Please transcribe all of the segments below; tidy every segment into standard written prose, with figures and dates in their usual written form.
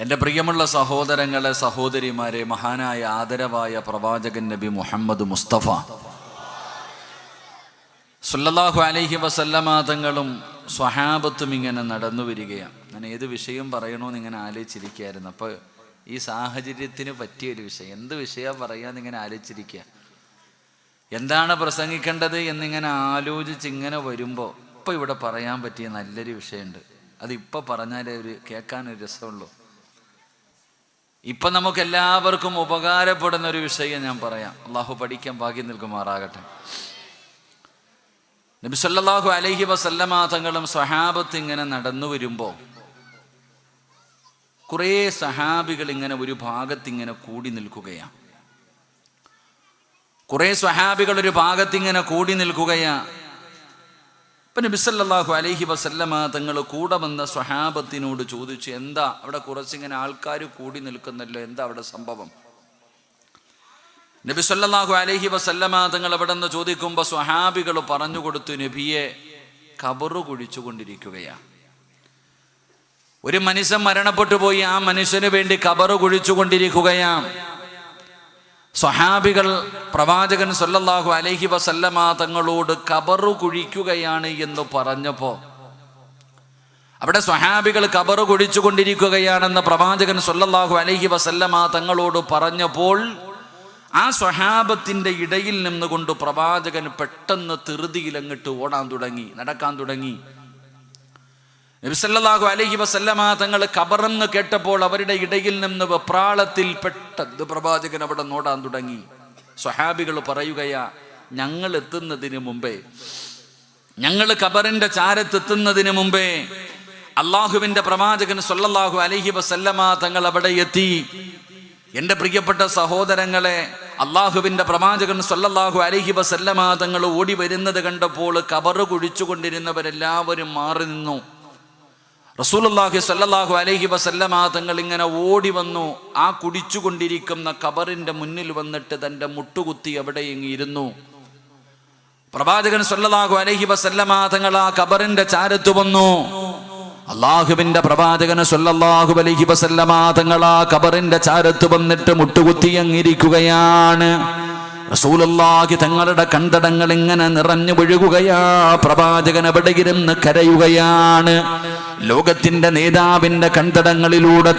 എൻ്റെ പ്രിയമുള്ള സഹോദരങ്ങളെ, സഹോദരിമാരെ, മഹാനായ ആദരവായ പ്രവാചകൻ നബി മുഹമ്മദ് മുസ്തഫ സല്ലല്ലാഹു അലൈഹി വസല്ലമ തങ്ങളും സ്വഹാബത്തും ഇങ്ങനെ നടന്നു വരികയാണ്. ഞാൻ ഏത് വിഷയം പറയണമെന്ന് ഇങ്ങനെ ആലോചിച്ചിരിക്കുകയായിരുന്നു. അപ്പോൾ ഈ സാഹചര്യത്തിന് പറ്റിയൊരു വിഷയം, എന്ത് വിഷയമാണ് പറയാന്ന് ഇങ്ങനെ ആലോചിച്ചിരിക്കുക, എന്താണ് പ്രസംഗിക്കേണ്ടത് എന്നിങ്ങനെ ആലോചിച്ചിങ്ങനെ വരുമ്പോൾ ഇപ്പം ഇവിടെ പറയാൻ പറ്റിയ നല്ലൊരു വിഷയമുണ്ട്. അതിപ്പോൾ പറഞ്ഞാലേ കേൾക്കാനൊരു രസമുള്ളൂ. ഇപ്പം നമുക്ക് എല്ലാവർക്കും ഉപകാരപ്പെടുന്ന ഒരു വിഷയം ഞാൻ പറയാം. അള്ളാഹു പഠിക്കാൻ ഭാഗ്യം നൽകുമാറാകട്ടെ. നബി സല്ലല്ലാഹു അലൈഹി വസല്ലമ തങ്ങളും സ്വഹാബത്ത് ഇങ്ങനെ നടന്നു വരുമ്പോൾ കുറേ സഹാബികൾ ഇങ്ങനെ ഒരു ഭാഗത്ത് ഇങ്ങനെ കൂടി നിൽക്കുകയാണ്. കുറേ സ്വഹാബികൾ ഒരു ഭാഗത്ത് ഇങ്ങനെ കൂടി നിൽക്കുകയാണ്. ഇപ്പം നബി സല്ലല്ലാഹു അലൈഹി വസല്ലമ തങ്ങൾ കൂടെ വന്ന സ്വഹാബത്തിനോട് ചോദിച്ചു, എന്താ അവിടെ കുറച്ചിങ്ങനെ ആൾക്കാർ കൂടി നിൽക്കുന്നല്ലോ, എന്താ അവിടെ സംഭവം? നബി സല്ലല്ലാഹു അലൈഹി വസല്ലമ തങ്ങൾ അവിടെ നിന്ന് ചോദിക്കുമ്പോൾ സ്വഹാബികൾ പറഞ്ഞു കൊടുത്തു, നബിയെ, ഖബറ് കുഴിച്ചുകൊണ്ടിരിക്കുകയാണ്. ഒരു മനുഷ്യൻ മരണപ്പെട്ടു പോയി, ആ മനുഷ്യന് വേണ്ടി ഖബറ് കുഴിച്ചുകൊണ്ടിരിക്കുകയാണ്. സ്വഹാബികൾ പ്രവാചകൻ സല്ലല്ലാഹു അലൈഹി വസല്ലമ തങ്ങളോട് ഖബറ് കുഴിക്കുകയാണ് എന്ന് പറഞ്ഞപ്പോൾ, അവിടെ സ്വഹാബികൾ ഖബറ് കുഴിച്ചുകൊണ്ടിരിക്കുകയാണെന്ന് പ്രവാചകൻ സല്ലല്ലാഹു അലൈഹി വസല്ലമ തങ്ങളോട് പറഞ്ഞപ്പോൾ ആ സ്വഹാബത്തിന്റെ ഇടയിൽ നിന്നുകൊണ്ട് പ്രവാചകൻ പെട്ടെന്ന് ധൃതിയിൽ അങ്ങോട്ട് ഓടാൻ തുടങ്ങി, നടക്കാൻ തുടങ്ങി. നബി സല്ലല്ലാഹു അലൈഹി വസല്ലമ തങ്ങൾ ഖബറെന്ന് കേട്ടപ്പോൾ അവരുടെ ഇടയിൽ നിന്ന് വെപ്രാളത്തിൽ പെട്ടെന്ന് പ്രവാചകൻ അവിടെ നോടാൻ തുടങ്ങി. സ്വഹാബികൾ പറയുകയാ, ഞങ്ങൾ എത്തുന്നതിന് മുമ്പേ, ഞങ്ങൾ ഖബറിന്റെ ചാരത്തെത്തുന്നതിന് മുമ്പേ അള്ളാഹുവിന്റെ പ്രവാചകൻ സല്ലല്ലാഹു അലൈഹി വസല്ലമ തങ്ങൾ അവിടെ എത്തി. എൻ്റെ പ്രിയപ്പെട്ട സഹോദരങ്ങളെ, അള്ളാഹുവിൻ്റെ പ്രവാചകൻ സല്ലല്ലാഹു അലൈഹി വസല്ലമ തങ്ങൾ ഓടി വരുന്നത് കണ്ടപ്പോൾ ഖബറ് കുഴിച്ചുകൊണ്ടിരുന്നവരെല്ലാവരും മാറി നിന്നു. റസൂലുള്ളാഹി സല്ലല്ലാഹു അലൈഹി വസല്ലമ തങ്ങൾ ഇങ്ങനെ ഓടി വന്നു. ആ കുടിച്ചുകൊണ്ടിരിക്കുന്ന ഖബറിന്റെ മുന്നിൽ വന്നിട്ട് തൻ്റെ മുട്ടുകുത്തി അവിടെ ഇരുന്നു. പ്രവാചകൻ സല്ലല്ലാഹു അലൈഹി വസല്ലമ തങ്ങൾ ആ ഖബറിന്റെ ചാരത്ത് വന്നു. അള്ളാഹുവിന്റെ പ്രവാചകൻ സല്ലല്ലാഹു അലൈഹി വസല്ലമ തങ്ങൾ ആ ഖബറിന്റെ ചാരത്ത് വന്നിട്ട് മുട്ടുകുത്തി അങ്ങിരിക്കുകയാണ്. റസൂലുള്ളാഹി തങ്ങളുടെ കണ്ടടങ്ങൾ ഇങ്ങനെ നിറഞ്ഞു വീഴുകയാ. പ്രവാചകൻ അവിടെ ഇരുന്ന് കരയുകയാണ്. ലോകത്തിന്റെ നേതാവിന്റെ കണ്ടടങ്ങളിലൂടെ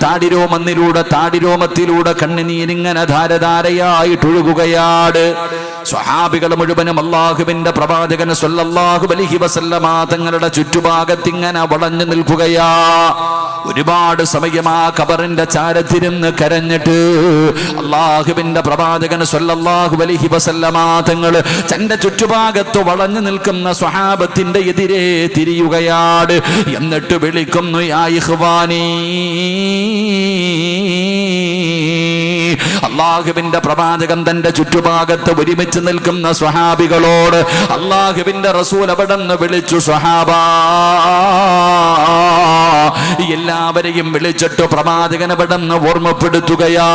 താടിരോമത്തിലൂടെ കണ്ണുനീരിങ്ങനെ ധാരധാരയായിട്ടൊഴുകുകയാണ്. സ്വഹാബികൾ മുഴുവനും അള്ളാഹുവിന്റെ പ്രവാചകൻ സല്ലല്ലാഹു അലൈഹി വസല്ലമ തങ്ങളുടെ ചുറ്റുഭാഗത്തിങ്ങനെ വളഞ്ഞു നിൽക്കുകയാ. ഒരുപാട് സമയം ആ ഖബറിന്റെ ചാരത്തിരുന്ന് കരഞ്ഞിട്ട് അള്ളാഹുവിന്റെ പ്രവാചകൻ സല്ലല്ലാഹു അലൈഹി വസല്ലമ തങ്ങൾ തന്റെ ചുറ്റുഭാഗത്ത് വളഞ്ഞു നിൽക്കുന്ന സ്വഹാബത്തിന്റെ എതിരെ തിരിയുകയാണ്. എന്നിട്ട് വിളിക്കുന്നു, യാ ഇഖ്വാനി. അള്ളാഹുവിന്റെ പ്രവാചകൻ തന്റെ ചുറ്റുഭാഗത്ത് ഒരുമിച്ച് നിൽക്കുന്ന സ്വഹാബികളോട് അള്ളാഹുവിന്റെ റസൂൽ അവിടെ നിന്ന് വിളിച്ചു, സ്വഹാബാ. എല്ലാവരെയും വിളിച്ചിട്ട് പ്രവാചകൻ അവിടെ നിന്ന് ഓർമ്മപ്പെടുത്തുകയാ,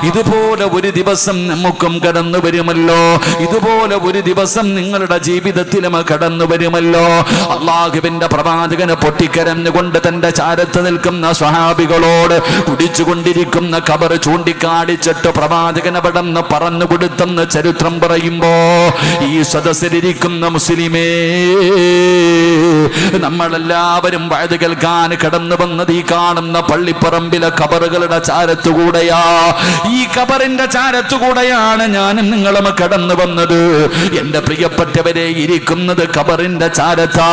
ഇതുപോലെ ഒരു ദിവസം നമുക്കും കടന്നു വരുമല്ലോ, ഇതുപോലെ ഒരു ദിവസം നിങ്ങളുടെ ജീവിതത്തിലും കടന്നു വരുമല്ലോ. അള്ളാഹുവിന്റെ പ്രവാചകന് പൊട്ടിക്കരഞ്ഞുകൊണ്ട് തന്റെ ചാരത്ത് നിൽക്കുന്ന സ്വഹാബികളോട് കുടിച്ചുകൊണ്ടിരിക്കുന്ന ഖബർ ചൂണ്ടിക്കാണിച്ചിട്ട് പ്രവാചകൻ അവിടെ നിന്ന് പറഞ്ഞു കൊടുത്തെന്ന് ചരിത്രം പറയുമ്പോ, ഈ സദസ്സിലിരിക്കുന്ന മുസ്ലിമേ, നമ്മളെല്ലാവരും വഅദ് കേൾക്കാൻ കടന്നു വന്നത് ഈ കാണുന്ന പള്ളിപ്പറമ്പിലെ ഖബറുകളുടെ ചാരത്തുകൂടെയാ. ഈ ഖബറിന്റെ ചാരത്തുകൂടെയാണ് ഞാനും നിങ്ങളും കടന്നു വന്നത്. എന്റെ പ്രിയപ്പെട്ടവരെ, ഇരിക്കുന്നത് ഖബറിന്റെ ചാരത്താ.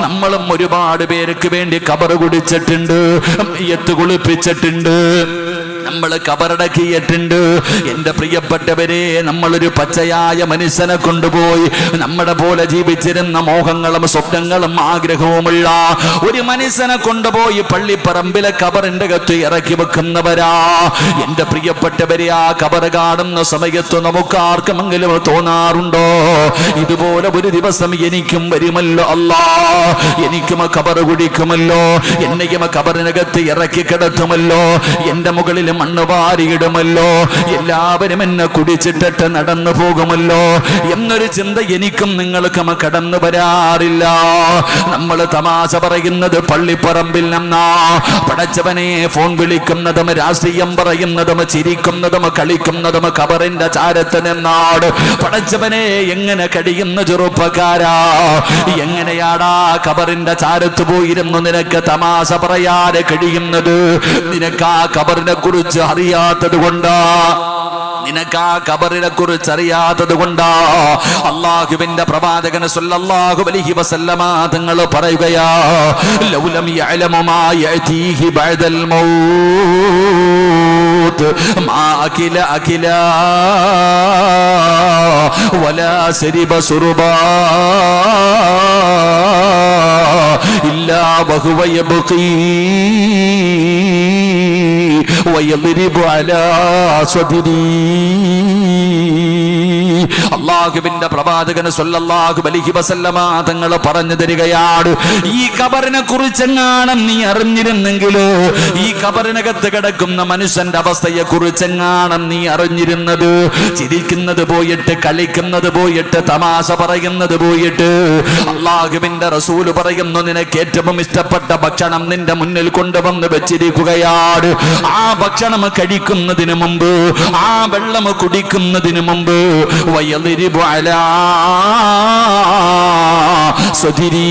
നമ്മളും ഒരുപാട് പേർക്ക് വേണ്ടി ഖബർ കുടിച്ചിട്ടുണ്ട്, മയ്യത്ത് കുളിപ്പിച്ചിട്ടുണ്ട്, നമ്മൾ ഖബറടക്കിയിട്ടുണ്ട്. എന്റെ പ്രിയപ്പെട്ടവരെ, നമ്മളൊരു പച്ചയായ മനുഷ്യനെ കൊണ്ടുപോയി നമ്മുടെ പോലെ ജീവിച്ചിരുന്ന മോഹങ്ങളും സ്വപ്നങ്ങളും ആഗ്രഹവുമുള്ള ഒരു മനുഷ്യനെ കൊണ്ടുപോയി പള്ളിപ്പറമ്പിലെ ഖബറിന്റെ അകത്ത് ഇറക്കി വെക്കുന്നവരാ. എന്റെ പ്രിയപ്പെട്ടവരെ, ആ ഖബർ കാണുന്ന സമയത്ത് നമുക്ക് ആർക്കുമെങ്കിലും തോന്നാറുണ്ടോ, ഇതുപോലെ ഒരു ദിവസം എനിക്കും വരുമല്ലോ, അല്ലാ, എനിക്കും ഖബർ കുടിക്കുമല്ലോ, എന്നെയും ഖബറിനകത്ത് ഇറക്കി കിടത്തുമല്ലോ, എന്റെ മുകളിലും മണ്ണ് വാരിയിടുമല്ലോ, എല്ലാവരും എന്നെ കുടിച്ചിട്ടിട്ട് നടന്നു പോകുമല്ലോ എന്നൊരു ചിന്ത എനിക്കും നിങ്ങൾക്കും കടന്നു വരാറില്ല. നമ്മൾ തമാശ പറയുന്നത് പള്ളിപ്പറമ്പിൽ നിന്നാ, പടച്ചവനെ ഫോൺ വിളിക്കുന്നതും രാഷ്ട്രീയം പറയുന്നതും ചിരിക്കുന്നതും കളിക്കുന്നതും ഖബറിന്റെ ചാരത്ത് നിന്നാട്. പടച്ചവനെ എങ്ങനെ കഴിയുന്ന ചെറുപ്പക്കാരാ, എങ്ങനെയാടാ ഖബറിന്റെ ചാരത്ത് പോയിരുന്നു നിനക്ക് തമാശ പറയാതെ കഴിയുന്നത്? നിനക്ക് ആ ഖബറിനെ കുറിച്ച് അറിയാത്തത് കൊണ്ടാ, നിനക്ക് ആ ഖബറിനെ കുറിച്ച് അറിയാത്തത് കൊണ്ടാ. അല്ലാഹുവിന്റെ പ്രവാചകൻ സല്ലല്ലാഹു അലൈഹി വസല്ലമ തങ്ങൾ പറയുകയാ, ലൗലം യഅലമു മാ യഅതീഹി ബഅദൽ മൗത്ത് മാ അകില വലാ ശരിബ സുർബാ ഇല്ലാ വഹുവ യബ്ഖീ വയദ്രിബു അലാ സ്വദിരി. അല്ലാഹുവിന്റെ പ്രവാചകൻ സല്ലല്ലാഹു അലൈഹി വസല്ലമ തങ്ങൾ പറഞ്ഞു തരികയാണ്, ഈ ഖബറിനെ കുറിച്ചെങ്ങാനും നീ അറിഞ്ഞിരുന്നെങ്കിലോ, ഈ ഖബറിനകത്ത് കിടക്കുന്ന മനുഷ്യന്റെ അവസ്ഥയെ കുറിച്ചെങ്ങാനും നീ അറിഞ്ഞിരുന്നത്, ചിരിക്കുന്നത് പോയിട്ട് കളിക്കുന്നത് പോയിട്ട് തമാശ പറയുന്നത് പോയിട്ട്, അല്ലാഹുവിന്റെ റസൂൽ പറയുന്നു, നിനക്ക് ഏറ്റവും ഇഷ്ടപ്പെട്ട ഭക്ഷണം നിന്റെ മുന്നിൽ കൊണ്ടുവന്ന് വെച്ചിരിക്കുകയാണ്. ആ ഭക്ഷണം കഴിക്കുന്നതിന് മുമ്പ്, ആ വെള്ളം കുടിക്കുന്നതിന് മുമ്പ് വയദ്രിബു അലാ സ്വദിരി,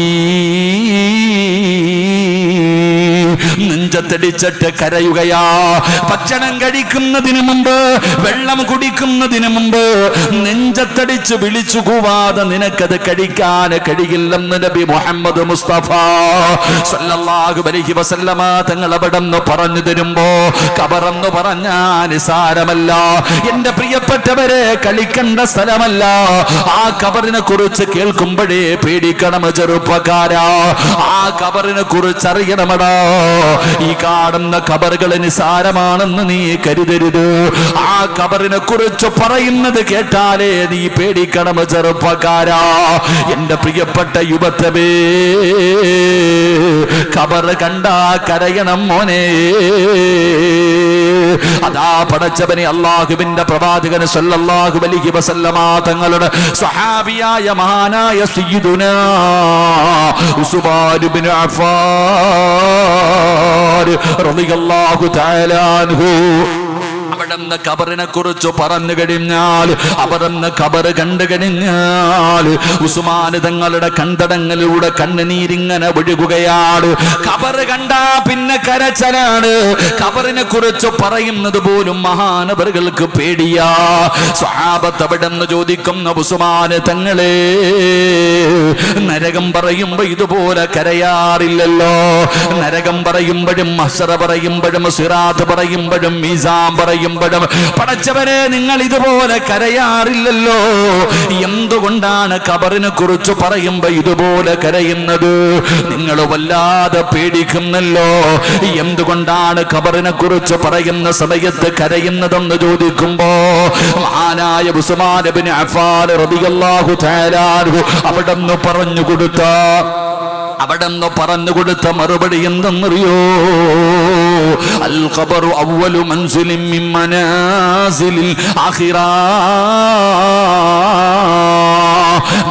നെഞ്ചത്തടിച്ചിട്ട് കരയുകയാ. ഭക്ഷണം കഴിക്കുന്നതിന് മുമ്പ്, വെള്ളം കുടിക്കുന്നതിന് മുമ്പ് നെഞ്ചത്തടിച്ച് വിളിച്ചു കൂവാതെ നിനക്കത് കഴിക്കാൻ കഴിയില്ലെന്ന് നബി മുഹമ്മദ് മുസ്തഫ സല്ലല്ലാഹു അലൈഹി വസല്ലമ തങ്ങൾ അവിടെന്ന് പറഞ്ഞു തരുമ്പോ, ഖബറെന്ന് പറഞ്ഞാൽ നിസാരമല്ല എന്റെ പ്രിയപ്പെട്ടവരെ, കളിക്കേണ്ട സ്ഥലമല്ല. ആ ഖബറിനെ കുറിച്ച് കേൾക്കുമ്പോഴേ പേടിക്കണം ചെറുപ്പക്കാരാ, ആ ഖബറിനെ കുറിച്ച് അറിയണമടാ. ഈ കാണുന്ന ഖബറുകൾ നിസാരമാണെന്ന് നീ കരുതരുത്. ആ ഖബറിനെ കുറിച്ച് പറയുന്നത് കേട്ടാലേ നീ പേടിക്കണം ചെറുപ്പക്കാരാ. എന്റെ പ്രിയപ്പെട്ട യുവത്വമേ, ഖബർ കണ്ടാ കരയണം മോനെ. അതാ പടച്ചവനെ അല്ലാഹുവിന്റെ പ്രവാചകൻ സല്ലല്ലാഹു അലൈഹി വസല്ലമ തങ്ങളുടെ സ്വഹാബിയായ മഹാനായ സയ്യിദുനാ ഉസ്മാൻ ഇബ്നു അഫ്ഫാൻ റളിയല്ലാഹു തആല അൻഹു അവിടുന്ന് ഖബറിനെ കുറിച്ച് പറഞ്ഞു കഴിഞ്ഞാൽ, അവിടുന്ന് ഖബർ കണ്ടു കഴിഞ്ഞാൽ ഉസ്മാൻ തങ്ങളുടെ കണ്ടടങ്ങളിലൂടെ കണ്ണുനീരിങ്ങനെ ഒഴുകുകയാണ്. ഖബർ കണ്ടാ പിന്നെ കരച്ചലാണ്. ഖബറിനെ കുറിച്ച് പറയുന്നത് പോലും മഹാനവറുകൾക്ക് പേടിയാ. സ്വഹാബത്ത് അവിടുന്ന് ചോദിക്കുന്ന, ഉസ്മാൻ തങ്ങളെ, നരകം പറയുമ്പോ ഇതുപോലെ കരയാറില്ലല്ലോ. നരകം പറയുമ്പോഴും മഹ്ശറ പറയുമ്പോഴും സിറാത്ത് പറയുമ്പോഴും മീസാൻ പറയുമ്പോഴും പടച്ചവരെ നിങ്ങൾ ഇതുപോലെ കരയാറില്ലല്ലോ. എന്തുകൊണ്ടാണ് ഖബറിനെ കുറിച്ച് പറയുമ്പോ ഇതുപോലെ കരയുന്നത്? നിങ്ങൾ വല്ലാതെ പേടിക്കുന്നല്ലോ. എന്തുകൊണ്ടാണ് ഖബറിനെ കുറിച്ച് പറയുന്ന സമയത്ത് കരയുന്നതെന്ന് ചോദിക്കുമ്പോ, മഹാനായ ഉസ്മാൻ ഇബ്നു അഫ്ഫാൻ റളിയല്ലാഹു തആല അൻഹു അവിടെന്ന് പറഞ്ഞു കൊടുത്ത മറുപടി എന്തെന്നറിയോ? അൽ ഖബറു അവ്വലു മൻസിലിൻ മിൻ മനാസിലിൽ ആഖിറ.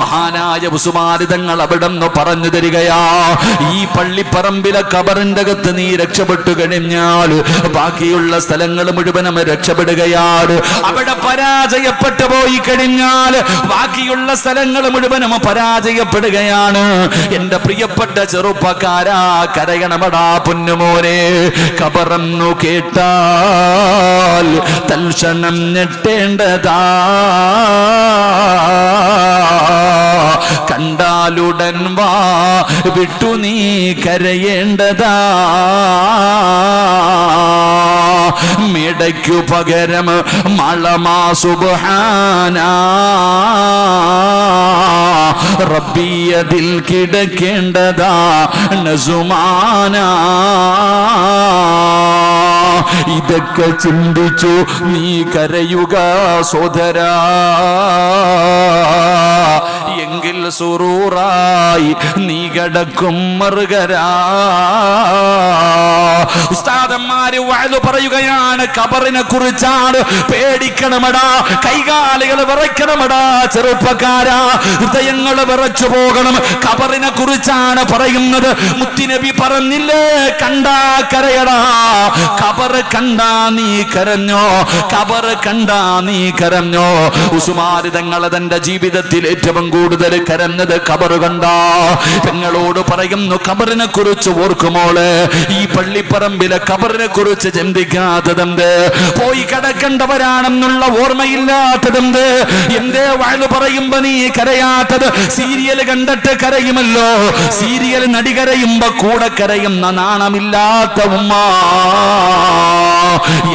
മഹാനായ ഉസ്മാൻ തങ്ങൾ അവിടെന്ന് പറഞ്ഞു തരികയാ, ഈ പള്ളിപ്പറമ്പിലെ ഖബറിന്റെ അകത്ത് നീ രക്ഷപ്പെട്ടു കഴിഞ്ഞാൽ ബാക്കിയുള്ള സ്ഥലങ്ങൾ മുഴുവനും രക്ഷപ്പെടുകയാണ്. അവിടെ പരാജയപ്പെട്ടു പോയി കഴിഞ്ഞാൽ ബാക്കിയുള്ള സ്ഥലങ്ങൾ മുഴുവനും പരാജയപ്പെടുകയാണ്. എന്റെ പ്രിയപ്പെട്ട ചെറുപ്പക്കാരാ, കരയണമടാ പൊന്നുമോനെ. ഖബറെന്നു കേട്ടാൽ തൽക്ഷണം ഞെട്ടേണ്ടതാ, കണ്ടാലുടൻ വാ വിട്ടു നീ കരയേണ്ടതാ. മേടയ്ക്കു പകരം മളമാ സുബ്ഹാനാ, റബ്ബിയതിൽ കിടക്കേണ്ടതാ നസുമാനാ. ഇതൊക്കെ ചിന്തിച്ചു നീ കരയുക സോദരാ, എങ്കിൽ സുറൂറായി നീ കിടക്കും മറുകരാ. ഉസ്താദന്മാര് വഅദ് പറയുകയാണ്, ഖബറിനെ കുറിച്ചാണ്. പേടിക്കണമടാ, കൈകാലുകൾ വിറയ്ക്കണമടാ ചെറുപ്പക്കാരാ, ഹൃദയങ്ങൾ വിറച്ചു പോകണം. ഖബറിനെ കുറിച്ചാണ് പറയുന്നത്. മുത്തുനബി പറഞ്ഞില്ലേ, കണ്ടാ കരയടാ, ഖബർ കണ്ടാ നീ കരഞ്ഞോ, ഖബർ കണ്ടാ നീ കരഞ്ഞോ. ഉസ്മാൻ തങ്ങൾ തന്റെ ജീവിതത്തിൽ ഏറ്റവും കൂടുതൽ കരഞ്ഞത് ഖബർ കണ്ടാ. പെങ്ങളോട് പറയുന്നു, ഖബറിനെ കുറിച്ച് ഓർക്കുമോളെ, ഈ പള്ളിപ്പറമ്പിലെ ഖബറിനെ കുറിച്ച് ചിന്തിക്കാത്തതെന്ത്? പോയി കിടക്കേണ്ടവരാണെന്നുള്ള ഓർമ്മയില്ലാത്തതെന്ത്? എന്തേ വഅദ് പറയുമ്പോ നീ കരയാത്തത്? സീരിയൽ കണ്ടിട്ട് കരയുമല്ലോ, സീരിയൽ നടി കരയുമ്പോ കൂടെ കരയുന്ന നാണമില്ലാത്ത ഉമ്മ.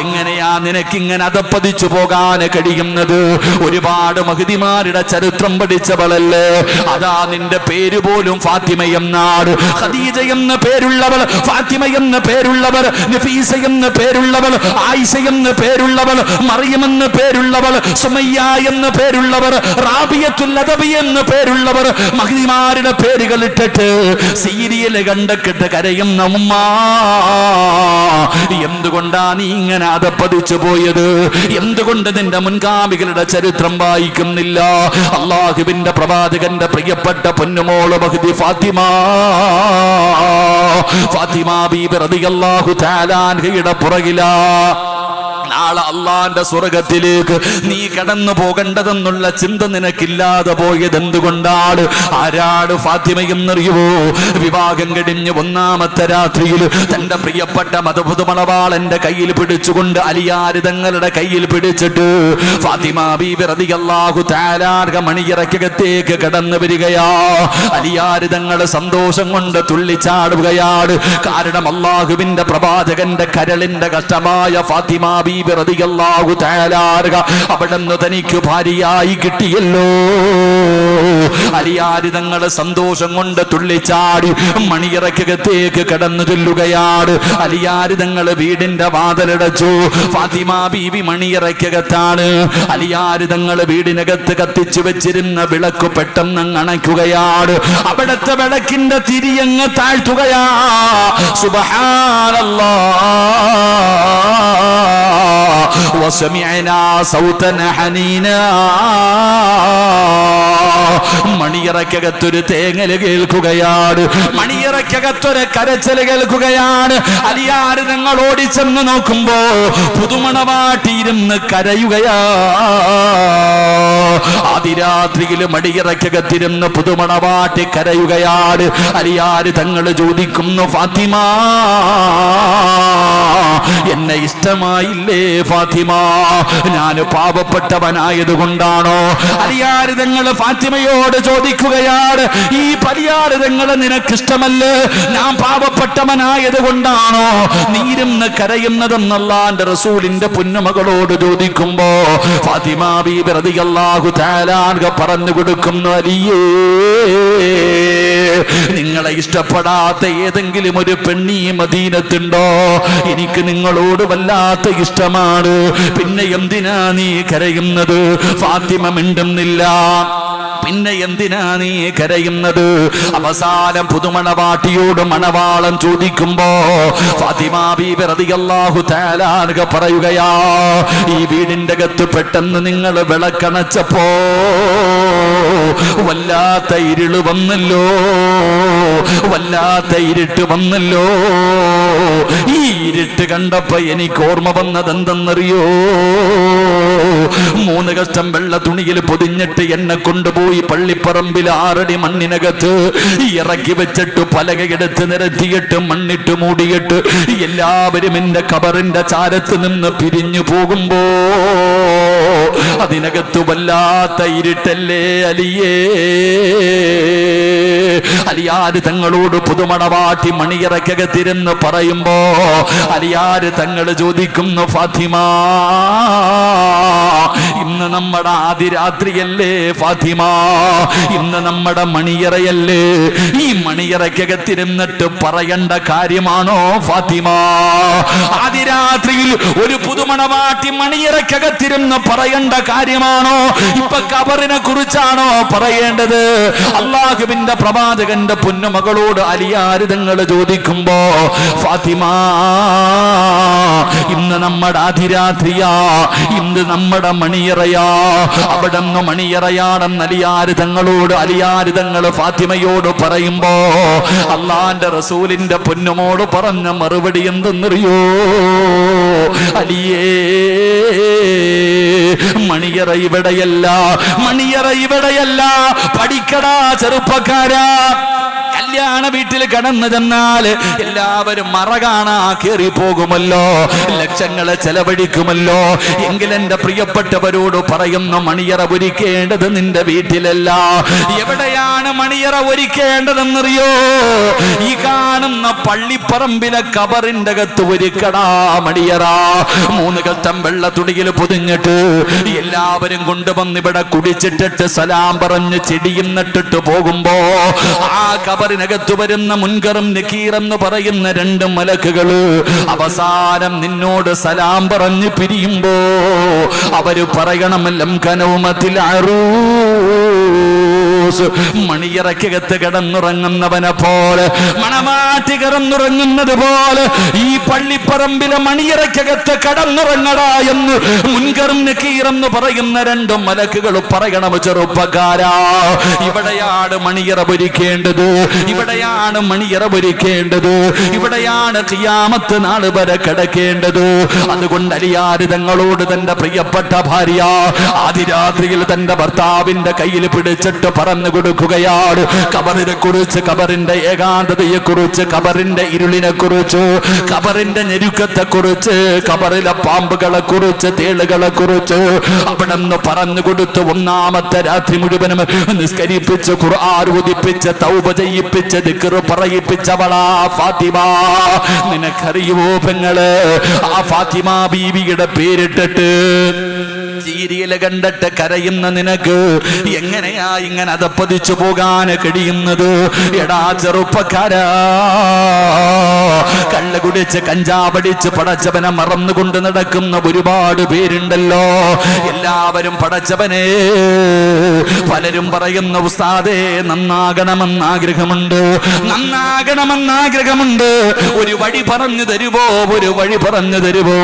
എങ്ങനെയാ നിനക്കിങ്ങനെ അതപ്പതിച്ചു പോകാൻ കഴിയുന്നത്? ഒരുപാട് മഹദിമാരുടെ ചരിത്രം പഠിച്ചവളല്ലേ. അതാ നിന്റെ പേര് പോലും ഫാത്തിമയെന്നാണ്. ഖദീജ എന്ന പേരുള്ളവൾ, ഫാത്തിമ എന്ന പേരുള്ളവൾ, നഫീസ എന്ന പേരുള്ളവൾ, ആയിഷ എന്ന പേരുള്ളവൾ, മറിയം എന്ന പേരുള്ളവൾ, സുമയ്യ എന്ന പേരുള്ളവർ, റാബിയത്തുൽ അദബി എന്ന പേരുള്ളവർ, മഹദിമാരുടെ പേരുകൾ ഇട്ടിട്ട് സീരിയൽ കണ്ടിട്ട് കരയുന്ന ഉമ്മ. എന്തുകൊണ്ടാ നീ ഇങ്ങനെ അതപ്പതിച്ചു പോയത്? എന്തുകൊണ്ട് നിന്റെ മുൻഗാമികളുടെ ചരിത്രം വായിക്കുന്നില്ല? അല്ലാഹുവിന്റെ പ്രവാചകന്റെ പ്രിയപ്പെട്ട പൊന്നുമോള് മഹ്ദി ഫാത്തിമ, ഫാത്തിമ ബീബി റളിയല്ലാഹു തആല അൻഹയുടെ പുറകിലാ. നാളെ അള്ളാന്റെ സ്വർഗത്തിലേക്ക് നീ കടന്നു പോകേണ്ടതെന്നുള്ള ചിന്ത നിനക്കില്ലാതെ പോയത് എന്തുകൊണ്ടാണ്? ആരാട് ഫാത്തിമയെന്നറിയുവോ? വിവാഹം കഴിഞ്ഞ് 1ാമത്തെ രാത്രിയിൽ തന്റെ പ്രിയപ്പെട്ട മധുപുതുമണവാളന്റെ കയ്യിൽ പിടിച്ചുകൊണ്ട് അലിയാര് തങ്ങളുടെ കയ്യിൽ പിടിച്ചിട്ട് ഫാത്തിമ ബീബി റളിയല്ലാഹു തആല മണിയറക്കകത്തേക്ക് കടന്നു വരികയാ. അലിയാര് തങ്ങൾ സന്തോഷം കൊണ്ട് തുള്ളിച്ചാടുകയാണ്. കാരണം അല്ലാഹുവിന്റെ പ്രവാചകന്റെ കരളിന്റെ കഷ്ടമായ ഫാത്തിമ ബീബി റളിയല്ലാഹു തആല അവിടുന്ന് തനിക്ക് ഭാര്യയായി കിട്ടിയല്ലോ. അലിയാര് തങ്ങൾ സന്തോഷം കൊണ്ട് തുള്ളിച്ചാടി മണിയറക്കകത്തേക്ക് കടന്നു ചെല്ലുകയാണ്. അലിയാര് തങ്ങൾ വീടിന്റെ വാതിലടച്ചു. ഫാത്തിമ ബീവി മണിയറക്കകത്താണ്. അലിയാര് തങ്ങൾ വീടിനകത്ത് കത്തിച്ചു വെച്ചിരുന്ന വിളക്ക് പെട്ടെന്ന് അണയ്ക്കുകയാണ്. അവിടത്തെ വിളക്കിന്റെ തിരിയങ്ങ് താഴ്ത്തുകയാ. സുബ്ഹാനല്ലാഹ് വസമിഅനാ സൗതൻ ഹനീനാ. മണിയറക്കകത്തൊരു തേങ്ങല് കേൾക്കുകയാണ്. മണിയറക്കകത്തൊരു കരച്ചല് കേൾക്കുകയാണ്. അലിയാര് നിങ്ങൾ ഓടിച്ചെന്ന് നോക്കുമ്പോ പുതുമണവാട്ടിയിരുന്ന് കരയുകയാ. അതിരാത്രിയിൽ മണിയറക്കകത്തിരുന്ന് പുതുമണവാട്ടി കരയുകയാണ്. അലിയാര് തങ്ങൾ ചോദിക്കുന്നു, ഫാത്തിമ എന്നെ ഇഷ്ടമായില്ലേ ഫാത്തിമ? ഞാൻ പാപപ്പെട്ടവനായത് കൊണ്ടാണോ? അലിയാര് തങ്ങൾ ഫാത്തിമയോട് ചോദിക്കുകയാണ്, ഈ പരിയാര് തങ്ങളെ നിനക്കിഷ്ടമല്ലേ? ഞാൻ പാപപ്പെട്ടവനായത് കൊണ്ടാണോ നീരുന്ന് കരയുന്നതെന്ന് അല്ലാഹുവിന്റെ റസൂലിന്റെ പൊന്നുമകളോട് ചോദിക്കുമ്പോ ഫാത്തിമ ബീബി റളിയല്ലാഹു തആല പറഞ്ഞു കൊടുക്കുന്നു, അലിയേ, നിങ്ങളെ ഇഷ്ടപ്പെടാത്ത ഏതെങ്കിലും ഒരു പെണ്ണീ മദീനത്തുണ്ടോ? എനിക്ക് നിങ്ങളോട് വല്ലാത്ത ഇഷ്ടമാണ്. പിന്നെ എന്തിനാ നീ കരയുന്നത്? ഫാത്തിമ മിണ്ടുന്നില്ല. പിന്നെ എന്തിനാ നീ കരയുന്നത്? അവസാനം പുതുമണവാട്ടിയോട് മണവാളൻ ചോദിക്കുമ്പോ ഫാത്തിമ ബീബി റളിയല്ലാഹു തആല പറയുകയാ, ഈ വീടിന്റെ അകത്ത് പെട്ടെന്ന് നിങ്ങൾ വിളക്കണച്ചപ്പോ വല്ലാത്ത ഇരുള് വന്നല്ലോ, വല്ലാത്ത ഇരുട്ട് വന്നല്ലോ. ഈ ഇരുട്ട് കണ്ടപ്പോ എനിക്ക് ഓർമ്മ വന്നത് എന്തെന്നറിയോ? 3 കഷ്ടം വെള്ള തുണിയിൽ പൊതിഞ്ഞിട്ട് എന്നെ കൊണ്ടുപോയി പള്ളിപ്പറമ്പിൽ 6 അടി മണ്ണിനകത്ത് ഇറക്കി വെച്ചിട്ട് പലകയെടുത്ത് നിരത്തിയിട്ട് മണ്ണിട്ട് മൂടിയിട്ട് എല്ലാവരും എന്റെ ഖബറിന്റെ ചാരത്ത് നിന്ന് പിരിഞ്ഞു പോകുമ്പോ അതിനകത്ത് വല്ലാത്ത ഇരുട്ടല്ലേ അലിയേ. അലിയാര് തങ്ങളോട് പുതുമണവാട്ടി മണിയറക്കകത്തിരുന്ന് പറയുമ്പോ അലിയാര് തങ്ങൾ ചോദിക്കുന്നു, ഫാത്തിമ ഇന്ന് നമ്മുടെ ആദിരാത്രിയല്ലേ ഫാത്തിമ, ഇന്ന് നമ്മുടെ മണിയറയല്ലേ, ഈ മണിയറക്കകത്തിരുന്നിട്ട് പറയേണ്ട കാര്യമാണോ ഫാത്തിമ? ആദിരാത്രിയിൽ ഒരു പുതുമണവാട്ടി മണിയറക്കകത്തിരുന്ന് പറയേണ്ട കാര്യമാണോ? ഇപ്പൊ ഖബറിനെ കുറിച്ചാണോ പറയേണ്ടത്? അള്ളാഹുവിന്റെ പ്രവാചകന്റെ പൊന്നുമകളോട് അലിയാര് തങ്ങൾ ചോദിക്കുമ്പോ, ഫാത്തിമ ഇന്ന് നമ്മുടെ ആദിരാത്രിയാ, ഇന്ന് നമ്മുടെ മണിയറയാ, അവിടെ നിന്ന് മണിയറയാണെന്ന് അലിയാര് തങ്ങൾ ഫാത്തിമയോട് പറയുമ്പോ അള്ളാന്റെ റസൂലിന്റെ പൊന്നുമോട് പറഞ്ഞ മറുപടി എന്തെന്നറിയോ? അലിയേ, മണിയറ ഇവിടെയല്ല, മണിയറ ഇവിടെയല്ല, പഠിക്കടാ ചെറുപ്പക്കാരാ. കല്യാണ വീട്ടിൽ കടന്നു ചെന്നാൽ എല്ലാവരും മറ കാണാ കയറി പോകുമല്ലോ, ലക്ഷങ്ങളെ ചെലവഴിക്കുമല്ലോ. എങ്കിൽ എന്റെ പ്രിയപ്പെട്ടവരോട് പറയുന്നു, മണിയറ ഒരുക്കേണ്ടത് നിന്റെ വീട്ടിലല്ല. എവിടെയാണ് മണിയറ ഒരുക്കേണ്ടതെന്നറിയോ? ഈ കാണുന്ന പള്ളിപ്പറമ്പിലെ ഖബറിന്റെ അകത്ത് ഒരുക്കടാ മണിയറ. 3 കഷ്ടം വെള്ള തുണിയിൽ പൊതിഞ്ഞിട്ട് എല്ലാവരും കൊണ്ടുവന്ന് ഇവിടെ കുടിച്ചിട്ടിട്ട് സലാം പറഞ്ഞ് ചെടിയും നട്ടിട്ട് പോകുമ്പോ ആ ഖബറിനകത്ത് വരുന്ന മുൻകറും നക്കീറെന്ന് പറയുന്ന 2 മലക്കുകള് അവസാനം നിന്നോട് സലാം പറഞ്ഞ് പിരിയുമ്പോ അവര് പറയണം, ലം കനൗമത്തിൽ മണിയറക്കകത്ത് കിടന്നുറങ്ങുന്നവനെ പോലെ, മണമാറ്റി കിടന്നുറങ്ങുന്നത് പോലെ ഈ പള്ളിപ്പറമ്പിലെ മണിയറക്കകത്ത് കടന്നുറങ്ങടാ എന്ന് മുൻകറും നക്കീറെന്ന് പറയുന്ന 2 മലക്കുകൾ പറയണം, ചെറുപ്പക്കാരാ ഇവിടെയാണ് മണിയറ ഒരുക്കേണ്ടത്, ഇവിടെയാണ് മണിയറ ഒരുക്കേണ്ടത്, ഇവിടെയാണ് ഖിയാമത്ത് നാൾ വരെ കിടക്കേണ്ടത്. അതുകൊണ്ട് അലിയാര് തങ്ങളോട് തന്റെ പ്രിയപ്പെട്ട ഭാര്യ ആദിരാത്രിയിൽ തന്റെ ഭർത്താവിന്റെ കയ്യിൽ പിടിച്ചിട്ട് പറഞ്ഞു കൊടുക്കുകയാണ് ഖബറിനെ കുറിച്ച്, ഖബറിന്റെ ഏകാന്തതയെ കുറിച്ച്, ഖബറിന്റെ ഇരുളിനെ കുറിച്ച്, ഖബറിന്റെ ഞെരുക്കത്തെ കുറിച്ച്, ഖബറിലെ പാമ്പുകളെ കുറിച്ച്, തേളുകളെ കുറിച്ച് അവിടെ നിന്ന് പറഞ്ഞു കൊടുത്ത് 1ാമത്തെ രാത്രി മുഴുവനും നിസ്കരിപ്പിച്ച് ഖുർആൻ ഓതിപ്പിച്ച് തൗബ ചെയ്യിപ്പിച്ച് ദിക്ർ പറയിപ്പിച്ചവളാ ഫാത്തിമ. നിനക്കറിയുമോ പെങ്ങള്, ആ ഫാത്തിമ ബീവിയുടെ പേരിട്ടിട്ട് സീരിയല് കണ്ടിട്ട് കരയുന്ന നിനക്ക് എങ്ങനെയാ ഇങ്ങനെ അതപ്പതിച്ചു പോകാൻ കഴിയുന്നത്? എടാ ചെറുപ്പക്കാരാ, കള്ള് കുടിച്ച് കഞ്ചാവടിച്ച് പടച്ചവനെ മറന്നുകൊണ്ട് നടക്കുന്ന ഒരുപാട് പേരുണ്ടല്ലോ. എല്ലാവരും പടച്ചവനെ, പലരും പറയുന്ന ഉസ്താദേ നന്നാകണമെന്ന് ആഗ്രഹമുണ്ട്, നന്നാകണമെന്ന് ആഗ്രഹമുണ്ട്, ഒരു വഴി പറഞ്ഞു തരുവോ, ഒരു വഴി പറഞ്ഞു തരുവോ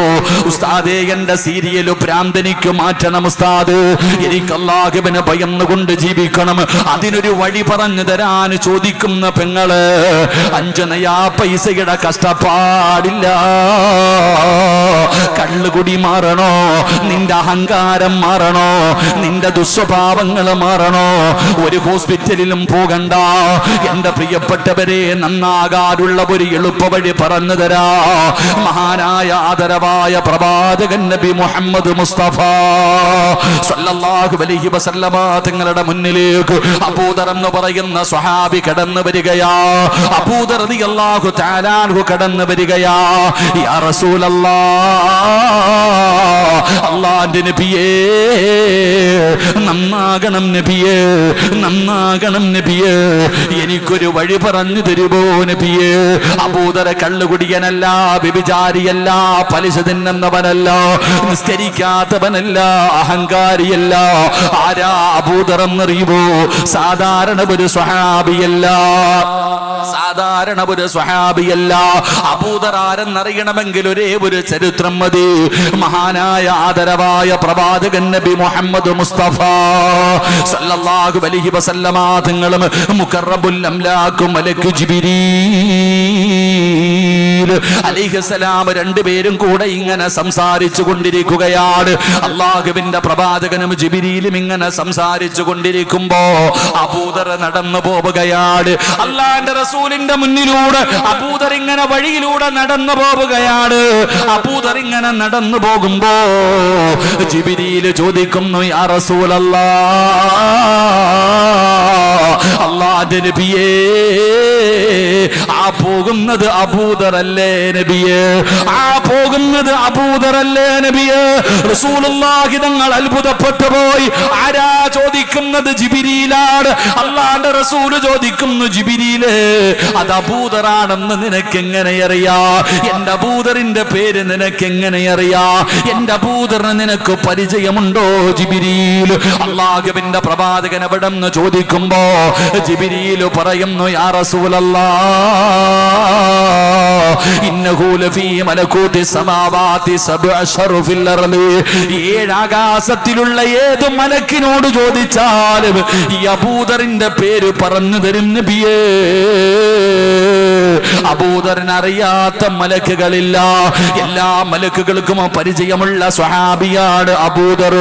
ഉസ്താദേ? എന്റെ സീരിയല് ഭ്രാന്തനിക്ക് മാറ്റണം ഉസ്താദ്, എനിക്ക് അല്ലാഹുവിനെ ഭയന്നുകൊണ്ട് ജീവിക്കണം, അതിനൊരു വഴി പറഞ്ഞു തരാൻ ചോദിക്കുന്ന പെങ്ങള് 5 നയാ പൈസയുടെ കഷ്ടപ്പാടില്ല. കള്ളുകുടി മാറണോ, നിന്റെ അഹങ്കാരം മാറണോ, നിന്റെ ദുസ്വഭാവങ്ങൾ മാറണോ, ഒരു ഹോസ്പിറ്റലിലും പോകണ്ട. എന്റെ പ്രിയപ്പെട്ടവരെ, നന്നാകാനുള്ള ഒരു എളുപ്പ വഴി പറഞ്ഞു തരാ മഹാനായ ആദരവായ പ്രവാചകൻ നബി മുഹമ്മദ് മുസ്തഫ സല്ലല്ലാഹു അലൈഹി വസല്ലമ തങ്ങളുടെ മുന്നിലേക്ക് അബൂദർ എന്ന് പറയുന്ന സ്വഹാബി കടന്നു വരികയാ. അബൂദർ റളിയല്ലാഹു തആല അൻഹു കടന്നു വരികയാ. യാ റസൂലല്ലാഹ്, അല്ലാഹുവിന്റെ നബിയേ, നന്നാകണം നബിയേ, നന്നാകണം നബിയേ, എനിക്കൊരു വഴി പറഞ്ഞു തരുമോ നബിയേ? അബൂദർ കള്ളുകുടിയനല്ല, വ്യഭിചാരിയല്ല, പലിശ തിന്നുന്നവനല്ല, നിസ്കരിക്കാത്തവനല്ല, അഹങ്കാരിയല്ല. ആരാ അബൂദർ എന്നറിയുമോ? സാധാരണ ഒരു സ്വഹാബിയല്ല, സാധാരണ ഒരു സ്വഹാബിയല്ല. അബൂദർ ആരെന്നറിയണമെങ്കിൽ ഒരേ ഒരു ചരിത്രം മതി. മഹാനായ ആദരവായ പ്രവാചകൻ നബി മുഹമ്മദ് മുസ്തഫ സല്ലല്ലാഹു അലൈഹി വസല്ലമ തങ്ങളും മുഖറബുൽ അംലാഖു മലക്ക് ജിബ്രീൽ ജിബിരീൽ അലൈഹിസ്സലാം രണ്ടുപേരും കൂടെ ഇങ്ങനെ സംസാരിച്ചു കൊണ്ടിരിക്കുകയാണ്. അള്ളാഹുവിന്റെ പ്രവാചകനും ജിബിരീലും ഇങ്ങനെ സംസാരിച്ചു കൊണ്ടിരിക്കുമ്പോ അബൂദർ നടന്നു പോവുകയാണ്. അള്ളാന്റെ റസൂലിന്റെ മുന്നിലൂടെ അബൂദർ ഇങ്ങനെ വഴിയിലൂടെ നടന്നു പോവുകയാണ്. അബൂദർ ഇങ്ങനെ നടന്നു പോകുമ്പോ ജിബിരീൽ ചോദിക്കുന്നു, യാ റസൂലല്ലാഹ്, അല്ലാഹുവിന്റെ നബിയേ, ആ പോകുന്നത് അബൂദർ അല്ലേ നബിയേ? ആ പോകുന്നത് അബൂദർ അല്ലേ നബിയേ? റസൂലുള്ളാഹി തങ്ങൾ അത്ഭുതപ്പെട്ടു പോയി. ആരാ ചോദിക്കുന്നത്? ജിബിരീലാണ്. അല്ലാഹുവിന്റെ റസൂൽ ചോദിക്കുന്നു, ജിബിരീലേ, അത് അബൂദറാണെന്ന് നിനക്ക് എങ്ങനെ അറിയാ? എന്റെ അബൂദറിന്റെ പേര് നിനക്ക് എങ്ങനെ അറിയാ? എന്റെ അബൂദറിന് നിനക്ക് പരിചയമുണ്ടോ ജിബിരീൽ? അല്ലാഹുവിന്റെ പ്രവാചകൻ അവിടെ നിന്ന് ചോദിക്കുമ്പോ ജിബിരീൽ പറയുന്നു, യാ റസൂലല്ലാഹ്, ഇന്നഹു ലഫീ മലകൂതി സമാവാതി സബ്അ ശറഫിൽ അർളി. ഏഴ് ആകാശത്തിലുള്ള ഏത് മലക്കിനോട് ചോദിച്ചാലും ഈ അബൂദറിന്റെ പേര് പറഞ്ഞു തരും നബിയേ. അബൂദറിനെ അറിയാത്ത മലക്കുകളില്ല. എല്ലാ മലക്കുകൾക്കും പരിചയമുള്ള സ്വഹാബിയാണ് അബൂദർ.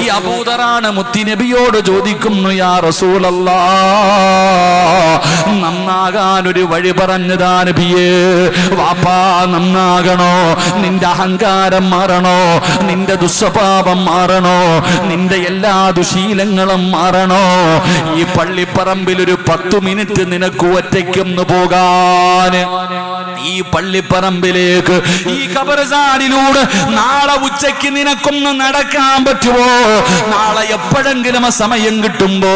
ഈ അബൂദറാണ് മുത്തുനബിയോട് ചോദിക്കുന്നു, യാ റസൂലല്ലാഹ്, നന്നാകാൻ ഒരു വഴി പറഞ്ഞതാ നബിയേ. വാപ്പാ, നന്നാകണോ? നിന്റെ അഹങ്കാരം മാറണോ? നിന്റെ ദുസ്വഭാവം മാറണോ? നിന്റെ എല്ലാ ദുശീലങ്ങളും മാറണോ? ഈ പള്ളിപ്പറമ്പിൽ ഒരു 10 മിനിറ്റ് നിനക്ക് ഒറ്റയ്ക്കൊന്ന് പോകാൻ, ഈ പള്ളിപ്പറമ്പിലേക്ക്, ഈ ഖബർസ്ഥാനിലൂടെ നാളെ ഉച്ചയ്ക്ക് നിനക്കൊന്ന് നടക്കാൻ പറ്റുമോ? നാളെ എപ്പോഴെങ്കിലും സമയം കിട്ടുമ്പോ,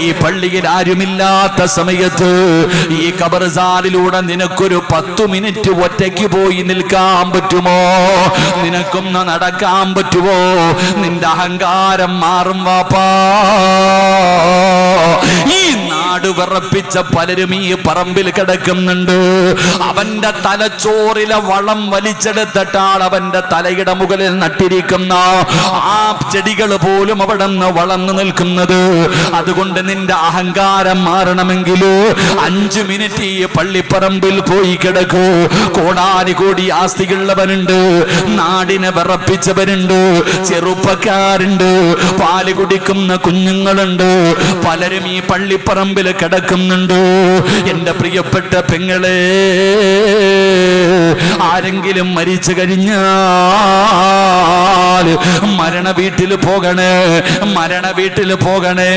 ഈ പള്ളിയിൽ ആരുമില്ലാത്ത സമയത്ത് ഈ ഖബർസ്ഥാനിലൂടെ നിനക്കൊരു 10 മിനിറ്റ് ഒറ്റയ്ക്ക് പോയി നിൽക്കാൻ പറ്റുമോ? നിനക്കൊന്ന് നടക്കാൻ പറ്റുമോ? നിന്റെ അഹങ്കാരം മാറും വാപ്പാ. ഈ നാട് വിറപ്പിച്ച പലരും ഈ പറമ്പിൽ കിടക്കുന്നുണ്ട്. അവന്റെ തലച്ചോറിലെ വളം വലിച്ചെടുത്തിട്ടാണ് അവന്റെ തലയുടെ മുകളിൽ നട്ടിരിക്കുന്ന ആ ചെടികൾ പോലും അവിടെ നിന്ന് വളർന്നു നിൽക്കുന്നത്. അതുകൊണ്ട് നിന്റെ അഹങ്കാരം മാറണമെങ്കിൽ 5 മിനിറ്റ് ഈ പള്ളിപ്പറമ്പിൽ പോയി കിടക്കൂ. കോടാനുകോടി ആസ്തികളുള്ളവനുണ്ട്, നാടിനെ വിറപ്പിച്ചവരുണ്ട്, ചെറുപ്പക്കാരുണ്ട്, പാല് കുടിക്കുന്ന കുഞ്ഞുങ്ങളുണ്ട്. പലരും ഈ പള്ളിപ്പറമ്പിൽ കിടക്കുന്നുണ്ട്. എന്റെ പ്രിയപ്പെട്ട പെങ്ങളെ, ആരെങ്കിലും മരിച്ചു കഴിഞ്ഞാൽ മരണ വീട്ടിൽ പോകണേ, മരണ വീട്ടിൽ പോകണേ.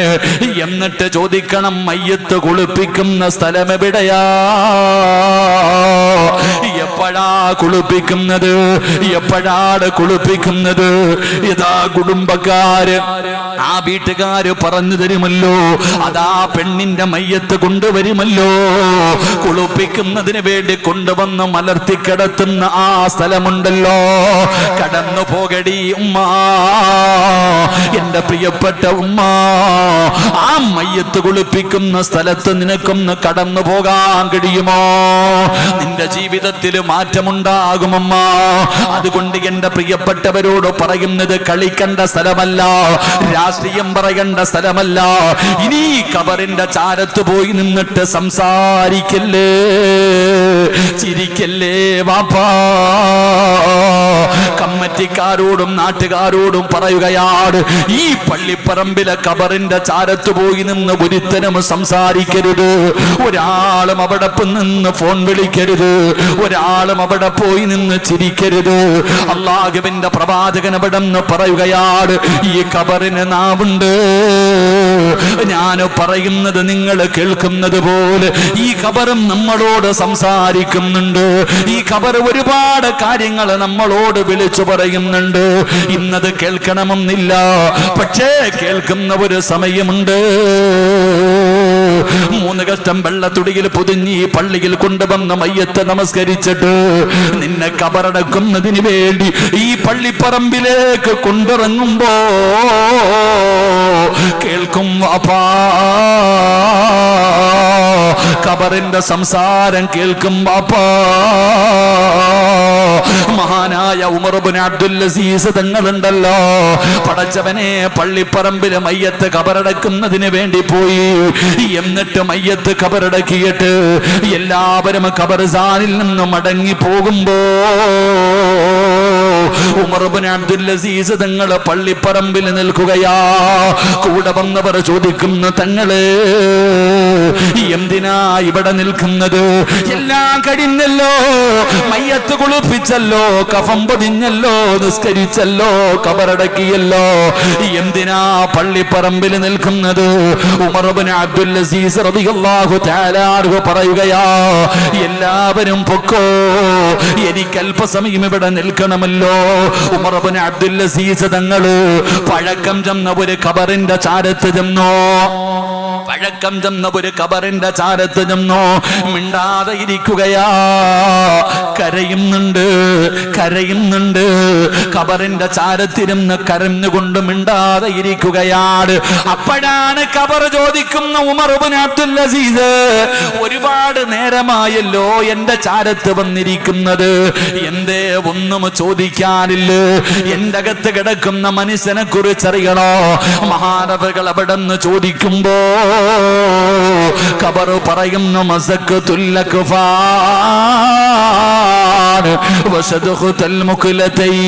എന്നിട്ട് ചോദിക്കണം, മയ്യത്ത് കുളിപ്പിക്കുന്ന സ്ഥലം എവിടെയാ? എപ്പോഴാ കുളിപ്പിക്കുന്നത്? എപ്പോഴാണ് കുളിപ്പിക്കുന്നത്? ഇതാ കുടുംബക്കാര്, ആ വീട്ടുകാര് പറഞ്ഞു തരുമല്ലോ. അതാ പെണ്ണിന്റെ മയ്യത്ത് കൊണ്ടുവരുമല്ലോ. കുളിപ്പിക്കുന്നതിന് വേണ്ടി കൊണ്ടുവന്ന് മലർത്തി കിടത്തുന്ന ആ സ്ഥലമുണ്ടല്ലോ, കടന്നു പോകടി ഉമ്മ, എന്റെ പ്രിയപ്പെട്ട ഉമ്മ. ആ മയ്യത്ത് കുളിപ്പിക്കുന്ന സ്ഥലത്ത് നിനക്കൊന്ന് കടന്നു പോകാൻ കഴിയുമോ? നിന്റെ ജീവിതത്തിൽ മാറ്റമുണ്ടാകുമമ്മ. അതുകൊണ്ട് എന്റെ പ്രിയപ്പെട്ടവരോട് പറയുന്നത്, കളിക്കേണ്ട സ്ഥലമല്ല, രാഷ്ട്രീയം പറയേണ്ട സ്ഥലമല്ല. ഇനി ഖബറിന്റെ ചാരത്ത് പോയി നിന്നിട്ട് സംസാരിക്കല്ലേ, ചിരിക്കല്ലേ വാപ്പാ. കമ്മിറ്റിക്കാരോടും നാട്ടുകാരോടും പറയുകയാണ്, ഈ പള്ളിപ്പറമ്പിലെ ഖബറിന്റെ ചാരത്ത് പോയി നിന്ന് ഒരുത്തനും സംസാരിക്കരുത്. ഒരാളും അവിടെ നിന്ന് ഫോൺ വിളിക്കരുത്. ഒരാളും അവിടെ പോയി നിന്ന് ചിരിക്കരുത്. അല്ലാഹുവിന്റെ പ്രവാചകൻ അവിടെ നിന്ന് പറയുകയാണ്, ഈ ഖബറിന് നാവുണ്ട്. ഞാൻ പറയുന്നത് നിങ്ങൾ കേൾക്കുന്നത് പോലെ ഈ ഖബറും നമ്മളോട് സംസാരിക്കുന്നുണ്ട്. ഈ ഖബർ ഒരുപാട് കാര്യങ്ങൾ നമ്മളോട് വിളിച്ചു പറയുന്നുണ്ട്. ഇന്നത് കേൾക്കണമെന്നില്ല, പക്ഷേ കേൾക്കുന്ന ഒരു സമയമുണ്ട്. 3 കഷ്ടം വെള്ളത്തുടിയിൽ പൊതിഞ്ഞ് ഈ പള്ളിയിൽ കൊണ്ടുവന്ന മയ്യത്ത് നമസ്കരിച്ചിട്ട് നിന്നെ ഖബറടക്കുന്നതിന് വേണ്ടി ഈ പള്ളിപ്പറമ്പിലേക്ക് കൊണ്ടിറങ്ങുമ്പോ കേൾക്കും വാപ്പാ, ഖബറിന്റെ സംസാരം കേൾക്കും വാപ്പാ. മഹാനാ മഹാനായ ഉമർ ഇബ്നു അബ്ദുൽ അസീസ് തങ്ങളുണ്ടല്ലോ, പടച്ചവനെ പള്ളിപ്പറമ്പില് മയ്യത്ത് കബറടക്കുന്നതിന് വേണ്ടി പോയി. എന്നിട്ട് മയ്യത്ത് കബറടക്കിയിട്ട് എല്ലാവരും ഖബർസ്ഥാനിൽ നിന്ന് മടങ്ങി പോകുമ്പോ ഉമർ ഇബ്നു അബ്ദുൽ അസീസ് തങ്ങൾ പള്ളിപ്പറമ്പിൽ നിൽക്കുകയാ. കൂടെ വന്നവർ ചോദിക്കുന്നു, തങ്ങള് എന്തിനാ ഇവിടെ നിൽക്കുന്നത്? എല്ലാം കഴിഞ്ഞല്ലോ, മയ്യത്ത് കുളിപ്പിച്ചല്ലോ, കഫം പൊതിഞ്ഞല്ലോ, നിസ്കരിച്ചല്ലോ, കബറടക്കിയല്ലോ, എന്തിനാ പള്ളിപ്പറമ്പിൽ നിൽക്കുന്നത്? ഉമർ ഇബ്നു അബ്ദുൽ അസീസ് റളിയല്ലാഹു തആല അൻഹു പറയുകയാ, എല്ലാവരും പൊക്കോ, എനിക്ക് അല്പസമയം ഇവിടെ നിൽക്കണമല്ലോ. ഉമർ ഇബ്നു അബ്ദുൽ അസീസ് തങ്ങള് പഴക്കം ചെന്ന ഒരു ഖബറിന്റെ ചാരത്ത് ചെന്നോ, പഴക്കം ചെന്ന ഒരു ഖബറിന്റെ ചാരത്ത് ചെന്നോ, മിണ്ടാതെ ഇരിക്കുകയാ. കരയുന്നുണ്ട്, കരയുന്നുണ്ട്. ഖബറിന്റെ ചാരത്തിരുന്ന് കരഞ്ഞുകൊണ്ട് മിണ്ടാതെ ഇരിക്കുകയാണ്. അപ്പോഴാണ് ഖബർ ചോദിക്കുന്ന, ഉമർ ഇബ്നു അബ്ദുൽ അസീസ്, ഒരുപാട് നേരമായല്ലോ എന്റെ ചാരത്ത് വന്നിരിക്കുന്നത്, എന്തേ ഒന്നും ചോദിക്കാനില്ല? എന്റെ അകത്ത് കിടക്കുന്ന മനുഷ്യനെ കുറിച്ചറിയണോ? മഹാനവകൾ അവിടെ നിന്ന് ചോദിക്കുമ്പോ ഖബർ പറയുന്നു, മസഖ്തുൽ അക്ഫാൻ വസദഖ്തുൽ മുഖ്ലതൈൻ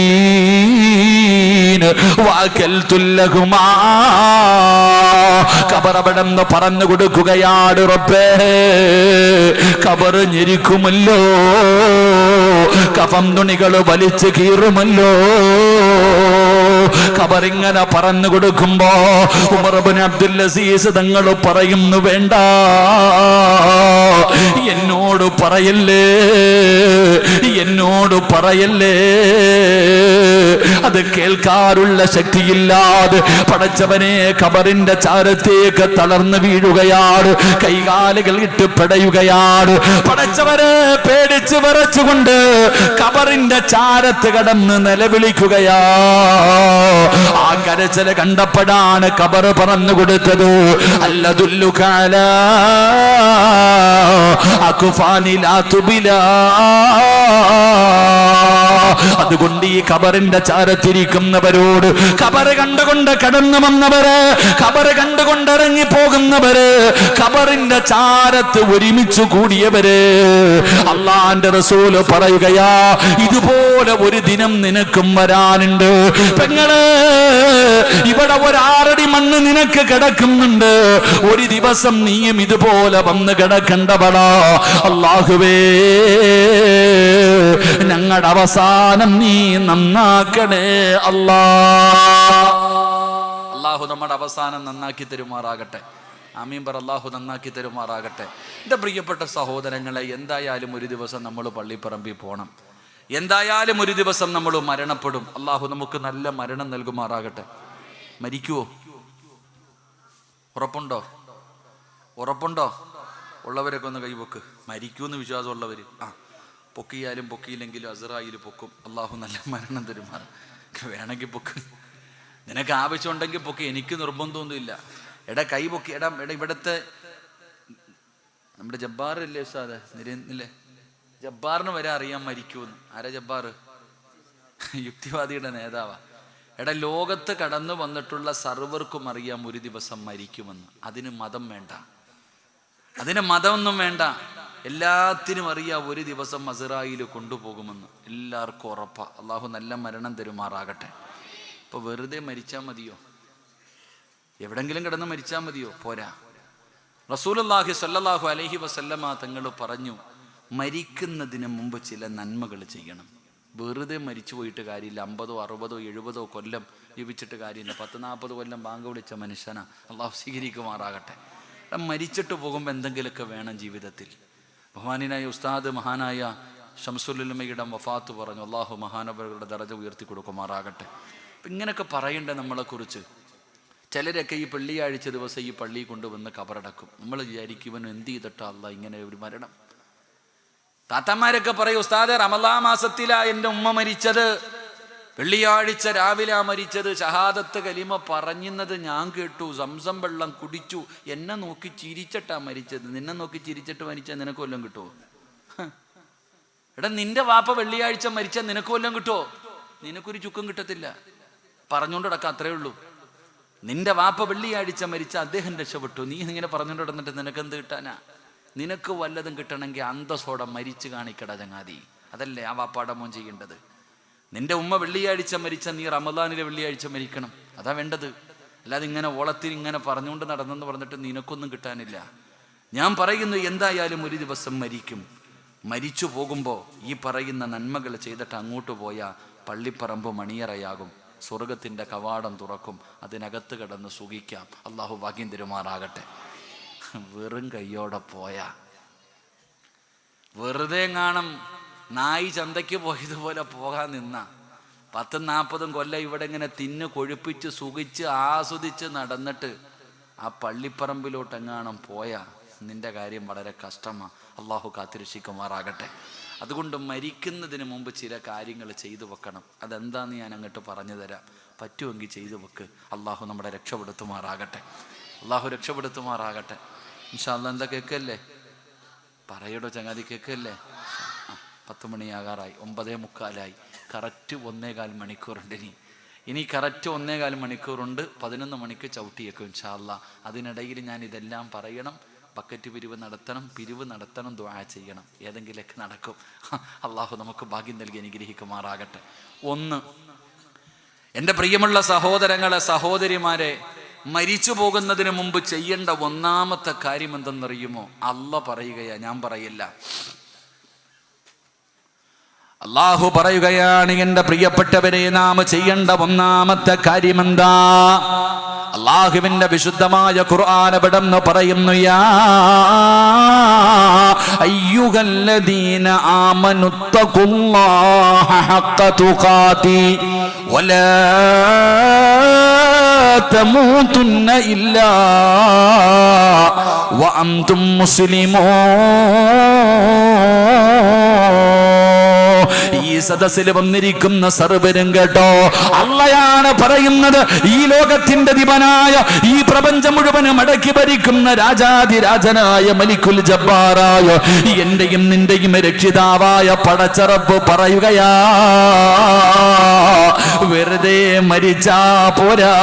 വഅകൽതുൽ ലഹുമാ. ഖബർ അവിടെ നിന്ന് പറഞ്ഞു കൊടുക്കുകയാണ്, റബ്ബേ ഖബർ ഞെരിക്കുമല്ലോ, കഫം തുണികൾ വലിച്ചു കീറുമല്ലോ. ഖബറിങ്ങനെ പറഞ്ഞു കൊടുക്കുമ്പോ ഉമർ ഇബ്നു അബ്ദുൽ അസീസ് തങ്ങൾ പറയുന്നു, വേണ്ട, എന്നോട് പറയല്ലേ, എന്നോട് പറയല്ലേ. അത് കേൾക്കാനുള്ള ശക്തിയില്ലാതെ പടച്ചവനെ ഖബറിന്റെ ചാരത്തേക്ക് തളർന്നു വീഴുകയാണ്, കൈകാലുകൾ ഇട്ട് പെടയുകയാണ്. പടച്ചവരെ പേടിച്ച് വിറച്ചുകൊണ്ട് ഖബറിന്റെ ചാരത്ത് കടന്ന് നിലവിളിക്കുകയാ. ആ കരച്ചില് കണ്ടപ്പോഴാണ് ഖബർ പറഞ്ഞു കൊടുത്തത്, അല്ലദുല്ലുക അലാ അക്ഫാനി ലാ തുബിലാ. അതുകൊണ്ട് ഈ ഖബറിന്റെ ചാരത്തിരിക്കുന്നവരോട്, ഖബർ കണ്ടുകൊണ്ട് കടന്നു വന്നവര്, ഖബർ കണ്ടുകൊണ്ട് ഇറങ്ങി പോകുന്നവര്, ഖബറിന്റെ ചാരത്ത് ഒരുമിച്ച് കൂടിയവര്, അള്ളാന്റെ റസൂല് പറയുകയാ, ഇതുപോലെ ഒരു ദിനം നിനക്കും വരാനുണ്ട് പെങ്ങള്. ഇവിടെ ഒരാറടി മണ്ണ് നിനക്ക് കിടക്കുന്നുണ്ട്, ഒരു ദിവസം നീയും ഇതുപോലെ വന്ന് കിടക്കണ്ടവളാ. അല്ലാഹുവേ, ഞങ്ങളുടെ അവസാനം നീ നന്നാക്കണേ അല്ലാ. അല്ലാഹു നമ്മുടെ അവസാനം നന്നാക്കി തരുമാറാകട്ടെ. ആമീൻ പറ. അല്ലാഹു നന്നാക്കി തരുമാറാകട്ടെ. എൻ്റെ പ്രിയപ്പെട്ട സഹോദരങ്ങളെ, എന്തായാലും ഒരു ദിവസം നമ്മൾ പള്ളിപ്പറമ്പിൽ പോകണം. എന്തായാലും ഒരു ദിവസം നമ്മൾ മരണപ്പെടും. അല്ലാഹു നമുക്ക് നല്ല മരണം നൽകുമാറാകട്ടെ. മരിക്കുവോ? ഉറപ്പുണ്ടോ? ഉറപ്പുണ്ടോ? ഉള്ളവരൊക്കെ ഒന്ന് കൈവെക്ക്. മരിക്കുമെന്ന് വിശ്വാസമുള്ളവർ. പൊക്കിയാലും പൊക്കിയില്ലെങ്കിലും അസ്റായിൽ പൊക്കും. അല്ലാഹു നല്ല മരണം തരുമാറ. വേണമെങ്കിൽ പൊക്ക്, നിനക്ക് ആവശ്യമുണ്ടെങ്കിൽ പൊക്കി, എനിക്ക് നിർബന്ധമൊന്നുമില്ല. എടാ കൈ പൊക്കി, എടാ ഇവിടുത്തെ നമ്മുടെ ജബ്ബാറില്ലേ ഉസ്താദ്, നിരന്നില്ലേ, ജബ്ബാറിന് വരെ അറിയാൻ മരിക്കുമെന്ന്. ആരാ ജബ്ബാർ? യുക്തിവാദിയുടെ നേതാവാ. എടാ ലോകത്ത് കടന്നു വന്നിട്ടുള്ള സർവർക്കും അറിയാം ഒരു ദിവസം മരിക്കുമെന്ന്. അതിന് മതം വേണ്ട, അതിന് മതമൊന്നും വേണ്ട. എല്ലാത്തിനും അറിയാം ഒരു ദിവസം അസ്റായിൽ കൊണ്ടുപോകുമെന്ന്. എല്ലാവർക്കും ഉറപ്പാ. അള്ളാഹു നല്ല മരണം തരുമാറാകട്ടെ. ഇപ്പൊ വെറുതെ മരിച്ചാൽ മതിയോ? എവിടെങ്കിലും കിടന്ന് മരിച്ചാൽ മതിയോ? പോരാ. റസൂലുള്ളാഹി സ്വല്ലല്ലാഹു അലൈഹി വസല്ലമ തങ്ങൾ പറഞ്ഞു, മരിക്കുന്നതിന് മുമ്പ് ചില നന്മകൾ ചെയ്യണം. വെറുതെ മരിച്ചു പോയിട്ട് കാര്യമില്ല. 50, 60, 70 കൊല്ലം ജീവിച്ചിട്ട് കാര്യമില്ല. 10-40 കൊല്ലം ബാങ്ക് വിളിച്ച മനുഷ്യനാ. അള്ളാഹു സ്വീകരിക്കുമാറാകട്ടെ. മരിച്ചിട്ട് പോകുമ്പോൾ എന്തെങ്കിലുമൊക്കെ വേണം ജീവിതത്തിൽ. ബഹുമാനായ ഉസ്താദ് മഹാനായ ശംസുൽ ഉലമയുടെ വഫാത്ത് പറഞ്ഞു. അള്ളാഹു മഹാനവരുടെ ദറജ ഉയർത്തി കൊടുക്കുമാറാകട്ടെ. അപ്പം ഇങ്ങനെയൊക്കെ പറയണ്ടേ നമ്മളെക്കുറിച്ച്. ചിലരൊക്കെ ഈ വെള്ളിയാഴ്ച ദിവസം ഈ പള്ളിയിൽ കൊണ്ടുവന്ന് കബറടക്കും. നമ്മൾ വിചാരിക്കും, ഇവൻ എന്ത് ചെയ്തിട്ടാ അല്ലാഹ് ഇങ്ങനെ ഒരു മരണം. താത്തമാരൊക്കെ പറയും, ഉസ്താദെ റമളാൻ മാസത്തിലാ എൻ്റെ ഉമ്മ മരിച്ചത്, വെള്ളിയാഴ്ച രാവിലെ മരിച്ചത്, ഷഹാദത്ത് കലിമ പറഞ്ഞത് ഞാൻ കേട്ടു, സംസം വെള്ളം കുടിച്ചു, എന്നെ നോക്കി ചിരിച്ചിട്ടാ മരിച്ചത്. നിന്നെ നോക്കി ചിരിച്ചിട്ട് മരിച്ചാൽ നിനക്ക് കൊല്ലം കിട്ടുമോ? എടാ നിന്റെ വാപ്പ വെള്ളിയാഴ്ച മരിച്ചാൽ നിനക്ക് വല്ലതും കിട്ടുമോ? നിനക്കൊരു ചുക്കും കിട്ടത്തില്ല. പറഞ്ഞുകൊണ്ട് കിടക്കാം, അത്രേ ഉള്ളൂ. നിന്റെ വാപ്പ വെള്ളിയാഴ്ച മരിച്ച അദ്ദേഹം രക്ഷപ്പെട്ടു, നീ ഇങ്ങനെ പറഞ്ഞുകൊണ്ട് കിടന്നിട്ട് നിനക്കെന്ത് കിട്ടാനാ? നിനക്ക് വല്ലതും കിട്ടണമെങ്കിൽ അന്തസ്സോടെ മരിച്ചു കാണിക്കട ചങ്ങാതി. അതല്ലേ ആ വാപ്പാടെ മോൻ ചെയ്യേണ്ടത്. നിന്റെ ഉമ്മ വെള്ളിയാഴ്ച മരിച്ച നീ റമദാനിലെ വെള്ളിയാഴ്ച മരിക്കണം, അതാ വേണ്ടത്. അല്ലാതെ ഇങ്ങനെ ഓളത്തിൽ ഇങ്ങനെ പറഞ്ഞുകൊണ്ട് നടന്നെന്ന് പറഞ്ഞിട്ട് നിനക്കൊന്നും കിട്ടാനില്ല. ഞാൻ പറയുന്നു, എന്തായാലും ഒരു ദിവസം മരിക്കും. മരിച്ചു പോകുമ്പോൾ ഈ പറയുന്ന നന്മകൾ ചെയ്തിട്ട് അങ്ങോട്ട് പോയാൽ പള്ളിപ്പറമ്പ് മണിയറയാകും, സ്വർഗത്തിൻ്റെ കവാടം തുറക്കും, അതിനകത്ത് കിടന്ന് സുഖിക്കാം. അള്ളാഹു ഭാഗ്യം തരുമാറാകട്ടെ. വെറും കയ്യോടെ പോയാ വെറുതെ കാണും നായി ചന്തയ്ക്ക് പോയതുപോലെ പോകാൻ നിന്ന 10-40 കൊല്ലം ഇവിടെ ഇങ്ങനെ തിന്ന് കൊഴുപ്പിച്ച് സുഖിച്ച് ആസ്വദിച്ച് നടന്നിട്ട് ആ പള്ളിപ്പറമ്പിലോട്ടെങ്ങാനും പോയാ നിന്റെ കാര്യം വളരെ കഷ്ടമാണ്. അള്ളാഹു കാത്തിരക്ഷിക്കുമാറാകട്ടെ. അതുകൊണ്ട് മരിക്കുന്നതിന് മുമ്പ് ചില കാര്യങ്ങൾ ചെയ്തു വെക്കണം. അതെന്താന്ന് ഞാൻ അങ്ങോട്ട് പറഞ്ഞു തരാം. പറ്റുമെങ്കിൽ ചെയ്തു വെക്ക്. അള്ളാഹു നമ്മുടെ രക്ഷപ്പെടുത്തുമാറാകട്ടെ. അള്ളാഹു രക്ഷപ്പെടുത്തുമാറാകട്ടെ. ഇൻഷാ അല്ലാഹ്. എന്താ കേൾക്കല്ലേ? പറയടോ ചങ്ങാതി, കേൾക്കല്ലേ? 10 മണിയാകാറായി, 9:45. കറക്റ്റ് 1.25 മണിക്കൂറുണ്ട്. ഇനി കറക്റ്റ് 1.25 മണിക്കൂറുണ്ട്. 11 മണിക്ക് ചവിട്ടിയേക്കും ഇൻഷാ അല്ലാഹ്. അതിനിടയിൽ ഞാൻ ഇതെല്ലാം പറയണം. ബക്കറ്റ് പിരിവ് നടത്തണം, ദുആ ചെയ്യണം. ഏതെങ്കിലുമൊക്കെ നടക്കും. അള്ളാഹു നമുക്ക് ഭാഗ്യം നൽകി അനുഗ്രഹിക്കുമാറാകട്ടെ. ഒന്ന്, എൻ്റെ പ്രിയമുള്ള സഹോദരങ്ങളെ, സഹോദരിമാരെ, മരിച്ചു പോകുന്നതിന് മുമ്പ് ചെയ്യേണ്ട ഒന്നാമത്തെ കാര്യം എന്തെന്നറിയുമോ? അല്ലാഹ് പറയുകയാ, ഞാൻ പറയില്ല. അള്ളാഹു പറയുകയാണ്, എൻ്റെ പ്രിയപ്പെട്ടവരെ, നാം ചെയ്യേണ്ട ഒന്നാമത്തെ കാര്യം എന്താ? അള്ളാഹുവിന്റെ വിശുദ്ധമായ ഖുർആൻ എവിടെന്ന് പറയുന്നു, യാ അയ്യുഹല്ലദീന ആമനുത്തഖുല്ലാഹ ഹഖ്ക തുഖാതി വലാ തമൂതുന്ന ഇല്ലാ വഅൻതും മുസ്ലിമൂൻ. ഈ സദസ്സിൽ വന്നിരിക്കുന്ന സർവരും കേട്ടോ, അള്ളയാണ് പറയുന്നത്. ഈ ലോകത്തിന്റെ ദിപനായ, ഈ പ്രപഞ്ചം മുഴുവനും അടക്കി ഭരിക്കുന്ന രാജാതിരാജനായ മലിക്കുൽ ജബ്ബാറായ എന്റെയും നിന്റെയും രക്ഷിതാവായ പടച്ചറബ് പറയുകയാ, വെറുതെ മരിച്ചാ പോരാ,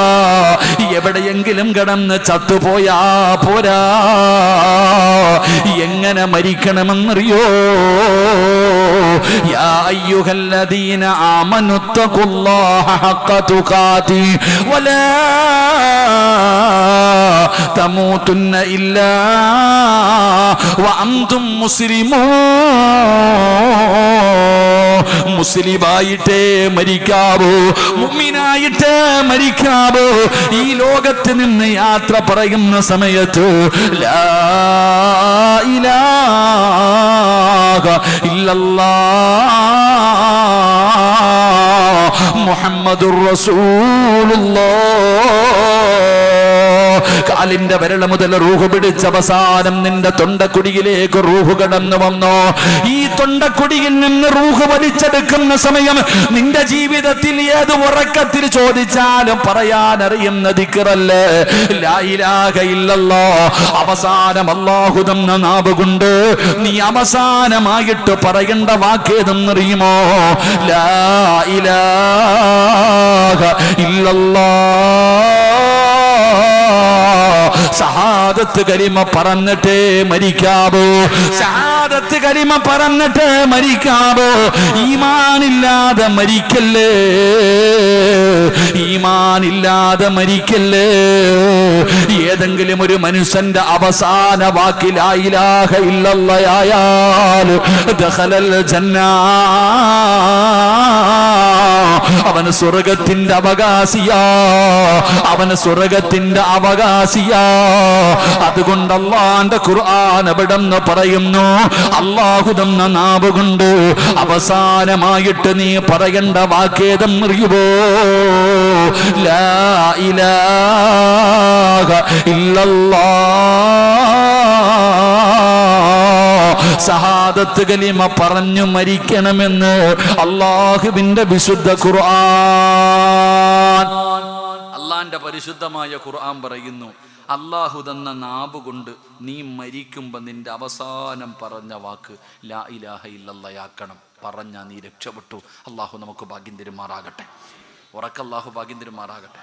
എവിടെയെങ്കിലും കിടന്ന് ചത്തുപോയാ പോരാ. എങ്ങനെ മരിക്കണമെന്നറിയോ? യാ അയ്യുഹല്ലദീന ആമനുത്തഖുല്ലാഹ ഹഖ്ക തുഖാതി വലാ തമൂതുന്ന ഇല്ലാ വഅൻതും മുസ്ലിമൂൻ. മുസ്ലിമായിട്ടേ മരിക്കാവൂ, മുഅ്മിനായിട്ടേ മരിക്കാവൂ. ഈ ലോകത്ത് നിന്ന് യാത്ര പറയുന്ന സമയത്ത് ലാ ഇലാഹ ഇല്ലല്ലാഹ് മുഹമ്മദുർ റസൂലുള്ളാഹ്. കാലിന്റെ വിരൽ മുതൽ റൂഹ് പിടിച്ച അവസാനം നിന്റെ തൊണ്ടക്കുടിയിലേക്ക് റൂഹ് കടന്നു വന്നോ. ഈ തൊണ്ടക്കുടിയിൽ നിന്ന് റൂഹ് വലിച്ചെടുക്കുന്ന സമയം നിന്റെ ജീവിതത്തിൽ ഏത് ഉറക്കത്തിൽ ചോദിച്ചാലും പറയാൻ അറിയുന്ന ദിക്റല്ലേ ലാ ഇലാഹ ഇല്ലല്ലാഹ്. അവസാനം അല്ലാഹു തന്ന നാവ് കൊണ്ട് നീ അവസാനമായിട്ട് പറയേണ്ട വാക്കേതെന്നറിയുമോ? ലാ ഇലാഹ ഇല്ലല്ലാഹ്. ഷഹാദത്ത് കലിമ പറഞ്ഞിട്ടേ മരിക്കാവൂ, ഷഹാദത്ത് കലിമ പറഞ്ഞിട്ടേ മരിക്കാവൂ. ഈമാനില്ലാതെ മരിക്കല്ലേ, ഈമാനില്ലാതെ മരിക്കല്ലേ. ഏതെങ്കിലും ഒരു മനുഷ്യന്റെ അവസാന വാക്ക് ലാ ഇലാഹ ഇല്ലല്ലാഹ് ദഖലൽ ജന്ന, അവന് സ്വർഗത്തിന്റെ അവകാശിയാ, അവന് സ്വർഗത്തിന്റെ അവകാശിയാ. അതുകൊണ്ട് അല്ലാഹുവിന്റെ ഖുർആൻ എവിടെന്ന് പറയുന്നു, അല്ലാഹു തന്ന നാവ് കൊണ്ട് അവസാനമായിട്ട് നീ പറയേണ്ട വാക്കേതെന്നറിയുമോ? ലാ ഇലാഹ ഇല്ലല്ലാഹ്. ഷഹാദത്ത് കലിമ പറഞ്ഞു മരിക്കണമെന്ന് അല്ലാഹുവിന്റെ വിശുദ്ധ ഖുർആൻ, അല്ലാഹുവിന്റെ പരിശുദ്ധമായ ഖുർആൻ പറയുന്നു. അള്ളാഹു തന്ന നാവ് കൊണ്ട് നീ മരിക്കുമ്പോൾ നിന്റെ അവസാനം പറഞ്ഞ വാക്ക് ലാ ഇലാഹ ഇല്ലല്ലാഹയാക്കണം. പറഞ്ഞാൽ നീ രക്ഷപ്പെട്ടു. അള്ളാഹു നമുക്ക് ഭാഗ്യം തരുമാറാകട്ടെ. ഉറക്കല്ലാഹു ഭാഗ്യം തരുമാറാകട്ടെ.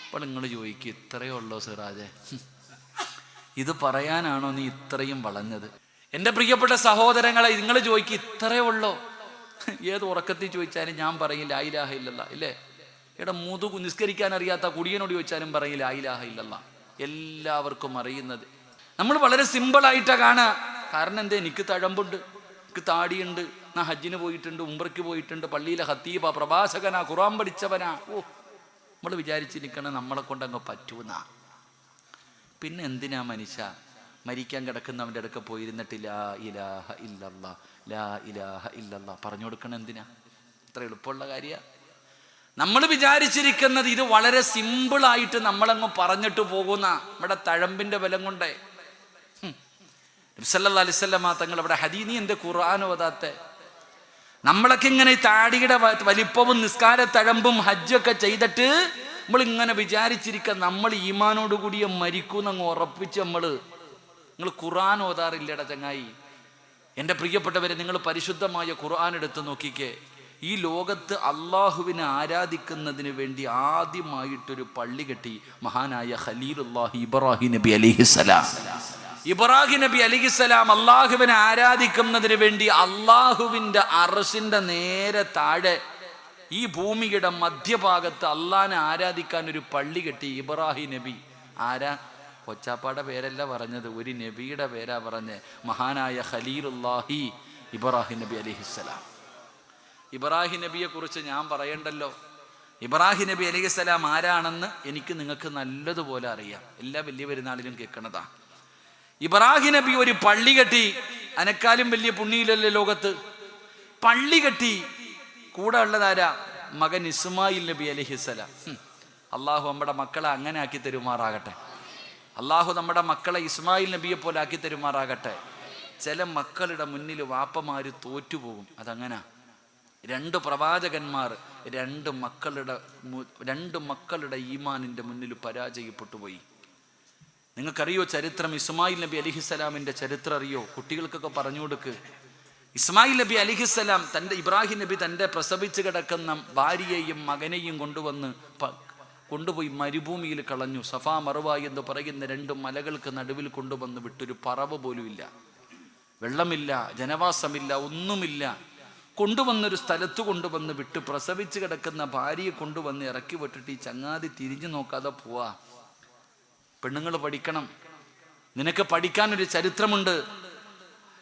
അപ്പോൾ നിങ്ങൾ ചോദിക്കും, ഇത്രയേ ഉള്ളൂ സിറാജെ, ഇത് പറയാനാണോ നീ ഇത്രയും വളഞ്ഞത്? എൻ്റെ പ്രിയപ്പെട്ട സഹോദരങ്ങളെ, നിങ്ങൾ ചോദിക്കും, ഇത്രയേ ഉള്ളോ? ഏത് ഉറക്കത്തിൽ ചോദിച്ചാലും ഞാൻ പറയും ലാ ഇലാഹ ഇല്ലല്ലാഹ് ഇല്ലേ? ഇവിടെ മുതുകു നിസ്കരിക്കാൻ അറിയാത്ത കുടിയനോട് ചോദിച്ചാലും പറയും ലാ ഇലാഹ ഇല്ലല്ലാഹ്. എല്ലാവർക്കും അറിയുന്നത്. നമ്മൾ വളരെ സിമ്പിളായിട്ടാണ് കാണുക. കാരണം എന്തേ? എനിക്ക് തഴമ്പുണ്ട്, എനിക്ക് താടിയുണ്ട്, ഞാൻ ഹജ്ജിന് പോയിട്ടുണ്ട്, ഉംറയ്ക്ക് പോയിട്ടുണ്ട്, പള്ളിയിലെ ഖത്തീബ, പ്രഭാഷകനാ, ഖുർആൻ പഠിച്ചവനാ. നമ്മൾ വിചാരിച്ചിരിക്കണം നമ്മളെ കൊണ്ട് അങ്ങ് പറ്റൂന്നാ. പിന്നെ എന്തിനാ മനുഷ്യ മരിക്കാൻ കിടക്കുന്നവൻ്റെ അടുക്ക പോയിരുന്നിട്ട് ലാ ഇലാഹ ഇല്ലല്ലാഹ് ലാ ഇലാഹ ഇല്ലല്ലാഹ് പറഞ്ഞു കൊടുക്കണം? എന്തിനാ? ഇത്ര എളുപ്പമുള്ള കാര്യമാണ്. നമ്മൾ വിചാരിച്ചിരിക്കുന്നത് ഇത് വളരെ സിമ്പിളായിട്ട് നമ്മളങ്ങ് പറഞ്ഞിട്ട് പോകുന്ന നമ്മുടെ തഴമ്പിൻ്റെ ബലം കൊണ്ടേ. നബി സല്ലല്ലാഹു അലൈഹി വസല്ലമ തങ്ങൾ ഇവിടെ ഹദീനി എൻ്റെ ഖുർആൻ ഓതാത്തെ. നമ്മളൊക്കെ ഇങ്ങനെ താടിയുടെ വലിപ്പവും നിസ്കാര തഴമ്പും ഹജ്ജൊക്കെ ചെയ്തിട്ട് നമ്മളിങ്ങനെ വിചാരിച്ചിരിക്കുക നമ്മൾ ഈമാനോട് കൂടിയ മരിക്കൂന്നങ്ങ് ഉറപ്പിച്ച് നിങ്ങൾ ഖുർആൻ ഓതാറില്ലട ചങ്ങായി. എൻ്റെ പ്രിയപ്പെട്ടവരെ, നിങ്ങൾ പരിശുദ്ധമായ ഖുർആൻ എടുത്ത് നോക്കിക്കേ. ഈ ലോകത്ത് അള്ളാഹുവിനെ ആരാധിക്കുന്നതിന് വേണ്ടി ആദ്യമായിട്ടൊരു പള്ളി കെട്ടി മഹാനായ ഖലീലുല്ലാഹി ഇബ്രാഹിം നബി അലൈഹിസ്സലാം. ഇബ്രാഹിം നബി അലൈഹിസ്സലാം അള്ളാഹുവിനെ ആരാധിക്കുന്നതിന് വേണ്ടി അള്ളാഹുവിൻ്റെ അർശിൻ്റെ നേരെ താഴെ ഈ ഭൂമിയുടെ മധ്യഭാഗത്ത് അള്ളാഹിനെ ആരാധിക്കാൻ ഒരു പള്ളി കെട്ടി ഇബ്രാഹിം നബി. ആരാ? കൊച്ചാപ്പാടെ പേരല്ല പറഞ്ഞത്, ഒരു നബിയുടെ പേരാ പറഞ്ഞ്. മഹാനായ ഖലീലുല്ലാഹി ഇബ്രാഹിം നബി അലൈഹിസ്സലാം. ഇബ്രാഹിം നബിയെ കുറിച്ച് ഞാൻ പറയണ്ടല്ലോ. ഇബ്രാഹിം നബി അലൈഹിസ്സലാം ആരാണെന്ന് എനിക്ക് നിങ്ങൾക്ക് നല്ലതുപോലെ അറിയാം. എല്ലാ വലിയ പെരുന്നാളിലും കേൾക്കണതാ. ഇബ്രാഹിം നബി ഒരു പള്ളി കെട്ടി. അനക്കാലും വലിയ പുണ്യയിലല്ലേ ലോകത്ത്. പള്ളി കെട്ടി. കൂടെ ഉള്ളതാരാ? മകൻ ഇസ്മായിൽ നബി അലൈഹിസ്സലാം. അള്ളാഹു നമ്മുടെ മക്കളെ അങ്ങനെ ആക്കി തരുമാറാകട്ടെ. അള്ളാഹു നമ്മുടെ മക്കളെ ഇസ്മായിൽ നബിയെ പോലെ ആക്കി തരുമാറാകട്ടെ. ചില മക്കളുടെ മുന്നിൽ വാപ്പമാര് തോറ്റുപോകും. അതങ്ങനെ. രണ്ട് പ്രവാചകന്മാർ രണ്ട് മക്കളുടെ ഈമാനിന്റെ മുന്നിൽ പരാജയപ്പെട്ടു പോയി. നിങ്ങൾക്കറിയോ ചരിത്രം? ഇസ്മായിൽ നബി അലിഹിസ്സലാമിന്റെ ചരിത്രം അറിയോ? കുട്ടികൾക്കൊക്കെ പറഞ്ഞു കൊടുക്ക്. ഇസ്മായിൽ നബി അലിഹിസ്സലാം ഇബ്രാഹിം നബി തൻ്റെ പ്രസവിച്ച് കിടക്കുന്ന ഭാര്യയെയും മകനെയും കൊണ്ടുപോയി മരുഭൂമിയിൽ കളഞ്ഞു. സഫാ മറുവ എന്ന് പറയുന്ന രണ്ട് മലകൾക്ക് നടുവിൽ കൊണ്ടുവന്ന് വിട്ടൊരു പറവ് പോലുമില്ല, വെള്ളമില്ല, ജനവാസമില്ല, ഒന്നുമില്ല. കൊണ്ടുവന്നൊരു സ്ഥലത്ത് കൊണ്ടുവന്ന് വിട്ട് പ്രസവിച്ച് കിടക്കുന്ന ഭാര്യയെ കൊണ്ടുവന്ന് ഇറക്കി വിട്ടിട്ട് ഈ ചങ്ങാതി തിരിഞ്ഞു നോക്കാതെ പോവാ. പെണ്ണുങ്ങൾ പഠിക്കണം. നിനക്ക് പഠിക്കാനൊരു ചരിത്രമുണ്ട്.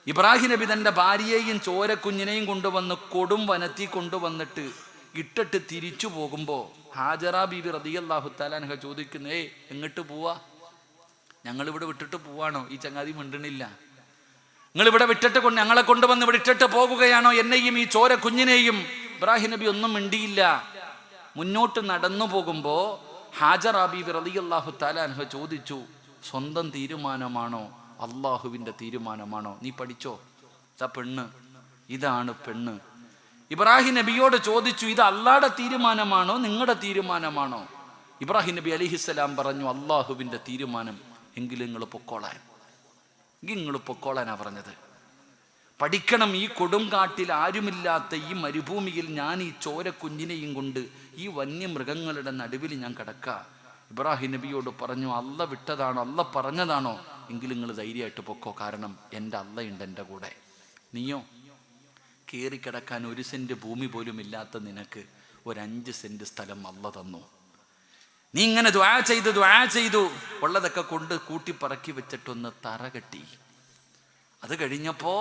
ഇബ്രാഹിം നബി തൻ്റെ ഭാര്യയെയും ചോരക്കുഞ്ഞിനെയും കൊണ്ടുവന്ന് കൊടും വനത്തിൽ കൊണ്ടുവന്നിട്ട് ഇട്ടിട്ട് തിരിച്ചു പോകുമ്പോൾ ഹാജറ ബീബി റളിയല്ലാഹു തആല അൻഹ ചോദിക്കുന്നു, എങ്ങോട്ട് പോവാ? ഞങ്ങളിവിടെ വിട്ടിട്ട് പോവാണോ? ഈ ചങ്ങാതി മിണ്ടണില്ല. നിങ്ങളിവിടെ വിട്ടിട്ട് ഞങ്ങളെ കൊണ്ടുവന്ന് ഇവിടെ ഇട്ടിട്ട് പോകുകയാണോ എന്നെയും ഈ ചോര കുഞ്ഞിനെയും? ഇബ്രാഹിം നബി ഒന്നും മിണ്ടിയില്ല. മുന്നോട്ട് നടന്നു പോകുമ്പോൾ ഹാജറ ബീബി റളിയല്ലാഹു തആല അൻഹ ചോദിച്ചു, സ്വന്തം തീരുമാനമാണോ അള്ളാഹുവിൻ്റെ തീരുമാനമാണോ? നീ പഠിച്ചോ? ഇതാ പെണ്ണ്, ഇതാണ് പെണ്ണ്. ഇബ്രാഹിം നബിയോട് ചോദിച്ചു, ഇത് അള്ളാഹുടെ തീരുമാനമാണോ നിങ്ങളുടെ തീരുമാനമാണോ? ഇബ്രാഹിം നബി അലൈഹിസ്സലാം പറഞ്ഞു, അള്ളാഹുവിൻ്റെ തീരുമാനം. എങ്കിലും നിങ്ങൾ പൊക്കോളാനാ പറഞ്ഞത്. പഠിക്കണം. ഈ കൊടുങ്കാട്ടിൽ ആരുമില്ലാത്ത ഈ മരുഭൂമിയിൽ ഞാൻ ഈ ചോര കുഞ്ഞിനെയും കൊണ്ട് ഈ വന്യമൃഗങ്ങളുടെ നടുവിൽ ഞാൻ കിടക്കാം. ഇബ്രാഹിം നബിയോട് പറഞ്ഞു, അള്ള വിട്ടതാണോ അള്ള പറഞ്ഞതാണോ? എങ്കിലും നിങ്ങൾ ധൈര്യമായിട്ട് പൊക്കോ, കാരണം എൻ്റെ അള്ളയുണ്ട് എൻ്റെ കൂടെ. നീയോ? കയറിക്കിടക്കാൻ 1 സെന്റ് ഭൂമി പോലും ഇല്ലാത്ത നിനക്ക് ഒരു 5 സെന്റ് സ്ഥലം അള്ള തന്നു. നീ ഇങ്ങനെ ദുആ ചെയ്തു ഉള്ളതൊക്കെ കൊണ്ട് കൂട്ടിപ്പറക്കി വെച്ചിട്ടൊന്ന് തറ കെട്ടി. അത് കഴിഞ്ഞപ്പോ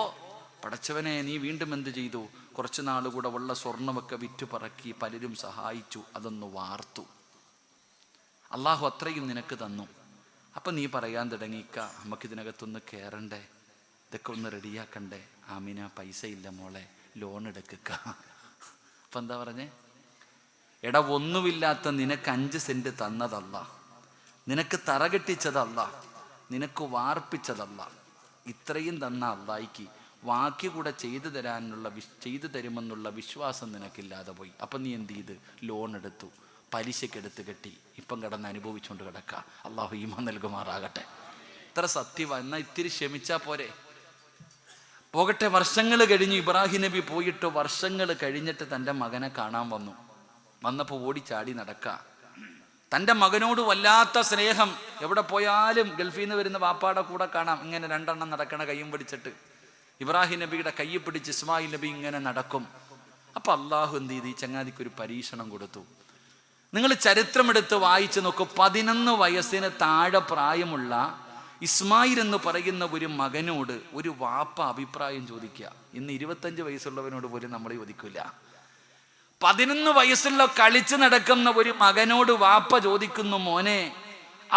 പടച്ചവനെ നീ വീണ്ടും എന്ത് ചെയ്തു? കുറച്ച് നാളുകൂടെ ഉള്ള സ്വർണ്ണമൊക്കെ വിറ്റു പറക്കി പലരും സഹായിച്ചു, അതൊന്ന് വാർത്തു. അള്ളാഹു അത്രയും നിനക്ക് തന്നു. അപ്പം നീ പറയാൻ തുടങ്ങിക്ക, നമുക്കിതിനകത്തൊന്ന് കയറണ്ടേ, ഇതൊക്കെ ഒന്ന് റെഡിയാക്കണ്ടേ? ആമിന, പൈസ ഇല്ല മോളെ, ലോൺ എടുക്കുക. അപ്പം എന്താ പറഞ്ഞേ? എടാ, ഒന്നുമില്ലാത്ത നിനക്ക് 5 സെന്റ് തന്നതല്ല, നിനക്ക് തറ കെട്ടിച്ചതല്ല, നിനക്ക് വാർപ്പിച്ചതല്ല. ഇത്രയും തന്ന അള്ളായിക്ക് ബാക്കി കൂടെ ചെയ്തു തരുമെന്നുള്ള വിശ്വാസം നിനക്കില്ലാതെ പോയി. അപ്പം നീ എന്ത് ചെയ്ത്? ലോൺ എടുത്തു. പലിശക്കെടുത്ത് കെട്ടി ഇപ്പം കിടന്ന് അനുഭവിച്ചുകൊണ്ട് കിടക്കുക. അള്ളാഹു ഈമാൻ നൽകുമാറാകട്ടെ. ഇത്ര സത്യമാണ്. എന്നാൽ ഇത്തിരി ക്ഷമിച്ചാൽ പോരെ? പോകട്ടെ. വർഷങ്ങൾ കഴിഞ്ഞു. ഇബ്രാഹിം നബി പോയിട്ട് വർഷങ്ങൾ കഴിഞ്ഞിട്ട് തൻ്റെ മകനെ കാണാൻ വന്നപ്പോൾ ഓടിച്ചാടി നടക്കുക. തൻ്റെ മകനോട് വല്ലാത്ത സ്നേഹം. എവിടെ പോയാലും ഗൾഫിൽ നിന്ന് വരുന്ന വാപ്പാടെ കൂടെ കാണാം ഇങ്ങനെ രണ്ടെണ്ണം നടക്കണ കയ്യും പിടിച്ചിട്ട്. ഇബ്രാഹിം നബിയുടെ കൈ പിടിച്ച് ഇസ്മായിൽ നബി ഇങ്ങനെ നടക്കും. അപ്പം അള്ളാഹു എന്ത് ചെയ്ത് ഈ ചങ്ങാതിക്കൊരു പരീക്ഷണം കൊടുത്തു. നിങ്ങൾ ചരിത്രമെടുത്ത് വായിച്ചു നോക്കൂ. 11 വയസ്സിന് താഴെ പ്രായമുള്ള ഇസ്മായിൽ എന്ന് പറയുന്ന ഒരു മകനോട് ഒരു വാപ്പ അഭിപ്രായം ചോദിക്കുക. ഇന്ന് 25 വയസ്സുള്ളവനോട് പോലും നമ്മൾ ചോദിക്കില്ല. 11 വയസ്സുള്ള കളിച്ച് നടക്കുന്ന ഒരു മകനോട് വാപ്പ ചോദിക്കുന്നു, മോനെ,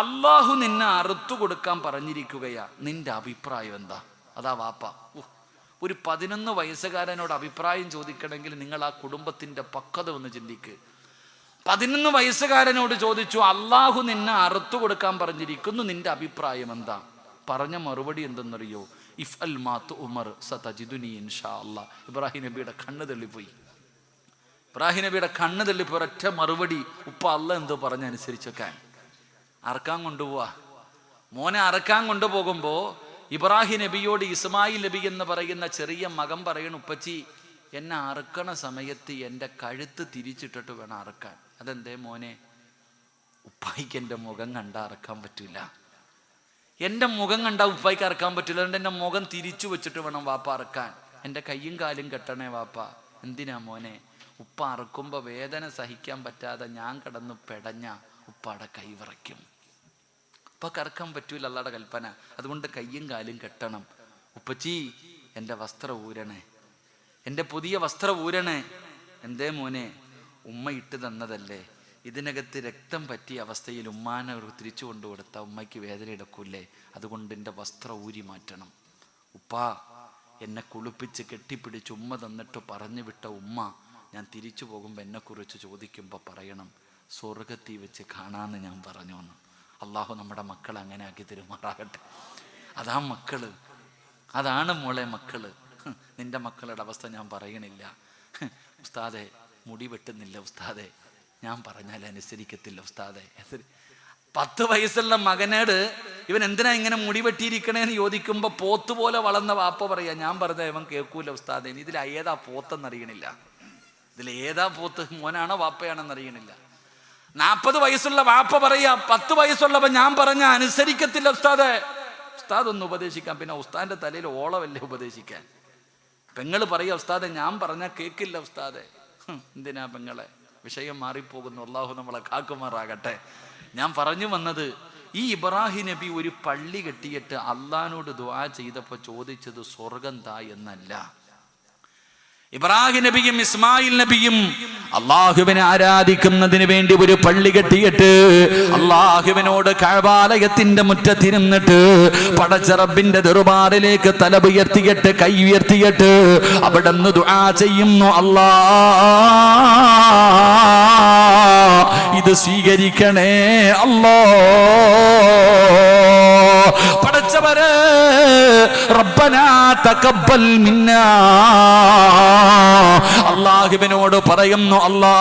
അള്ളാഹു നിന്നെ അറുത്തു കൊടുക്കാൻ പറഞ്ഞിരിക്കുകയാ, നിന്റെ അഭിപ്രായം എന്താ? അതാ വാപ്പ. ഒരു 11 വയസ്സുകാരനോട് അഭിപ്രായം ചോദിക്കണമെങ്കിൽ നിങ്ങൾ ആ കുടുംബത്തിന്റെ പക്വത ഒന്ന് ചിന്തിക്ക്. 11 വയസ്സുകാരനോട് ചോദിച്ചു, അള്ളാഹു നിന്നെ അറുത്തു കൊടുക്കാൻ പറഞ്ഞിരിക്കുന്നു, നിന്റെ അഭിപ്രായം എന്താ? പറഞ്ഞ മറുപടി എന്തെന്നറിയോ? ഇഫ് അൽ മാതു ഉമർ സതജിദുനി ഇൻഷാ അല്ലാഹ്. ഇബ്രാഹിം നബിയുടെ കണ്ണ് തള്ളിപ്പോയി. ഇബ്രാഹിം നബിയുടെ കണ്ണ് തള്ളിപ്പോയി. ഒറ്റ മറുപടി, ഉപ്പ അല്ല എന്തോ പറഞ്ഞനുസരിച്ചൊക്കെ. അറക്കാൻ കൊണ്ടുപോവാ. മോനെ അറക്കാൻ കൊണ്ടുപോകുമ്പോ ഇബ്രാഹിം നബിയോട് ഇസ്മായിൽ നബി എന്ന് പറയുന്ന ചെറിയ മകൻ പറയണ, ഉപ്പച്ചി, എന്നെ അറുക്കണ സമയത്ത് എൻ്റെ കഴുത്ത് തിരിച്ചിട്ടിട്ട് വേണം അറക്കാൻ. അതെന്തേ മോനെ? ഉപ്പായിക്ക് എൻ്റെ മുഖം കണ്ടാൽ അറക്കാൻ പറ്റില്ല. എൻ്റെ മുഖം കണ്ടാൽ ഉപ്പായിക്ക് അറക്കാൻ പറ്റില്ല. അതുകൊണ്ട് എൻ്റെ മുഖം തിരിച്ചു വെച്ചിട്ട് വേണം വാപ്പ അറക്കാൻ. എൻ്റെ കയ്യും കാലും കെട്ടണേ വാപ്പ. എന്തിനാ മോനെ? ഉപ്പ അറക്കുമ്പോൾ വേദന സഹിക്കാൻ പറ്റാതെ ഞാൻ കിടന്ന് പെടഞ്ഞ ഉപ്പാടെ കൈ വിറയ്ക്കും. ഉപ്പക്ക് അറക്കാൻ പറ്റൂല, അല്ലാടെ കൽപ്പന. അതുകൊണ്ട് കയ്യും കാലും കെട്ടണം. ഉപ്പച്ചി, എൻ്റെ വസ്ത്രം ഊരണേ, എൻ്റെ പുതിയ വസ്ത്രം ഊരണേ. എന്തേ മോനെ? ഉമ്മ ഇട്ട് തന്നതല്ലേ, ഇതിനകത്ത് രക്തം പറ്റിയ അവസ്ഥയിൽ ഉമ്മാനെ തിരിച്ചു കൊണ്ടുകൊടുത്ത ഉമ്മയ്ക്ക് വേദന എടുക്കൂലേ, അതുകൊണ്ട് എൻ്റെ വസ്ത്രം ഊരി മാറ്റണം. ഉപ്പാ, എന്നെ കുളിപ്പിച്ച് കെട്ടിപ്പിടിച്ച് ഉമ്മ തന്നിട്ട് പറഞ്ഞു വിട്ട ഉമ്മ ഞാൻ തിരിച്ചു പോകുമ്പോൾ എന്നെക്കുറിച്ച് ചോദിക്കുമ്പോൾ പറയണം, സ്വർഗത്തിൽ വെച്ച് കാണാമെന്ന് ഞാൻ പറഞ്ഞു എന്ന്. അള്ളാഹു നമ്മുടെ മക്കളെ അങ്ങനെ ആക്കി തരുമാറാകട്ടെ. അതാ മക്കള്, അതാണ് മോളെ മക്കള്. നിന്റെ മക്കളുടെ അവസ്ഥ ഞാൻ പറയണില്ല. ഉസ്താദെ, മുടി വെട്ടുന്നില്ല ഉസ്താദെ, ഞാൻ പറഞ്ഞാൽ അനുസരിക്കത്തില്ല ഉസ്താദെ. 10 വയസ്സുള്ള മകനോട് ഇവൻ എന്തിനാ ഇങ്ങനെ മുടി വെട്ടിയിരിക്കണേന്ന് ചോദിക്കുമ്പോൾ പോത്തുപോലെ വളർന്ന വാപ്പ പറയാ, ഞാൻ പറഞ്ഞ ഇവൻ കേൾക്കൂല ഉസ്താദെ. ഇതിൽ ഏതാ പോത്തെന്നറിയണില്ല. ഇതിൽ ഏതാ പോത്ത്, മോനാണോ വാപ്പയാണെന്ന് അറിയണില്ല. 40 വയസ്സുള്ള വാപ്പ പറയാ, 10 വയസ്സുള്ളവൻ ഞാൻ പറഞ്ഞ അനുസരിക്കത്തില്ല ഉസ്താദെ. ഉസ്താദ് ഒന്ന് ഉപദേശിക്കാൻ, പിന്നെ ഉസ്താദിന്റെ തലയിൽ ഓളമല്ലേ ഉപദേശിക്കാൻ. പെങ്ങള് പറയാ, ഉസ്താദെ ഞാൻ പറഞ്ഞാൽ കേൾക്കില്ല ഉസ്താദെ. എന്തിനാ പെങ്ങളെ? വിഷയം മാറിപ്പോകുന്നു. അള്ളാഹു നമ്മളെ കാക്കുമാറാകട്ടെ. ഞാൻ പറഞ്ഞു വന്നത്, ഈ ഇബ്രാഹിം നബി ഒരു പള്ളി കെട്ടിയിട്ട് അള്ളാഹിനോട് ദുആ ചെയ്തപ്പോൾ ചോദിച്ചത് സ്വർഗം താ എന്നല്ല. ഇബ്രാഹിം നബിയും ഇസ്മായിൽ നബിയും അള്ളാഹുവിനെ ആരാധിക്കുന്നതിന് വേണ്ടി ഒരു പള്ളി കെട്ടിയിട്ട് അള്ളാഹുവിനോട് കഅബാലയത്തിന്റെ മുറ്റത്തിരുന്നിട്ട് പടച്ച റബ്ബിന്റെ ദർബാറിലേക്ക് തല ഉയർത്തിയിട്ട് കൈ ഉയർത്തിയിട്ട് അവിടെ നിന്ന് ദുആ ചെയ്യുന്നു, അല്ലാ ഇത് സ്വീകരിക്കണേ അല്ലാ. പടച്ചവരെ, റബ്ബനാ തഖബ്ബൽ മിന്നാ, അല്ലാഹുവിനോട് പറയുന്നു, അല്ലാ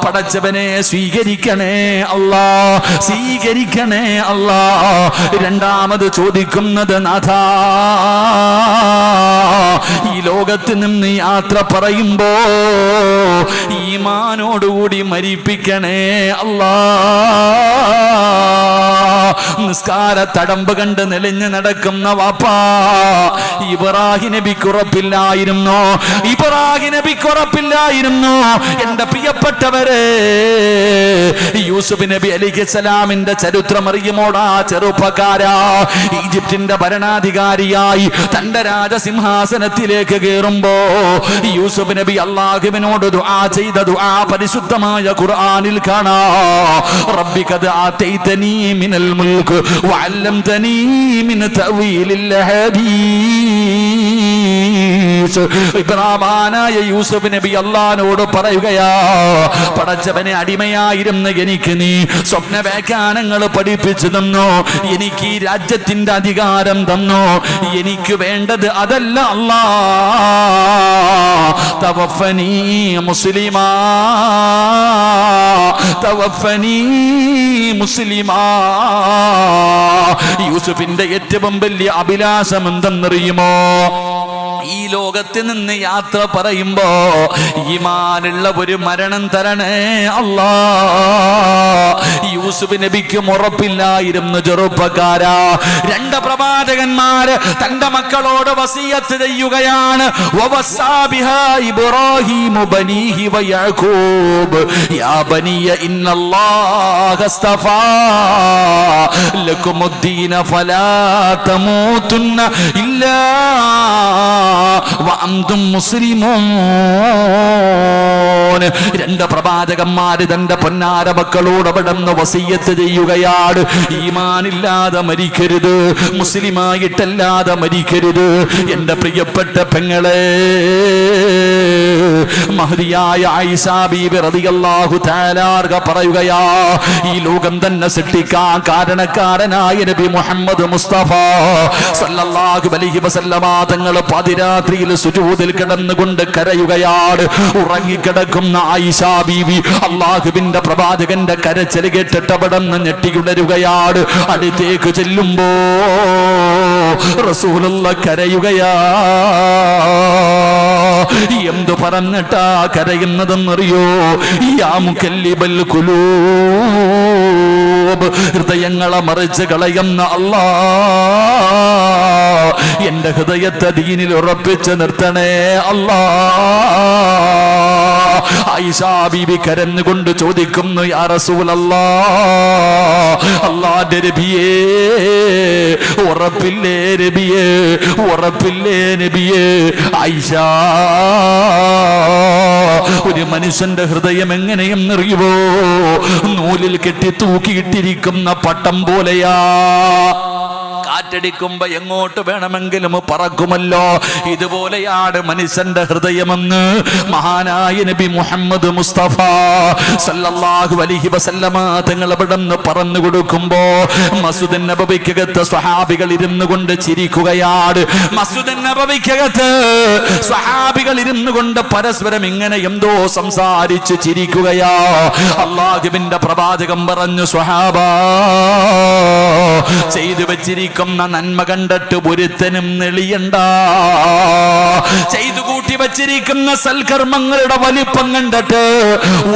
പടച്ചവനെ സ്വീകരിക്കണേ അല്ലാ, സ്വീകരിക്കണേ അല്ലാ. രണ്ടാമത് ചോദിക്കുന്നത്, നാഥാ ഈ ലോകത്ത് നിന്ന് യാത്ര പറയുമ്പോ ഈമാനോടുകൂടി മരിപ്പിക്കണേ അല്ലാ. നിസ്കാര തടമ്പ് കണ്ട് നെളിഞ്ഞു നടക്കുന്ന വാപ്പാ, ഇബ്രാഹിം നബിക്ക് ഉറപ്പില്ലായിരുന്നു, ഇബ്രാഹിം നബിക്ക് ഉറപ്പില്ലായിരുന്നു. എന്റെ പ്രിയപ്പെട്ടവരെ, യൂസുഫ് നബി അലൈഹിസ്സലാമിന്റെ ചരിത്രം അറിയുമോടാ ചെറുപ്പക്കാരാ? ഈജിപ്തിന്റെ ഭരണാധികാരിയായി തന്റെ രാജസിംഹാസനത്തിലേക്ക് കയറുമ്പോ യൂസുഫ് നബി അല്ലാഹുവിനോട് ദുആ ചെയ്ത ദുആ പരിശുദ്ധമായ ഖുർആനിൽ കാണാ. റബ്ബി ഖദ് ആതൈതനീ മിനൽ മുൽക് വഅല്ലംതനീ മിൻ തഅവീലിൽ ഹദീസ്. ഇബ്ലീസ് ഇബ്രാഹിമായ യൂസുഫ് നബി അല്ലാഹുവോട് പറയുകയാ, പടച്ചവനെ അടിമയായിരുന്ന എനിക്ക് നീ സ്വപ്ന വ്യാഖ്യാനങ്ങൾ പഠിപ്പിച്ചു തന്നോ, എനിക്ക് ഈ രാജ്യത്തിന്റെ അധികാരം തന്നോ, എനിക്ക് വേണ്ടത് അതല്ല അല്ലാ, തവഫനി മുസ്ലിമാ, തവഫനി മുസ്ലിമാ. യൂസുഫിന്റെ ഏറ്റവും വലിയ അഭിലാഷം എന്തെന്നറിയുമോ? ഈ ലോകത്ത് നിന്ന് യാത്ര പറയുമ്പോ ഈമാനുള്ള ഒരു മരണം തരണേ അല്ലാ. യൂസുഫ് നബിക്കും ഉറപ്പില്ലായിരുന്നു ചെറുപ്പക്കാരാ. രണ്ട് പ്രവാചകന്മാര് തന്റെ മക്കളോട് വസിയത്ത് ചെയ്യുകയാണ്. വവസ്സാ ബിഹാ ഇബ്രാഹീമു ബനീഹി വയഅഖൂബ് യാ ബനിയ ഇന്നല്ലാഹ അസ്തഫാ ലകുമുദ്ദീന ഫലാ തമൂതുന്ന ഇല്ലാ വഅൻതും മുസ്ലിമൂൻ. രണ്ട് പ്രവാചകന്മാര് തന്റെ പൊന്നാര മക്കളോട് അവിടുന്ന് വസിയത്ത് ചെയ്യുകയാണ്. ഈമാനില്ലാതെ മരിക്കരുത്, മുസ്ലിമായിട്ടല്ലാതെ മരിക്കരുത്. എന്റെ പ്രിയപ്പെട്ട പെങ്ങളെ, മഹദിയായ ആയിഷ ബീബി റളിയല്ലാഹു തആല അൻഹ പറയുകയാ, ഈ ലോകം തന്നെ സൃഷ്ടിക്കാൻ കാരണക്കാരനായ നബി മുഹമ്മദ് മുസ്തഫ സല്ലല്ലാഹു അലൈഹി വസല്ലമ തങ്ങൾ പാതിരാത്രിയിൽ സുജൂദിൽ കിടന്നുകൊണ്ട് കരയുകയാണ്. ഉറങ്ങിക്കിടക്കുന്ന ആയിഷ ബീവി അല്ലാഹുവിന്റെ പ്രവാചകന്റെ കരച്ചിൽ കേട്ടിട്ട് അവിടുന്ന് ഞെട്ടിയുണരുകയാണ്. അടുത്തേക്ക് ചെല്ലുമ്പോ റസൂലുള്ളാഹി കരയുകയാ. എന്തു പറഞ്ഞിട്ടാ കരയുന്നതെന്നറിയോ? യാ മുകല്ലിബൽ ഖുലൂബ്, ഹൃദയങ്ങളെ മറിച്ച് കളയുന്ന അല്ലാ, എന്റെ ഹൃദയത്തെ ദീനിൽ ഉറപ്പിച്ച് നിർത്തണേ അല്ലാ. ആയിഷ ബീബി കരഞ്ഞുകൊണ്ട് ചോദിക്കുന്നു, യാ റസൂലല്ലാഹ്, അല്ലാഹുവിന്റെ നബിയേ, ഉറപ്പില്ലേ നബിയേ, ഉറപ്പില്ലേ നബിയേ? ആയിഷ, ഒരു മനുഷ്യന്റെ ഹൃദയം എങ്ങനെയെന്നറിയുവോ? നൂലിൽ കെട്ടി തൂക്കിയിട്ടിരിക്കുന്ന പട്ടം പോലെയാ. കാറ്റടിക്കുമ്പോ എങ്ങോട്ട് വേണമെങ്കിലും പറക്കുമല്ലോ. ഇതുപോലെയാണ് മനുഷ്യന്റെ ഹൃദയമെന്ന് മഹാനായ നബി മുഹമ്മദ് മുസ്തഫ സല്ലല്ലാഹു അലൈഹി വസല്ലമ തങ്ങൾ അവിടുന്ന് പറഞ്ഞു കൊടുക്കുമ്പോ മസ്ജിദ് നബവിക്കകത്ത് സ്വഹാബികൾ ഇരുന്നു കൊണ്ട് ചിരിക്കുകയാണ്. മസ്ജിദ് നബവിക്കകത്ത് സ്വഹാബികൾ ഇരുന്നു കൊണ്ട് പരസ്പരം ഇങ്ങനെ എന്തോ സംസാരിച്ച് ചിരിക്കുകയാ. അല്ലാഹുവിന്റെ പ്രവാചകൻ പറഞ്ഞു, സ്വഹാബാ, ചെയ്തു വെച്ചിരിക്കുന്ന നന്മ കണ്ടിട്ട് ഒരുത്തനും നെളിയണ്ട. ചെയ്തു കൂട്ടി വച്ചിരിക്കുന്ന സൽക്കർമ്മങ്ങളുടെ വലിപ്പം കണ്ടിട്ട്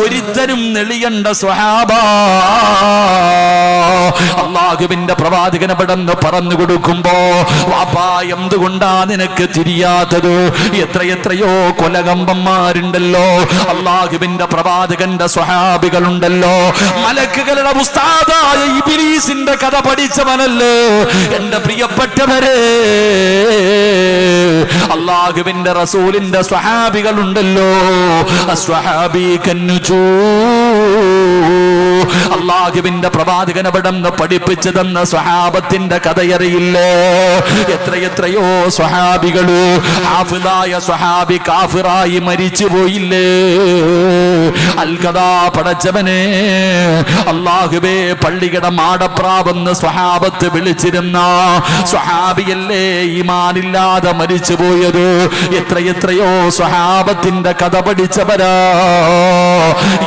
ഒരുത്തനും നെളിയണ്ട സ്വഹാബാ. അല്ലാഹുവിന്റെ പ്രവാചകൻ അവിടുന്ന് പറഞ്ഞു കൊടുക്കുമ്പോ, വാപ്പാ, എന്തുകൊണ്ടാ നിനക്ക് തിരിയാത്തത്? എത്രയെത്രയോ കൊലകമ്പന്മാരുണ്ടല്ലോ, അല്ലാഹുവിന്റെ പ്രവാചകന്റെ സ്വഹാബികളുണ്ടല്ലോ. മലക്കുകളുടെ ഉസ്താദായ ഇബ്ലീസിന്റെ കഥ പഠിച്ചവനല്ലേ എന്റെ പ്രിയപ്പെട്ടവരെ. അല്ലാഹുവിന്റെ റസൂലിന്റെ സ്വഹാബികളുണ്ടല്ലോ, അസ്വഹാബി കന്നുജൂ. അല്ലാഹുവിന്റെ പ്രവാചകൻ അവിടുന്ന് പഠിപ്പിച്ചു തന്ന സ്വഹാബത്തിന്റെ കഥയറിയില്ലേ? എത്രയെത്രയോ സ്വഹാബികള്, ഹാഫിളായ സ്വഹാബി കാഫിറായി മരിച്ചു പോയില്ലേ? അൽകദാ പടച്ചവനെ, അല്ലാഹുവേ, പള്ളിയുടെ മാടപ്രാവെന്ന് സ്വഹാബത്ത് വിളിച്ചിരുന്ന സ്വഹാബിയല്ലേ ഈമാനില്ലാതെ മരിച്ചു പോയത്? എത്രയെത്രയോ സ്വഹാബത്തിന്റെ കഥ പഠിച്ചവരാ.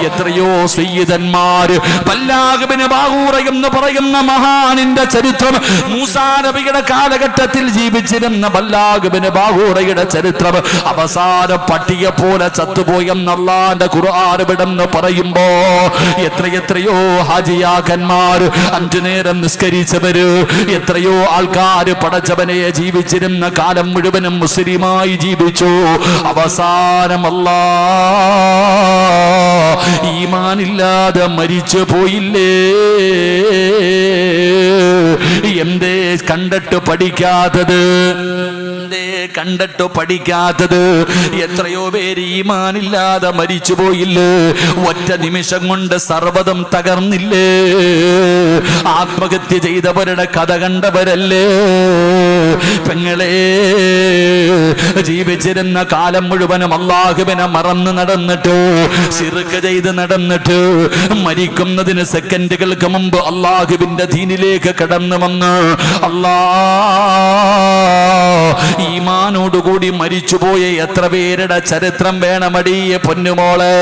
എത്രയോ സയ്യിദന്മാര്. ബല്ലാഗ് ഇബ്നു ബാഗൂറ എന്ന് പറയുന്ന മഹാനിന്റെ ചരിത്രം, മൂസാ നബിയുടെ കാലഘട്ടത്തിൽ ജീവിച്ചിരുന്ന ബല്ലാഗ് ഇബ്നു ബാഗൂറയുടെ ചരിത്രം അവസാന പട്ടിയെ പോലെ ചത്തുപോയെന്ന് അല്ലാഹുവിന്റെ ഖുർആൻ ഇവിടെന്ന് പറയുമ്പോ, എത്രയെത്രയോ ഹാജിയാക്കന്മാർ, 5 നേരം നിസ്കരിച്ചവര്, എത്രയോ ആൾക്കാര് പടച്ചവനെ ജീവിച്ചിരുന്ന കാലം മുഴുവനും മുസ്ലിമായി ജീവിച്ചു. അവസാനം അല്ലാഹ് ഈമാനില്ലാതെ മരിച്ചു പോയില്ലേ? എന്തേ കണ്ടിട്ട് പഠിക്കാത്തത്? കണ്ടിട്ട് പഠിക്കാത്തത്? എത്രയോ പേര് ഈമാനില്ലാതെ മരിച്ചു പോയില്ലേ? ഒറ്റ നിമിഷം കൊണ്ട് സർവ്വതും തകർന്നില്ലേ? ആത്മഹത്യ ചെയ്തവരുടെ കഥ കണ്ടവരല്ലേ പെങ്ങളെ? ജീവിച്ചിരുന്ന കാലം മുഴുവനും അല്ലാഹുവിനെ മറന്ന് നടന്നിട്ട്, ശിർക്ക് ചെയ്ത് നടന്നിട്ട്, മരിക്കുന്നതിന് സെക്കൻഡുകൾക്ക് മുമ്പ് അല്ലാഹുവിന്റെ ദീനിലേക്ക് കടന്നു വന്ന് ഈമാനോടുകൂടി മരിച്ചുപോയ എത്ര പേരുടെ ചരിത്രം വേണമടിയെ പൊന്നുമോളെ?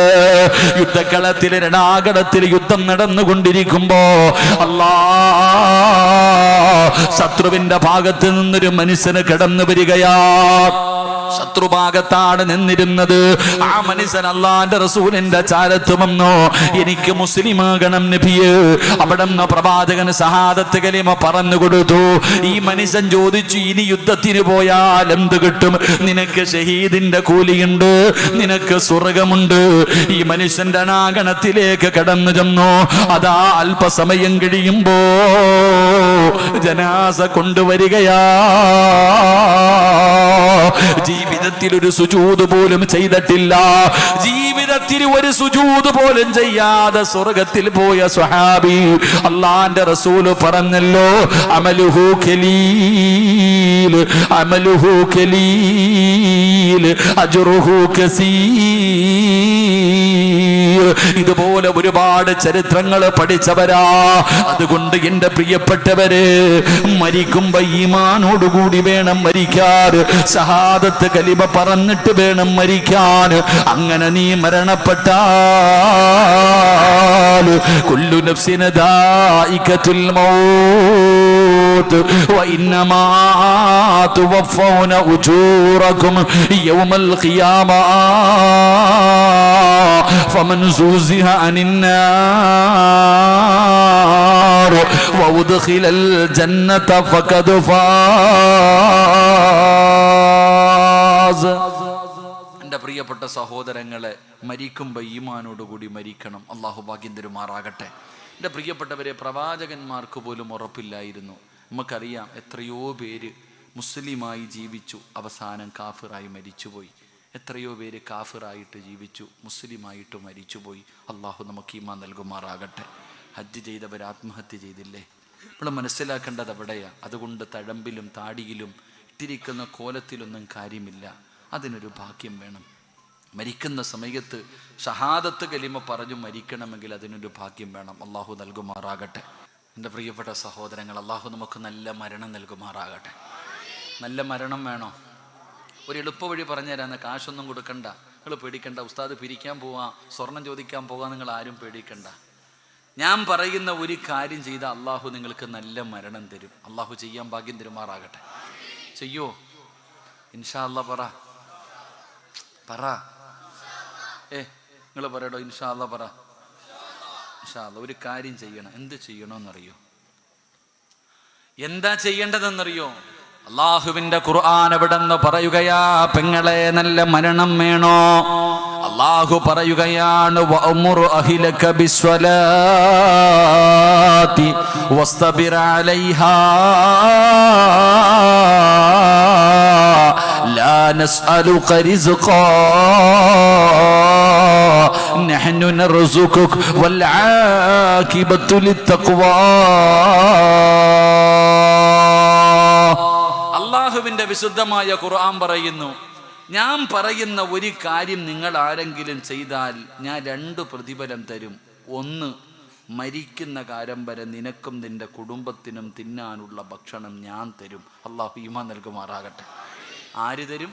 യുദ്ധക്കളത്തിൽ രണാകടത്തിൽ യുദ്ധം നടന്നുകൊണ്ടിരിക്കുമ്പോ ശത്രുവിന്റെ ഭാഗത്ത് നിന്നൊരു മനുഷ്യന് കടന്നു വരികയാ. ശത്രുഭാഗത്താണ് നിന്നിരുന്നത്. ആ മനുഷ്യൻ അല്ലാഹുവിന്റെ റസൂലിന്റെ ചാരത്ത് വന്നു, എനിക്ക് മുസ്ലിമാകണം നബിയേ. അവിടെ നിന്ന് പ്രവാചകൻ ഷഹാദത്ത് കലിമ പറഞ്ഞു കൊടുത്തു. ഈ മനുഷ്യൻ ചോദിച്ചു, ഇനി യുദ്ധത്തിന് പോയാൽ എന്ത് കിട്ടും? നിനക്ക് ഷഹീദിന്റെ കൂലിയുണ്ട്, നിനക്ക് സ്വർഗമുണ്ട്. ഈ മനുഷ്യന്റെ അനാഗണത്തിലേക്ക് കടന്നു ചെന്നു. അതാ അല്പസമയം കഴിയുമ്പോ ജനാസ കൊണ്ടുവരികയാ. ജീവിതത്തിൽ ഒരു സുജൂദ് പോലും ചെയ്തിട്ടില്ല, ജീവിതത്തിൽ ഒരു സുജൂദ് പോലും ചെയ്യാതെ സ്വർഗത്തിൽ പോയ സ്വഹാബി. അല്ലാഹുവിന്റെ റസൂല് പറഞ്ഞല്ലോ, അമലുഹു ഖലീൽ, അമലുഹു ഖലീൽ, അജ്റുഹു കസീർ. ഇതുപോലെ ഒരുപാട് ചരിത്രങ്ങൾ പഠിച്ചവരാ. അതുകൊണ്ട് എന്റെ പ്രിയപ്പെട്ടവരെ, മരിക്കുമ്പോ ഈമാനോടുകൂടി വേണം മരിക്കാൻ. ഷഹാദത്ത് കലിമ പറഞ്ഞിട്ട് വേണം മരിക്കാൻ. അങ്ങനെ നീ മരണപ്പെട്ടാൽ കുല്ലു നഫ്സിൻ ദായിഖത്തുൽ മൗത്ത് വഇന്നമാ തുവഫൗന ഉജൂറകും യൗമൽ ഖിയാമ ഫമൻ സുസിഹ അനിൻ നാർ വഉദ്ഖിലൽ ജന്നത ഫഖദ് ഫാസ്. എൻ്റെ പ്രിയപ്പെട്ട സഹോദരങ്ങളെ, മരിക്കുമ്പോൾ ഈമാനോടുകൂടി മരിക്കണം. അള്ളാഹു ഭാഗ്യം തരുമാറാകട്ടെ. എൻ്റെ പ്രിയപ്പെട്ടവരെ, പ്രവാചകന്മാർക്ക് പോലും ഉറപ്പില്ലായിരുന്നു. നമുക്കറിയാം, എത്രയോ പേര് മുസ്ലിമായി ജീവിച്ചു, അവസാനം കാഫിറായി മരിച്ചുപോയി. എത്രയോ പേര് കാഫിറായിട്ട് ജീവിച്ചു, മുസ്ലിമായിട്ട് മരിച്ചുപോയി. അള്ളാഹു നമുക്ക് ഈമാൻ നൽകുമാറാകട്ടെ. ഹജ്ജ് ചെയ്തവർ ആത്മഹത്യ ചെയ്തില്ലേ? നമ്മൾ മനസ്സിലാക്കേണ്ടത് അവിടെയാണ്. അതുകൊണ്ട് തഴമ്പിലും താടിയിലും ഇട്ടിരിക്കുന്ന കോലത്തിലൊന്നും കാര്യമില്ല. അതിനൊരു ഭാഗ്യം വേണം. മരിക്കുന്ന സമയത്ത് ഷഹാദത്ത് കലിമ പറഞ്ഞു മരിക്കണമെങ്കിൽ അതിനൊരു ഭാഗ്യം വേണം. അള്ളാഹു നൽകുമാറാകട്ടെ. എൻ്റെ പ്രിയപ്പെട്ട സഹോദരങ്ങൾ, അള്ളാഹു നമുക്ക് നല്ല മരണം നൽകുമാറാകട്ടെ. നല്ല മരണം വേണോ? ഒരു എളുപ്പ വഴി പറഞ്ഞു തരാം. കാശൊന്നും കൊടുക്കണ്ട, നിങ്ങൾ പേടിക്കണ്ട. ഉസ്താദ് പിരിക്കാൻ പോവാ, സ്വർണം ചോദിക്കാൻ പോകാൻ നിങ്ങൾ ആരും പേടിക്കണ്ട. ഞാൻ പറയുന്ന ഒരു കാര്യം ചെയ്ത അള്ളാഹു നിങ്ങൾക്ക് നല്ല മരണം തരും. അള്ളാഹു ചെയ്യാൻ ഭാഗ്യം തരുമാറാകട്ടെ. ചെയ്യോ? ഇൻഷാ അല്ലാ പറ പറ. നിങ്ങൾ പറയടോ, ഇൻഷാ അല്ലാ പറ. ഇൻഷാ അല്ലാ. ഒരു കാര്യം ചെയ്യണം. എന്ത് ചെയ്യണമെന്നറിയോ? എന്താ ചെയ്യേണ്ടതെന്നറിയോ? അള്ളാഹുവിന്റെ ഖുർആൻ എവിടെന്ന് പറയുകയാ, പെങ്ങളെ നല്ല മരണം വേണോ? അള്ളാഹു പറയുകയാണ്, വഅ്മുർ അഹ്ലക ബിസ്സലാത്തി വസ്തബിർ അലൈഹാ ലാ നസ്അലുക റിസ്ഖാ നഹ്നു നർസുകുക വൽ ആഖിബത്തു ലിത്തഖ്വാ. അള്ളാഹുവിന്റെ വിശുദ്ധമായ ഖുർആൻ പറയുന്നു, ഞാൻ പറയുന്ന ഒരു കാര്യം നിങ്ങൾ ആരെങ്കിലും ചെയ്താൽ ഞാൻ 2 പ്രതിഫലം തരും. ഒന്ന്, മരിക്കുന്ന കാലം വരെ നിനക്കും നിന്റെ കുടുംബത്തിനും തിന്നാനുള്ള ഭക്ഷണം ഞാൻ തരും. അള്ളാഹു ഈമാൻ നൽകുമാറാകട്ടെ. ആര് തരും?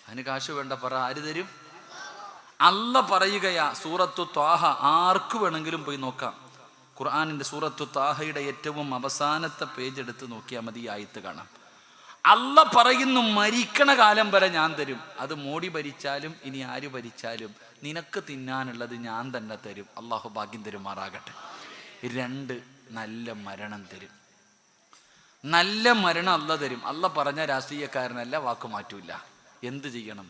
അതിന് കാശ് വേണ്ട, പറ. ആര് തരും? അല്ല പറയുകയാ. സൂറത്തു ത്വാഹ, ആർക്ക് വേണമെങ്കിലും പോയി നോക്കാം. ഖുർആനിന്റെ സൂറത്തു ത്വാഹയുടെ ഏറ്റവും അവസാനത്തെ പേജ് എടുത്ത് നോക്കിയാൽ മതി, ആയത്ത് കാണാം. അല്ല പറയുന്നു, മരിക്കണ കാലം വരെ ഞാൻ തരും. അത് മോഡി ഭരിച്ചാലും ഇനി ആര് ഭരിച്ചാലും നിനക്ക് തിന്നാനുള്ളത് ഞാൻ തന്നെ തരും. അള്ളാഹു ഭാഗ്യം തരുമാറാകട്ടെ. 2, നല്ല മരണം തരും. നല്ല മരണം അല്ല തരും. അല്ല പറഞ്ഞ രാഷ്ട്രീയക്കാരനല്ല, വാക്ക് മാറ്റൂല. എന്ത് ചെയ്യണം?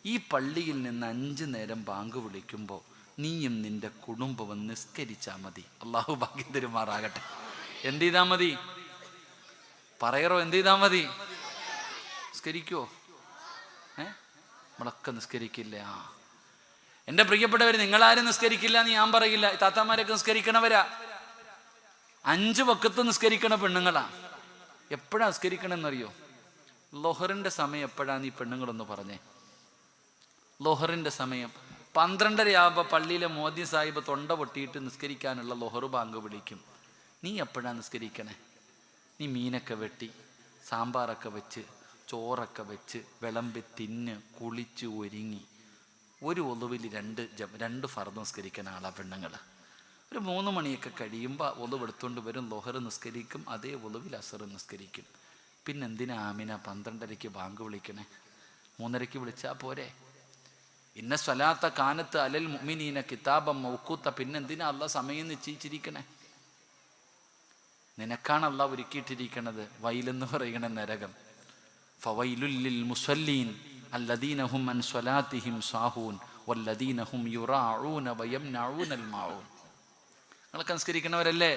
ഈ പള്ളിയിൽ നിന്ന് 5 നേരം ബാങ്ക് വിളിക്കുമ്പോൾ നീയും നിന്റെ കുടുംബവും നിസ്കരിച്ചാൽ മതി. അള്ളാഹു ഭാഗ്യം തരുമാറാകട്ടെ. എന്ത് ചെയ്താൽ മതി? പറയറോ, എന്ത് ചെയ്താൽ മതി? നിസ്കരിക്കുവോ? നമ്മളൊക്കെ നിസ്കരിക്കില്ല. എൻ്റെ പ്രിയപ്പെട്ടവർ, നിങ്ങളാരും നിസ്കരിക്കില്ല എന്ന് ഞാൻ പറയില്ല. താത്താമാരൊക്കെ നിസ്കരിക്കണവരാ. 5 വക്കത്ത് നിസ്കരിക്കണ പെണ്ണുങ്ങളാ. എപ്പോഴാ നിസ്കരിക്കണമെന്നറിയോ? ലൊഹറിൻ്റെ സമയം എപ്പോഴാന്ന് ഈ പെണ്ണുങ്ങളൊന്ന് പറഞ്ഞേ. ലൊഹറിൻ്റെ സമയം 12:30 ആകുമ്പോൾ പള്ളിയിലെ മോദി സാഹിബ് തൊണ്ട പൊട്ടിയിട്ട് നിസ്കരിക്കാനുള്ള ലൊഹർ ബാങ്ക് വിളിക്കും. നീ എപ്പോഴാണ് നിസ്കരിക്കണേ? നീ മീനൊക്കെ വെട്ടി, സാമ്പാറൊക്കെ വെച്ച്, ചോറൊക്കെ വെച്ച്, വിളമ്പി തിന്ന്, കുളിച്ച് ഒരുങ്ങി ഒരു ഒളുവിൽ 2 ഫർദ് നിസ്കരിക്കുന്ന ആളാ പെണ്ണുങ്ങൾ. ഒരു 3 മണിയൊക്കെ കഴിയുമ്പോൾ ഒളുവ് എടുത്തുകൊണ്ട് വരും, ലൊഹർ നിസ്കരിക്കും, അതേ ഒളുവിൽ അസർ നിസ്കരിക്കും. പിന്നെ എന്തിനാ ആമിന 12:30 ബാങ്ക് വിളിക്കണേ? 3:30 വിളിച്ചാൽ പോരെ? ഇന്ന സ്വലാത്ത കാനത്ത് അലൽ മുഅ്മിനീന കിതാബം മൗഖൂത്ത. പിന്നെന്തിനാ അള്ളാഹ് സമയം നിശ്ചയിച്ചിരിക്കണേ? നിനക്കാണ് അള്ളാഹ് ഒരുക്കിയിട്ടിരിക്കണത് വൈലെന്ന് പറയുന്ന നരകം. ഫവൈലുൽ ലിൽ മുസല്ലീൻ അല്ലദീന ഹും അൻ സ്വലാത്തിഹിം സാഹൂൻ വല്ലദീന ഹും യുറാഊന വയംനഊനൽ മാഊൻ. നിങ്ങളൊക്കെ നിസ്കരിക്കണവരല്ലേ?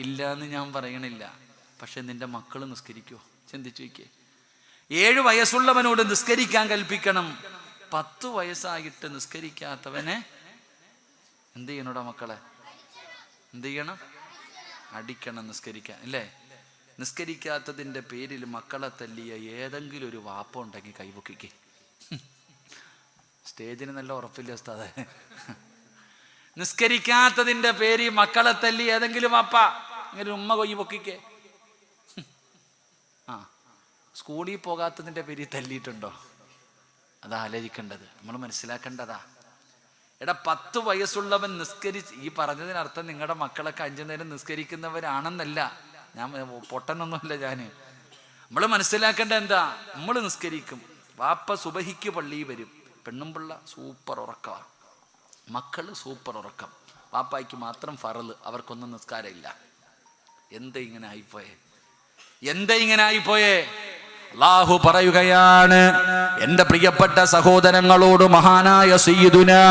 ഇല്ല എന്ന് ഞാൻ പറയണില്ല. പക്ഷെ നിന്റെ മക്കൾ നിസ്കരിക്കുമോ? ചിന്തിച്ചു വയ്ക്കേ. 7 വയസ്സുള്ളവനോട് നിസ്കരിക്കാൻ കൽപ്പിക്കണം. 10 വയസ്സായിട്ട് നിസ്കരിക്കാത്തവനെ എന്ത് ചെയ്യണോടാ മക്കളെ? എന്ത് ചെയ്യണം? അടിക്കണം നിസ്കരിക്കാൻ, അല്ലേ? നിസ്കരിക്കാത്തതിൻ്റെ പേരിൽ മക്കളെ തല്ലിയ ഏതെങ്കിലും ഒരു വാപ്പ ഉണ്ടെങ്കിൽ കൈപൊക്കിക്ക്. സ്റ്റേജിന് നല്ല ഉറപ്പില്ല ഉസ്താദേ. നിസ്കരിക്കാത്തതിൻ്റെ പേരിൽ മക്കളെ തല്ലി ഏതെങ്കിലും വാപ്പ, അങ്ങനെ ഉമ്മ കൊയ്യ് പൊക്കിക്കേ. സ്കൂളിൽ പോകാത്തതിൻ്റെ പേരിൽ തല്ലിയിട്ടുണ്ടോ? അതാ ആലോചിക്കേണ്ടത്, നമ്മൾ മനസ്സിലാക്കേണ്ടതാ. എടാ 10 വയസ്സുള്ളവൻ ഈ പറഞ്ഞതിനർത്ഥം നിങ്ങളുടെ മക്കളൊക്കെ 5 നേരം നിസ്കരിക്കുന്നവരാണെന്നല്ല. ഞാൻ പൊട്ടനൊന്നുമില്ല. നമ്മൾ മനസ്സിലാക്കേണ്ട എന്താ? നമ്മൾ നിസ്കരിക്കും. വാപ്പ സുബഹിക്ക് പള്ളിയിൽ വരും. പെണ്ണും പിള്ള സൂപ്പർ ഉറക്കമാണ്, മക്കള് സൂപ്പർ ഉറക്കം. വാപ്പായ്ക്ക് മാത്രം ഫറല്, അവർക്കൊന്നും നിസ്കാരമില്ല. എന്താ ഇങ്ങനെ ആയിപ്പോയേ? അല്ലാഹു പറയുകയാണ്, എൻ്റെ പ്രിയപ്പെട്ട സഹോദരങ്ങളോട് മഹാനായ സയ്യിദുനാ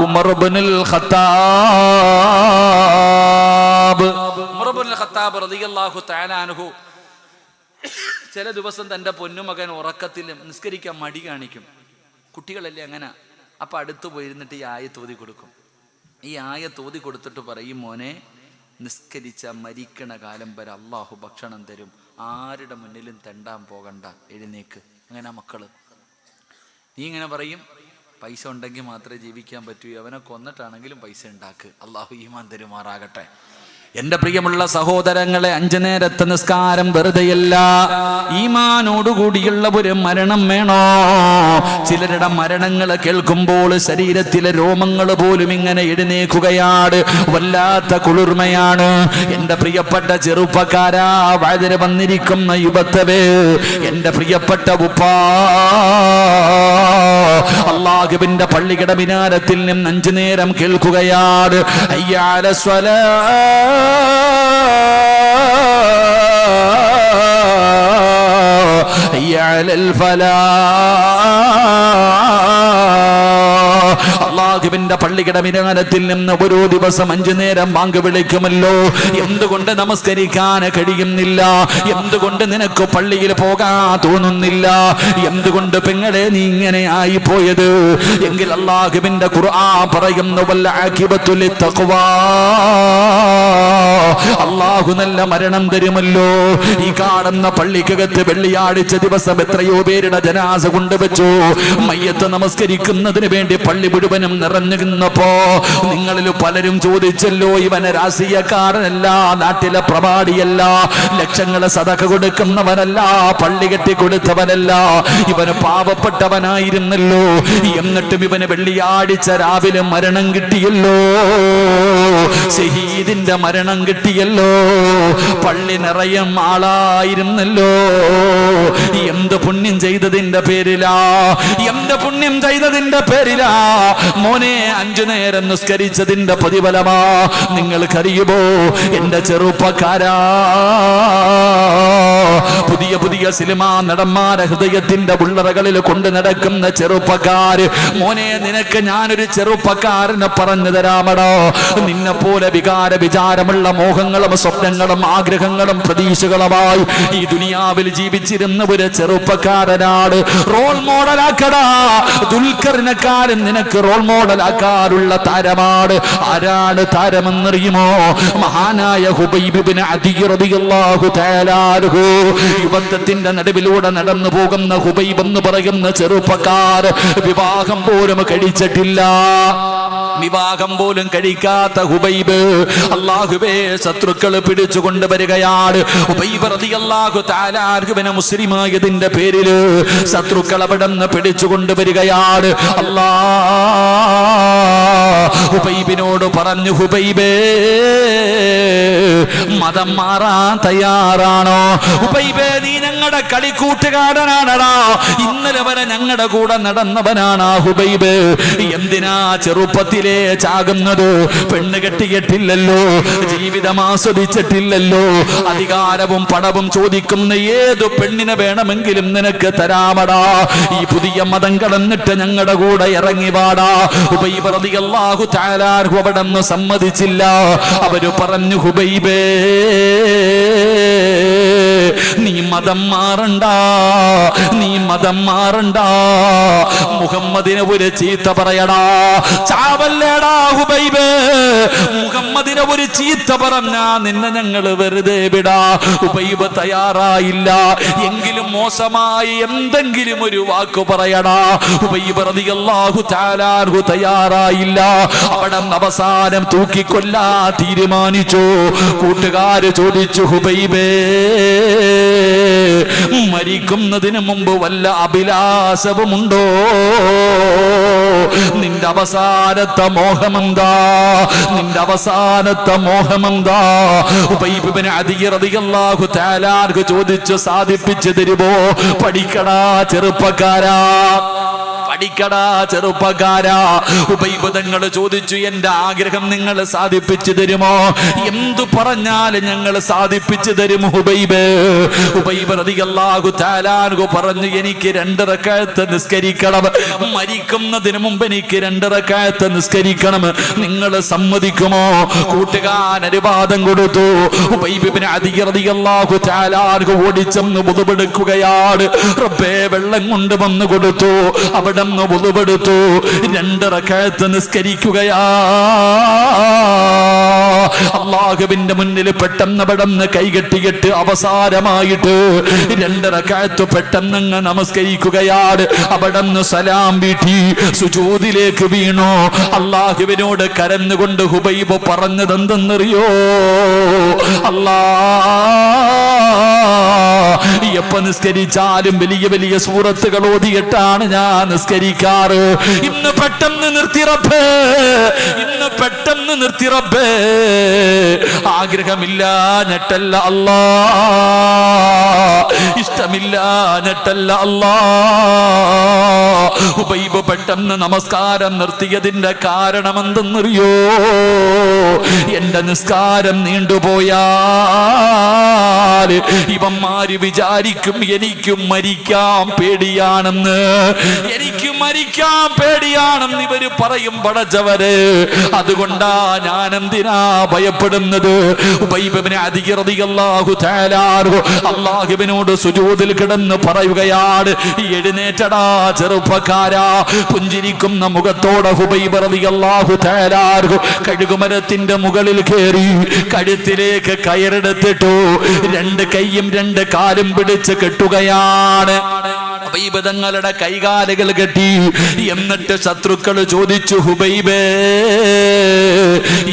ഉമർ ഇബ്നുൽ ഖത്താബ് റളിയല്ലാഹു തആല അൻഹു ചില ദിവസം തൻ്റെ പൊന്നുമകൻ ഉറക്കത്തിൽ നിസ്കരിക്കാൻ മടി കാണിക്കും. കുട്ടികളല്ലേ അങ്ങനെ. അപ്പം അടുത്ത് പോയിരുന്നിട്ട് ഈ ആയത്ത് ഓതി കൊടുക്കും. ഈ ആയത്ത് ഓതി കൊടുത്തിട്ട് പറയും, മോനെ നിസ്കരിച്ച മരിക്കണ കാലം വരെ അള്ളാഹു ഭക്ഷണം തരും, ആരുടെ മുന്നിലും തെണ്ടാൻ പോകണ്ട, എഴുന്നേക്ക്. അങ്ങനെ മക്കള്. നീ ഇങ്ങനെ പറയും, പൈസ ഉണ്ടെങ്കിൽ മാത്രമേ ജീവിക്കാൻ പറ്റൂ, അവനെ കൊന്നിട്ടാണെങ്കിലും പൈസ ഉണ്ടാക്ക്. അള്ളാഹു ഈമാൻ തരുമാറാകട്ടെ. എൻ്റെ പ്രിയമുള്ള സഹോദരങ്ങളെ, 5 നേരത്തെ നിസ്കാരം വെറുതെയല്ല. ഈമാനോടുകൂടിയുള്ള ഒരു മരണം വേണോ? ചിലരുടെ മരണങ്ങൾ കേൾക്കുമ്പോൾ ശരീരത്തിലെ രോമങ്ങൾ പോലും ഇങ്ങനെ എഴുന്നേക്കുകയാണ്. വല്ലാത്ത കുളിർമയാണ്. എൻ്റെ പ്രിയപ്പെട്ട ചെറുപ്പക്കാരാ, വഴുതര വന്നിരിക്കുന്ന യുവത്തവേ, എൻ്റെ പ്രിയപ്പെട്ട ഉപ്പാ, അല്ലാഹുവിന്റെ പള്ളിയുടെ മിനാരത്തിൽ നിന്ന് 5 നേരം കേൾക്കുകയാണ്, അയ്യാല സ്വലാ അയ്യാലൽ ഫലാ. അല്ലാഹുവിന്റെ പള്ളിയുടെ മിനാരത്തിൽ നിന്ന് ഓരോ ദിവസം 5 നേരം ബാങ്ക് വിളിക്കുമല്ലോ. എന്തുകൊണ്ട് നമസ്കരിക്കാൻ കഴിയുന്നില്ല? എന്തുകൊണ്ട് നിനക്ക് പള്ളിയിൽ പോകാൻ തോന്നുന്നില്ല? എന്തുകൊണ്ട് പെങ്ങളെ നീ ഇങ്ങനെ ആയി പോയത്? എങ്കിൽ അല്ലാഹുവിന്റെ ഖുർആൻ പറയുന്നു, വൽ ആഖിബത്തു ലിത്തഖ്വാ. അല്ലാഹു നല്ല മരണം തരുമല്ലോ. ഈ കാണുന്ന പള്ളിക്കകത്ത് വെള്ളിയാഴ്ച ദിവസം എത്രയോ പേരുടെ ജനാസ കൊണ്ടുവച്ചു. മയ്യത്ത് നമസ്കരിക്കുന്നതിന് വേണ്ടി പള്ളി മുഴുവനും നിറഞ്ഞു നിന്നപ്പോ നിങ്ങളിൽ പലരും ചോദിച്ചല്ലോ, ഇവന് രാഷ്ട്രീയക്കാരനല്ല, നാട്ടിലെ പ്രമാണിയല്ല, ലക്ഷങ്ങളെ സദഖ കൊടുക്കുന്നവനല്ല, പള്ളി കെട്ടി കൊടുത്തവനല്ല, ഇവന് പാവപ്പെട്ടവനായിരുന്നല്ലോ. എന്നിട്ടും ഇവന് വെള്ളിയാഴ്ച രാവിലെ മരണം കിട്ടിയല്ലോ, ഷഹീദിന്റെ മരണം കിട്ടിയല്ലോ, പള്ളി നിറയും ആളായിരുന്നല്ലോ. എന്ത് പുണ്യം ചെയ്തതിന്റെ പേരിലാ? എന്ത് പുണ്യം പുണ്യം ചെയ്തതിന്റെ പേരിലാ മോനെ 5 നേരം നിസ്കരിച്ചതിന്റെ പ്രതിഫലമാ. നിങ്ങൾക്കറിയുമോ എന്റെ ചെറുപ്പക്കാരാ, പുതിയ പുതിയ സിനിമാ നടന്മാരെ ഹൃദയത്തിന്റെ ഉള്ളറകളിൽ കൊണ്ടു നടക്കുന്ന ചെറുപ്പക്കാര്, മോനെ നിനക്ക് ഞാനൊരു ചെറുപ്പക്കാരനെ പറഞ്ഞു തരാമടോ. നിന്നെ പോലെ വിചാരമുള്ള മോഹങ്ങളും സ്വപ്നങ്ങളും ആഗ്രഹങ്ങളും പ്രതീക്ഷകളുമായി ഈ ദുനിയാവിൽ ജീവിച്ചിരുന്ന ഒരു ചെറുപ്പക്കാരനാണ്. റോൾ മോഡലാക്കടാ. ദുൽഖറിനെക്കാരൻ നിനക്ക് റോൾ മോഡലാക്കാനുള്ള താരമാണ്. ആരാണ് താരമെന്നറിയുമോ? മഹാനായ ഹുബൈബ് ഇബ്നു അദി റളിയല്ലാഹു തആല അൻഹു. യുവത്വത്തിന്റെ നടുവിലൂടെ നടന്നു പോകുന്ന ഹുബൈബ് എന്ന് പറയുന്ന ചെറുപ്പക്കാർ വിവാഹം പോലും കഴിച്ചിട്ടില്ല. വിവാഹം പോലും കഴിക്കാത്ത ഹുബൈബ് അല്ലാഹുവേ ശത്രുക്കൾ പിടിച്ചു കൊണ്ടുവരികയാണ്. ഹുബൈബ് റളിയല്ലാഹു തആല അൻഹുവിനെ മുസ്ലിമായതിന്റെ പേരിൽ ശത്രുക്കൾ അവിടെ നിന്ന് പിടിച്ചു കൊണ്ടുവരികയാണ്. ഹുബൈബിനോട് പറഞ്ഞു, ഹുബൈബേ മതം മാറാൻ തയ്യാറാണോ? ഹുബൈബേ നീ ഞങ്ങളുടെ കളിക്കൂട്ടുകാരനാണടാ. ഇന്നലെ വരെ ഞങ്ങളുടെ കൂടെ നടന്നവനാണ് ഹുബൈബ്. എന്തിനാ ചെറുപ്പത്തിലേ ചാകുന്നത്? പെണ്ണ് കെട്ടിയിട്ടില്ലല്ലോ, ജീവിതം ആസ്വദിച്ചിട്ടില്ലല്ലോ, അധികാരവും പണവും ചോദിക്കുന്ന ഏതു പെണ്ണിനെ വേണമെങ്കിലും നിനക്ക് തരാമടാ. ഈ പുതിയ മതം കടന്നിട്ട് ഞങ്ങളുടെ കൂടെ ഇറങ്ങി വാടാ. ഹുബൈബ് റളിയല്ലാഹു തആല അൻഹു അവിടെന്ന് സമ്മതിച്ചില്ല. അവര് പറഞ്ഞു, ഹുബൈബേ നീ മതം മാറണ്ട, നീ മതം മാറണ്ട. മുഹമ്മദിനെ ഒരു ചീത്ത പറയടാ. ചാവല്ലേടാ ഹുബൈബേ. മുഹമ്മദിനെ ഒരു ചീത്ത പറഞ്ഞാ നിന്നെ ഞങ്ങൾ വെറുതെ വിടാ. ഹുബൈബ് തയ്യാറായില്ല. എങ്കിലും മോശമായി എന്തെങ്കിലും ഒരു വാക്ക് പറയടാ. ഹുബൈബ് റളിയല്ലാഹു തആല അൻഹു തയ്യാറായില്ല. അവിടെ അവസാനം തൂക്കിക്കൊല്ലാ തീരുമാനിച്ചു. കൂട്ടുകാര് ചോദിച്ചു, ഹുബൈബേ മരിക്കുന്നതിന് മുമ്പ് വല്ല അഭിലാഷവുമുണ്ടോ? നിന്റെ അവസാനത്തെ മോഹമെന്താ? നിന്റെ അവസാനത്തെ മോഹമെന്താ? ഹുബൈബ് ഇബ്നു അദി റളിയല്ലാഹു തആല അൻഹു ചോദിച്ചു, സാധിപ്പിച്ചു തരുമോ? പഠിക്കടാ ചെറുപ്പക്കാരാ, പഠിക്കടാ ചെറുപ്പക്കാരാ. ഹുബൈബ് തങ്ങൾ ചോദിച്ചു, എന്റെ ആഗ്രഹം നിങ്ങൾ സാധിപ്പിച്ചു തരുമോ? എന്തു പറഞ്ഞാൽ ഞങ്ങൾ സാധിപ്പിച്ചു തരും ഹുബൈബ്. ഹുബൈബ് റളിയല്ലാഹു തആല അൻഹു പറഞ്ഞു, എനിക്ക് 2 റക്അത്ത് നിസ്കരിക്കണം. മരിക്കുന്നതിന് മുമ്പ് എനിക്ക് 2 റക്അത്ത് നിസ്കരിക്കണം. നിങ്ങൾ സമ്മതിക്കുമോ? കൂട്ടുകാരൻ അനുവാദം കൊടുത്തു. ഹുബൈബ് ഇബ്നു അദി റളിയല്ലാഹു തആല അൻഹു ഓടിച്ചെന്ന് വുളുവെടുക്കുകയാണ്. റബ്ബേ വെള്ളം കൊണ്ട് വന്നു കൊടുത്തു. അവിടെ വുളുവെടുത്തു. 2 റക്അത്ത് നിസ്കരിക്കുകയാ. അല്ലാഹുവിന്റെ മുന്നിൽ പെട്ടെന്ന് പെട്ടെന്ന് കൈകെട്ടിയിട്ട് അവസാനമായിട്ട് 2 റക്അത്ത് പെട്ടെന്ന് നമസ്കരിക്കുകയാണ്. അവിടെന്ന് സലാം വീട്ടി സുജൂദിലേക്ക് വീണു. അല്ലാഹുവിനോട് കരഞ്ഞുകൊണ്ട് ഹുബൈബ് പറഞ്ഞത് എന്തെന്നറിയോ? എപ്പോ നിസ്കരിച്ചാലും വലിയ വലിയ സൂറത്തുകൾ ഓതിയിട്ടാണ് ഞാൻ നിസ്കരിക്കാറ്. ഇന്ന് പെട്ടെന്ന് നിർത്തി റബ്ബേ, ഇന്ന് പെട്ടെന്ന് നിർത്തി റബ്ബേ. ആഗ്രഹമില്ല ഞെട്ടല്ല അല്ലാ, ഇഷ്ടമില്ല ഞെട്ടല്ല അല്ലാ. ഹുബൈബ് പെട്ടെന്ന് നമസ്കാരം നിർത്തിയതിന്റെ കാരണം എന്തെന്നറിയോ? എന്റെ നിസ്കാരം നീണ്ടുപോയാൽ ഇവന്മാര് വിചാരിക്കും എനിക്കും മരിക്കാൻ പേടിയാണെന്ന്. എനിക്ക് മരിക്കാൻ പേടിയാണെന്ന് ഇവര് പറയും പടച്ചവര്. അതുകൊണ്ടാ ഞാൻ എന്തിനാ ഭയപ്പെടുന്നത്? ഹുബൈബ് ഇബ്നു അദി റളിയല്ലാഹു തആല അൻഹു അല്ലാഹുവിനോട് സുജൂദിൽ കിടന്ന് പറയുകയാണ്, എഴുന്നേറ്റടാ ചെറുപ്പക്കാരാ. പുഞ്ചിരിക്കുന്ന മുഖത്തോടെ ഹുബൈബ് റളിയല്ലാഹു തആല അൻഹു കഴുകുമരത്തിന്റെ മുകളിൽ കയറി കഴുത്തിലേക്ക് കയറെടുത്തിട്ടു. 2 കൈയും 2 കാലും പിടിച്ച് കെട്ടുകയാണ്. ഹുബൈബ് തങ്ങളുടെ കൈകാലുകൾ കെട്ടി. എന്നിട്ട് ശത്രുക്കൾ ചോദിച്ചു, ഹുബൈബേ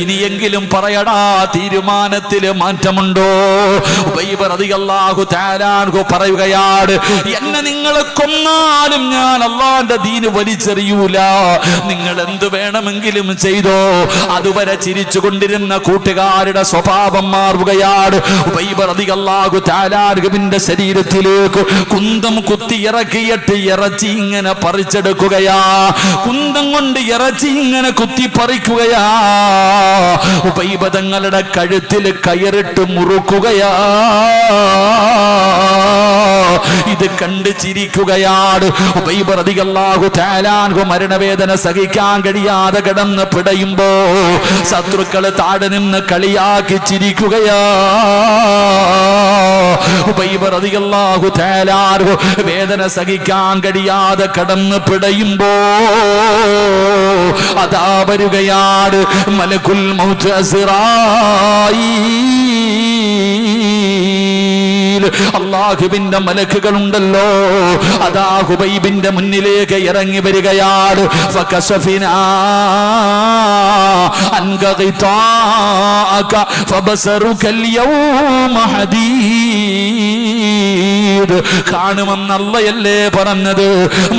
ഇനിയെങ്കിലും പറയടാ, തീരുമാനത്തില് മാറ്റമുണ്ടോ? ഹുബൈബ് റളിയല്ലാഹു തആല അൻഹു പറയുകയാണ്, എന്നെ നിങ്ങൾ കൊന്നാലും ഞാൻ അല്ലാഹുവിന്റെ ദീന് വലിച്ചെറിയൂല. നിങ്ങൾ എന്ത് വേണമെങ്കിലും ചെയ്തോ. അതുവരെ ചിരിച്ചുകൊണ്ടിരുന്ന കൂട്ടുകാരുടെ സ്വഭാവം മാറുകയാണ്. ഹുബൈബ് റളിയല്ലാഹു തആല അൻഹുവിന്റെ ശരീരത്തിലേക്ക് കുന്തം കുത്തിയിറക്കി കിടക്കിയിട്ട് ഇറച്ചി ഇങ്ങനെ പറിച്ചെടുക്കുകയാ, കുന്തം കൊണ്ട് ഇറച്ചി ഇങ്ങനെ കുത്തിപ്പറിക്കുകയാ. ഉബൈബ തങ്ങളുടെ കഴുത്തിൽ കയറിട്ട് മുറുക്കുകയാ. ഇത് കണ്ട് ചിരിക്കുകയാണ്. ഉബൈബ റളിയല്ലാഹു തആല അൻഹു മരണവേദന സഹിക്കാൻ കഴിയാതെ കിടന്ന് പിടയുമ്പോ ശത്രുക്കള് താഴെ നിന്ന് കളിയാക്കി ചിരിക്കുകയാ. ഉബൈബ റളിയല്ലാഹു തആല അൻഹു വേദന സഹിക്കാൻ കഴിയാതെ കിടന്ന് പിടയുമ്പോ അതാ വരികയാണ് മലക്കുൽ മൗത്ത് അസ്റായീൽ. അല്ലാഹുവിന്റെ മലക്കുകൾ ഉണ്ടല്ലോ, അതാ ഹുബൈബിന്റെ മുന്നിലേക്ക് ഇറങ്ങി വരികയാണ്. ഫകശഫിനാ അൻക ഗിതാഅക ഫബസറുകൽ യൗമ ഹദീദ്. കാണുമെന്ന് അല്ലാഹയല്ലേ പറഞ്ഞത്.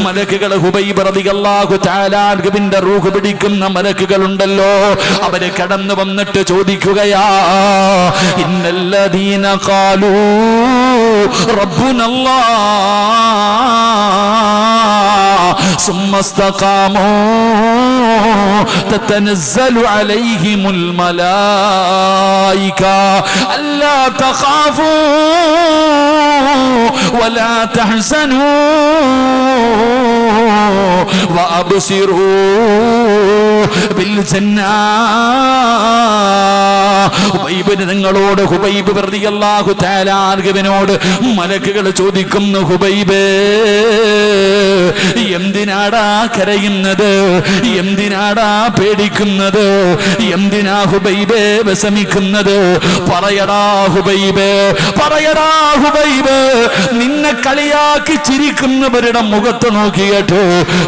മലക്കുകൾ ഹുബൈബ റളിയല്ലാഹു തആല അൻഹുവിന്റെ റൂഹ് പിടിക്കുന്ന മലക്കുകൾ ഉണ്ടല്ലോ, അവര് കടന്നു വന്നിട്ട് ചോദിക്കുകയാ, ഇന്നല്ലദീന ഖാലൂ റബ്ബുനല്ലാഹ് സുമ്മ ഇസ്തഖാമൂ തതനസ്സലു അലൈഹിമുൽ മലായിക അല്ലാ തഖാഫൂ വലാ തഹ്സനൂ വഅബ്സിറൂ ബിൽ ജന്നാ. ഹുബൈബിന് നിങ്ങളോട്, ഹുബൈബ് റളിയല്ലാഹു തആല അൻഹുവിനോട് മലക്കുകൾ ചോദിക്കുന്നു, ഹുബൈബേ എന്തിനാടാ കരയുന്നത്, എന്തിനാടാ പേടിക്കുന്നത്, എന്തിനാ ഹുബൈബേ വിഷമിക്കുന്നത്? പറയടാ ഹുബൈബേ, പറയടാ ഹുബൈബേ. നിന്നെ കളിയാക്കി ചിരിക്കുന്നവരുടെ മുഖത്ത് നോക്കിയിട്ട്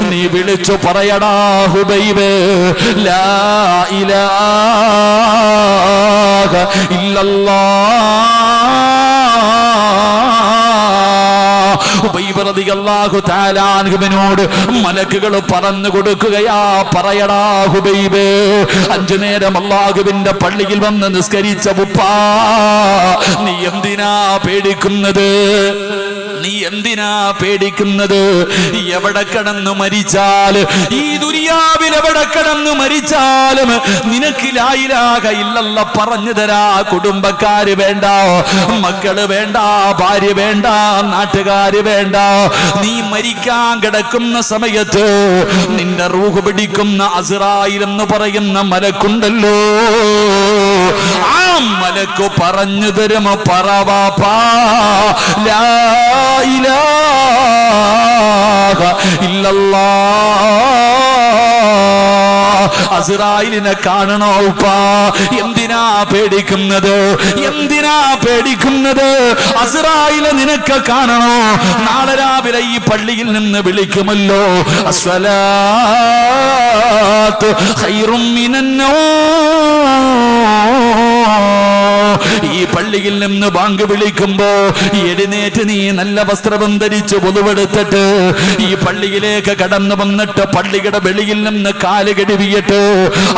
നീ വിളിച്ചു പറയടാ ഹുബൈബേ, ലാ ഇലാഹ ഇല്ലല്ലാഹ്. ഉബൈബ റളിയല്ലാഹു തആല അൻഹുവിനോട് മലക്കുകൾ പറഞ്ഞു കൊടുക്കുകയാ, പറയടാ ഹുബൈബേ, 5 നേരം അല്ലാഹുവിന്റെ പള്ളിയിൽ വന്ന് നിസ്കരിച്ച ഉപ്പാ, നീ എന്തിനാ പേടിക്കുന്നത്? നീ എന്തിനാ പേടിക്കുന്നത്? എവിടെ കിടന്നു മരിച്ചാൽ, ഈ ദുനിയാവിൽ എവിടെ കിടന്നു മരിച്ചാലും നിനക്ക് ലാ ഇലാഹ ഇല്ലല്ലാഹ് പറഞ്ഞു തരാ കുടുംബക്കാര് വേണ്ട, മക്കള് വേണ്ട, ഭാര്യ വേണ്ട, നാട്ടുകാര് വേണ്ട. നീ മരിക്കാൻ കിടക്കുന്ന സമയത്ത് നിന്റെ റൂഹ് പിടിക്കുന്ന അസ്റായിൽ എന്ന് പറയുന്ന മലക്കുണ്ടല്ലോ, ആ മലക്ക് പറഞ്ഞു തരും, പറവാപ്പാ ലാ ഇലാഹ ഇല്ലല്ലാഹ്. അസ്റായിലിനെ കാണണോ ഉപ്പാ? എന്തിനാ പേടിക്കുന്നത്? എന്തിനാ പേടിക്കുന്നത്? അസ്റായിലെ നിനക്ക് കാണണോ? നാളെ രാവിലെ ഈ പള്ളിയിൽ നിന്ന് വിളിക്കുമല്ലോ, അസ്സലാത്തു ഖൈറും മിനന്നൗം. ഈ പള്ളിയിൽ നിന്ന് ബാങ്ക് വിളിക്കുമ്പോ എഴുന്നേറ്റ് നീ നല്ല വസ്ത്രം ധരിച്ച് പൊതുവെടുത്തിട്ട് ഈ പള്ളിയിലേക്ക് കടന്നു വന്നിട്ട് പള്ളിയുടെ വെളിയിൽ നിന്ന് കാല് കഴുകിയിട്ട്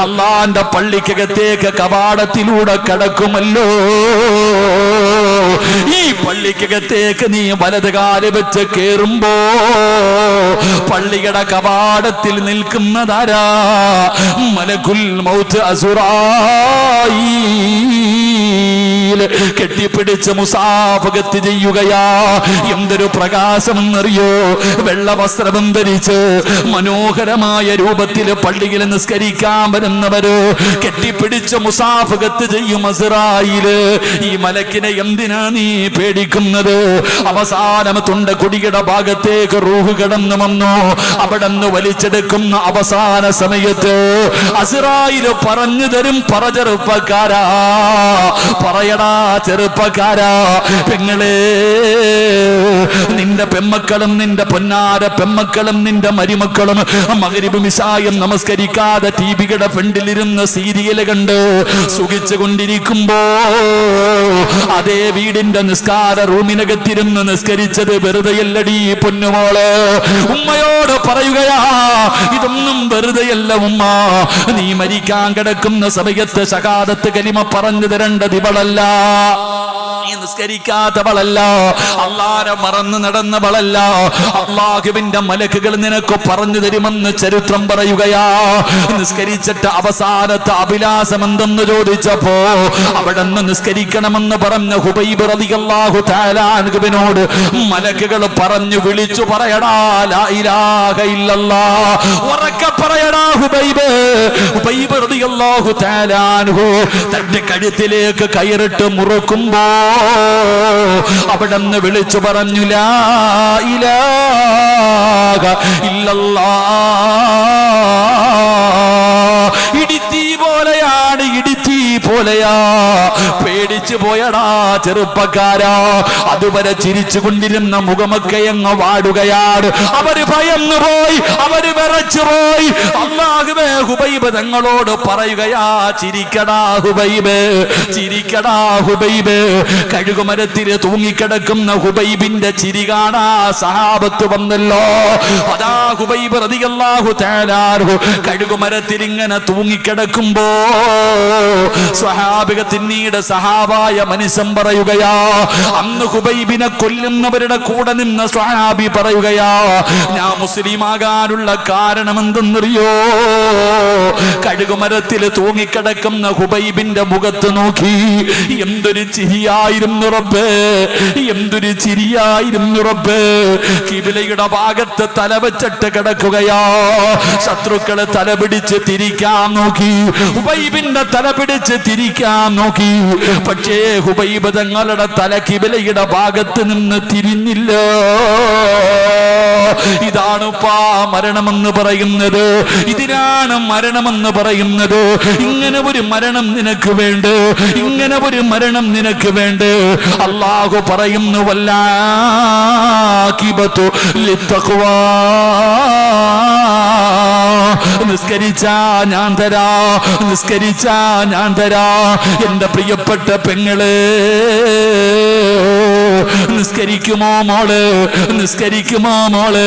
അള്ളാന്റെ പള്ളിക്കകത്തേക്ക് കവാടത്തിലൂടെ കടക്കുമല്ലോ. ഈ പള്ളിക്കകത്തേക്ക് നീ വലത് കാല് വെച്ച് കേറുമ്പോ പള്ളിയുടെ കവാടത്തിൽ നിൽക്കുന്നതാരാ? മലക്കുൽ മൗത്ത് അസ്റായീൽ. കെട്ടിപ്പിടിച്ച് മുസാഫഹത്ത് ചെയ്യുകയാ. എന്തൊരു പ്രകാശമെന്നറിയോ? വെള്ള വസ്ത്രം ധരിച്ച് മനോഹരമായ രൂപത്തിൽ പള്ളിയിൽ നിസ്കരിക്കാൻ വരുന്നവര് കെട്ടിപ്പിടിച്ച് മുസാഫഹത്ത് ചെയ്യും അസ്റായീല്. ഈ മലക്കിനെ എന്തിനാ നീ പേടിക്കുന്നത്? അവസാനം തുണ്ടക്കുടിയുടെ ഭാഗത്തേക്ക് റൂഹ് കടന്നു വന്നു. അവിടെ നിന്ന് വലിച്ചെടുക്കുന്ന അവസാന സമയത്ത് അസ്റായീൽ പറഞ്ഞു തരും, പറ ചെറുപ്പക്കാരാ, പറയടാ ചെറുപ്പക്കാരാ, പെങ്ങളെ, നിന്റെ പെമ്മക്കളും നിന്റെ പൊന്നാര പെമ്മക്കളും നിന്റെ മരുമക്കളും മഗ്‌രിബും ഇശായും നമസ്കരിക്കാതെ ടിവിയുടെ ഫ്രണ്ടിലിരുന്ന് സീരിയൽ കണ്ട് സുഖിച്ചു കൊണ്ടിരിക്കുമ്പോ അതേ വീടിന്റെ നിസ്കാര റൂമിനകത്തിരുന്ന് നിസ്കരിച്ചത് വെറുതെയല്ലടി പൊന്നുമോള്. ഉമ്മയോട് പറയുകയാ, ഇതൊന്നും വെറുതെയല്ല ഉമ്മ. നീ മരിക്കാൻ കിടക്കുന്ന സമയത്ത് ശഹാദത്ത് കലിമ പറഞ്ഞു തരേണ്ടത് ഇവളല്ല, നീ നിസ്കരിക്കാത്തവളല്ല, അല്ലാഹുവിനെ മറന്നു നടന്നവളല്ല. അല്ലാഹുവിന്റെ മലക്കുകൾ നിനക്ക് പറഞ്ഞു തരുമെന്ന് ചരിത്രം പറയുകയാ. നിസ്കരിച്ചിട്ട് അവസാനത്തെ അഭിലാഷം എന്തെന്ന് ചോദിച്ചപ്പോ അവിടെന്ന് നിസ്കരിക്കണമെന്ന് പറഞ്ഞ ഹുബൈബ് റളിയല്ലാഹു തആല അൻഹുവിനോട് മലക്കുകൾ പറഞ്ഞു വിളിച്ചു പറയടാ ലാ ഇലാഹ ഇല്ലല്ലാഹ്, ഉറക്കെ പറയടാ ഹുബൈബ്. ഹുബൈബ് റളിയല്ലാഹു തആല അൻഹു തന്റെ കഴുത്തിലേക്ക് കയറിട്ട് മുറുക്കുമ്പോ അവിടെന്ന് വിളിച്ചു പറഞ്ഞു ലാ ഇലാഹ ഇല്ലല്ലാഹ്. ഇടിത്തീ പോലെയാണ്, ഇടിത്തീ പോലെയാ. പേടിച്ചു പോയടാ ചെറുപ്പക്കാരാ. അതുവരെ ചിരിച്ചു കൊണ്ടിരുന്ന മുഖമൊക്കെ അങ്ങ് വാടുകയാണ്. അവര് ഭയന്നു പോയി, അവര് വിറച്ചു പോയി. അല്ലാഹുവേ, ഹുബൈബ് തങ്ങളോട് പറയുകയാ, ചിരിക്കടാ ഹുബൈബ്, ചിരിക്കടാ ഹുബൈബ്. കഴുകുമരത്തിൽ തൂങ്ങിക്കിടക്കുന്ന ഹുബൈബിന്റെ ചിരി കാണാ സഹാബത്ത് വന്നല്ലോ. അതാ ഹുബൈബ് റളിയല്ലാഹു തആല അൻഹു കഴുകുമരത്തിൽ ഇങ്ങനെ തൂങ്ങിക്കിടക്കുമ്പോ സ്വഹാബിക പിന്നീട് സഹാബായ മനുഷ്യൻ പറയുകയാ, അന്ന് ഹുബൈബിനെ കൊല്ലുന്നവരുടെ കൂടെ നിന്ന സ്വഹാബി പറയുകയാ, ഞാൻ മുസ്ലിമാകാനുള്ള കാരണം എന്തെന്നറിയോ? കഴുകുമരത്തിൽ തൂങ്ങിക്കിടക്കുന്ന ഹുബൈബിന്റെ മുഖത്ത് നോക്കി എന്തൊരു ചിരിയായിരുന്നു റബ്ബേ, എന്തൊരു ചിരിയായിരുന്നു റബ്ബേ. കിബിലയുടെ ഭാഗത്ത് തലവെച്ചിട്ട് കിടക്കുകയാ. ശത്രുക്കള് തലപിടിച്ച് തിരിക്കാൻ നോക്കി, ഹുബൈബിന്റെ തലപിടിച്ച് തിരിക്കാൻ നോക്കി. പക്ഷേ ഹുബൈബ് തങ്ങളുടെ തല കിബിലയുടെ ഭാഗത്ത് നിന്ന് തിരിഞ്ഞില്ല. ഇതാണ് മരണമെന്ന് പറയുന്നത്, ഇതിനാണ് മരണമെന്ന് പറയുന്നത്. ഇങ്ങനെ ഒരു മരണം നിനക്ക് വേണ്ട, ഇങ്ങനെ ഒരു മരണം നിനക്ക് വേണ്ട. അല്ലാഹു പറയുന്നു വല്ലാകിബതു ലിത്തഖ്വാ, നിസ്കരിച്ചാ ഞാൻ തരാ, നിസ്കരിച്ചാ ഞാൻ തരാ. എന്റെ പ്രിയപ്പെട്ട പെങ്ങളെ, നിസ്കരിക്കുമോ മോള്, നിസ്കരിക്കുമോ മോള്?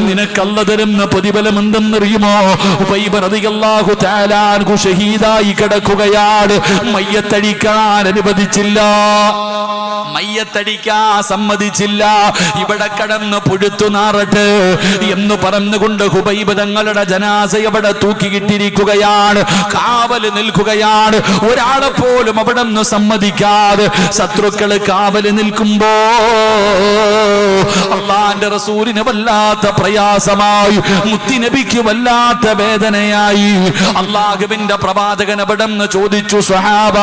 നിനക്കല്ല തരുന്ന പ്രതിഫലം എന്തെന്നറിയുമോ? ഹുബൈബ് റളിയല്ലാഹു തആല അൻഹു ഷഹീദായി കിടക്കുകയാണ്. മയ്യത്തടിക്കാൻ അനുവദിച്ചില്ല, മയ്യത്തടിക്കാൻ സമ്മതിച്ചില്ല. ഇവിടെ കടന്ന് പുഴുത്തു നാറട്ട് എന്ന് പറഞ്ഞുകൊണ്ട് ഹുബൈബ് തങ്ങളുടെ ജനാസ അവിടെ തൂക്കിയിട്ടിരിക്കുകയാണ്, കാവല് നിൽക്കുകയാണ്. ഒരാളെ പോലും അവിടെ നിന്ന് സമ്മതിക്കാതെ ശത്രുക്കള് കാവല് നിൽക്കുമ്പോ അല്ലാഹുവിന്റെ റസൂലിന് വല്ലാത്ത പ്രയാസമായി, മുത്തുനബിക്ക് വല്ലാത്ത വേദനയായി. അല്ലാഹുവിന്റെ പ്രവാചകൻ അവിടെ നിന്ന് ചോദിച്ചു, സ്വഹാബ,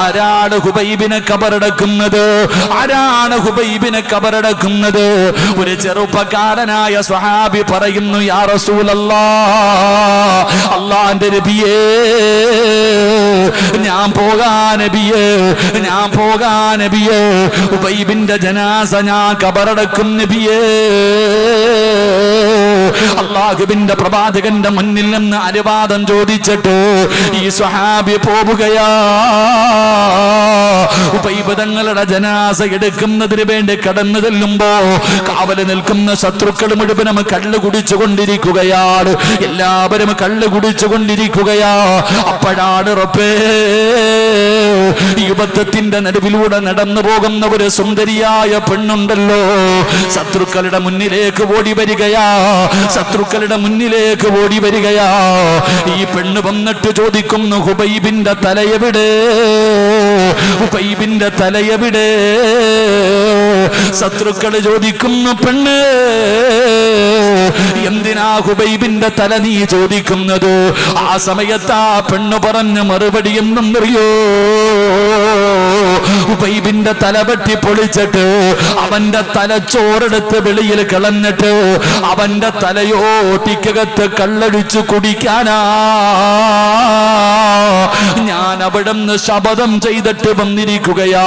ആരാണ് ഹുബൈബിനെ കബറടക്കുന്നത്? ആരാണ് ഹുബൈബിനെ കബറടക്കുന്നത്? ഒരു ചെറുപ്പക്കാരനായ സ്വഹാബി പറയുന്നു, യാ റസൂലല്ലാഹ്, അല്ലാഹുവിന്റെ നബിയേ, ഞാൻ പോകാൻ നബിയേ, ഞാൻ പോകാൻ നബിയേ. ഹുബൈബിന്റെ ജനാസ ഞാൻ കബറടക്കും നബിയേ. അല്ലാഹുവിന്റെ പ്രവാചകന്റെ മുന്നിൽ നിന്ന് അനുവാദം ചോദിച്ചിട്ട് ഈ സ്വഹാബി പോവുകയാ. ഹുബൈബ് തങ്ങളുടെ ജനാസ എടുക്കുന്നതിന് വേണ്ടി കടന്നു ചെല്ലുമ്പോ കാവല് നിൽക്കുന്ന ശത്രുക്കൾ മുഴുവനും കള്ളു കുടിച്ചുകൊണ്ടിരിക്കുകയാണ്. എല്ലാവരും കള്ളു കുടിച്ചുകൊണ്ടിരിക്കുകയാ. അപ്പോഴാണ് റബ്ബേ, യുവത്വത്തിന്റെ നടുവിലൂടെ നടന്നു പോകുന്ന ഒരു സുന്ദരിയായ പെണ്ണുണ്ടല്ലോ, ശത്രുക്കളുടെ മുന്നിലേക്ക് ഓടി വരികയാ, ശത്രുക്കളുടെ മുന്നിലേക്ക് ഓടി വരികയാ. ഈ പെണ്ണ് വന്നിട്ട് ചോദിക്കുന്നു, ഹുബൈബിന്റെ തലയെവിടെ? ഹുബൈബിന്റെ തലയെവിടെ? ശത്രുക്കള് ചോദിക്കുന്നു, പെണ്ണ്, എന്തിനാ ഹുബൈബിന്റെ തല നീ ചോദിക്കുന്നത്? ആ സമയത്ത് ആ പെണ്ണ് പറഞ്ഞ മറുപടി എന്തെന്നറിയോ? ഉബൈബിന്റെ തല വെട്ടി പൊളിച്ചിട്ട് അവന്റെ തലച്ചോറെടുത്ത് വെളിയിൽ കളഞ്ഞിട്ട് അവന്റെ തലയോട്ടിക്കകത്ത് കള്ളടിച്ചു കുടിക്കാനാ ഞാൻ അവിടുന്ന് ശപഥം ചെയ്തിട്ട് വന്നിരിക്കുകയാ.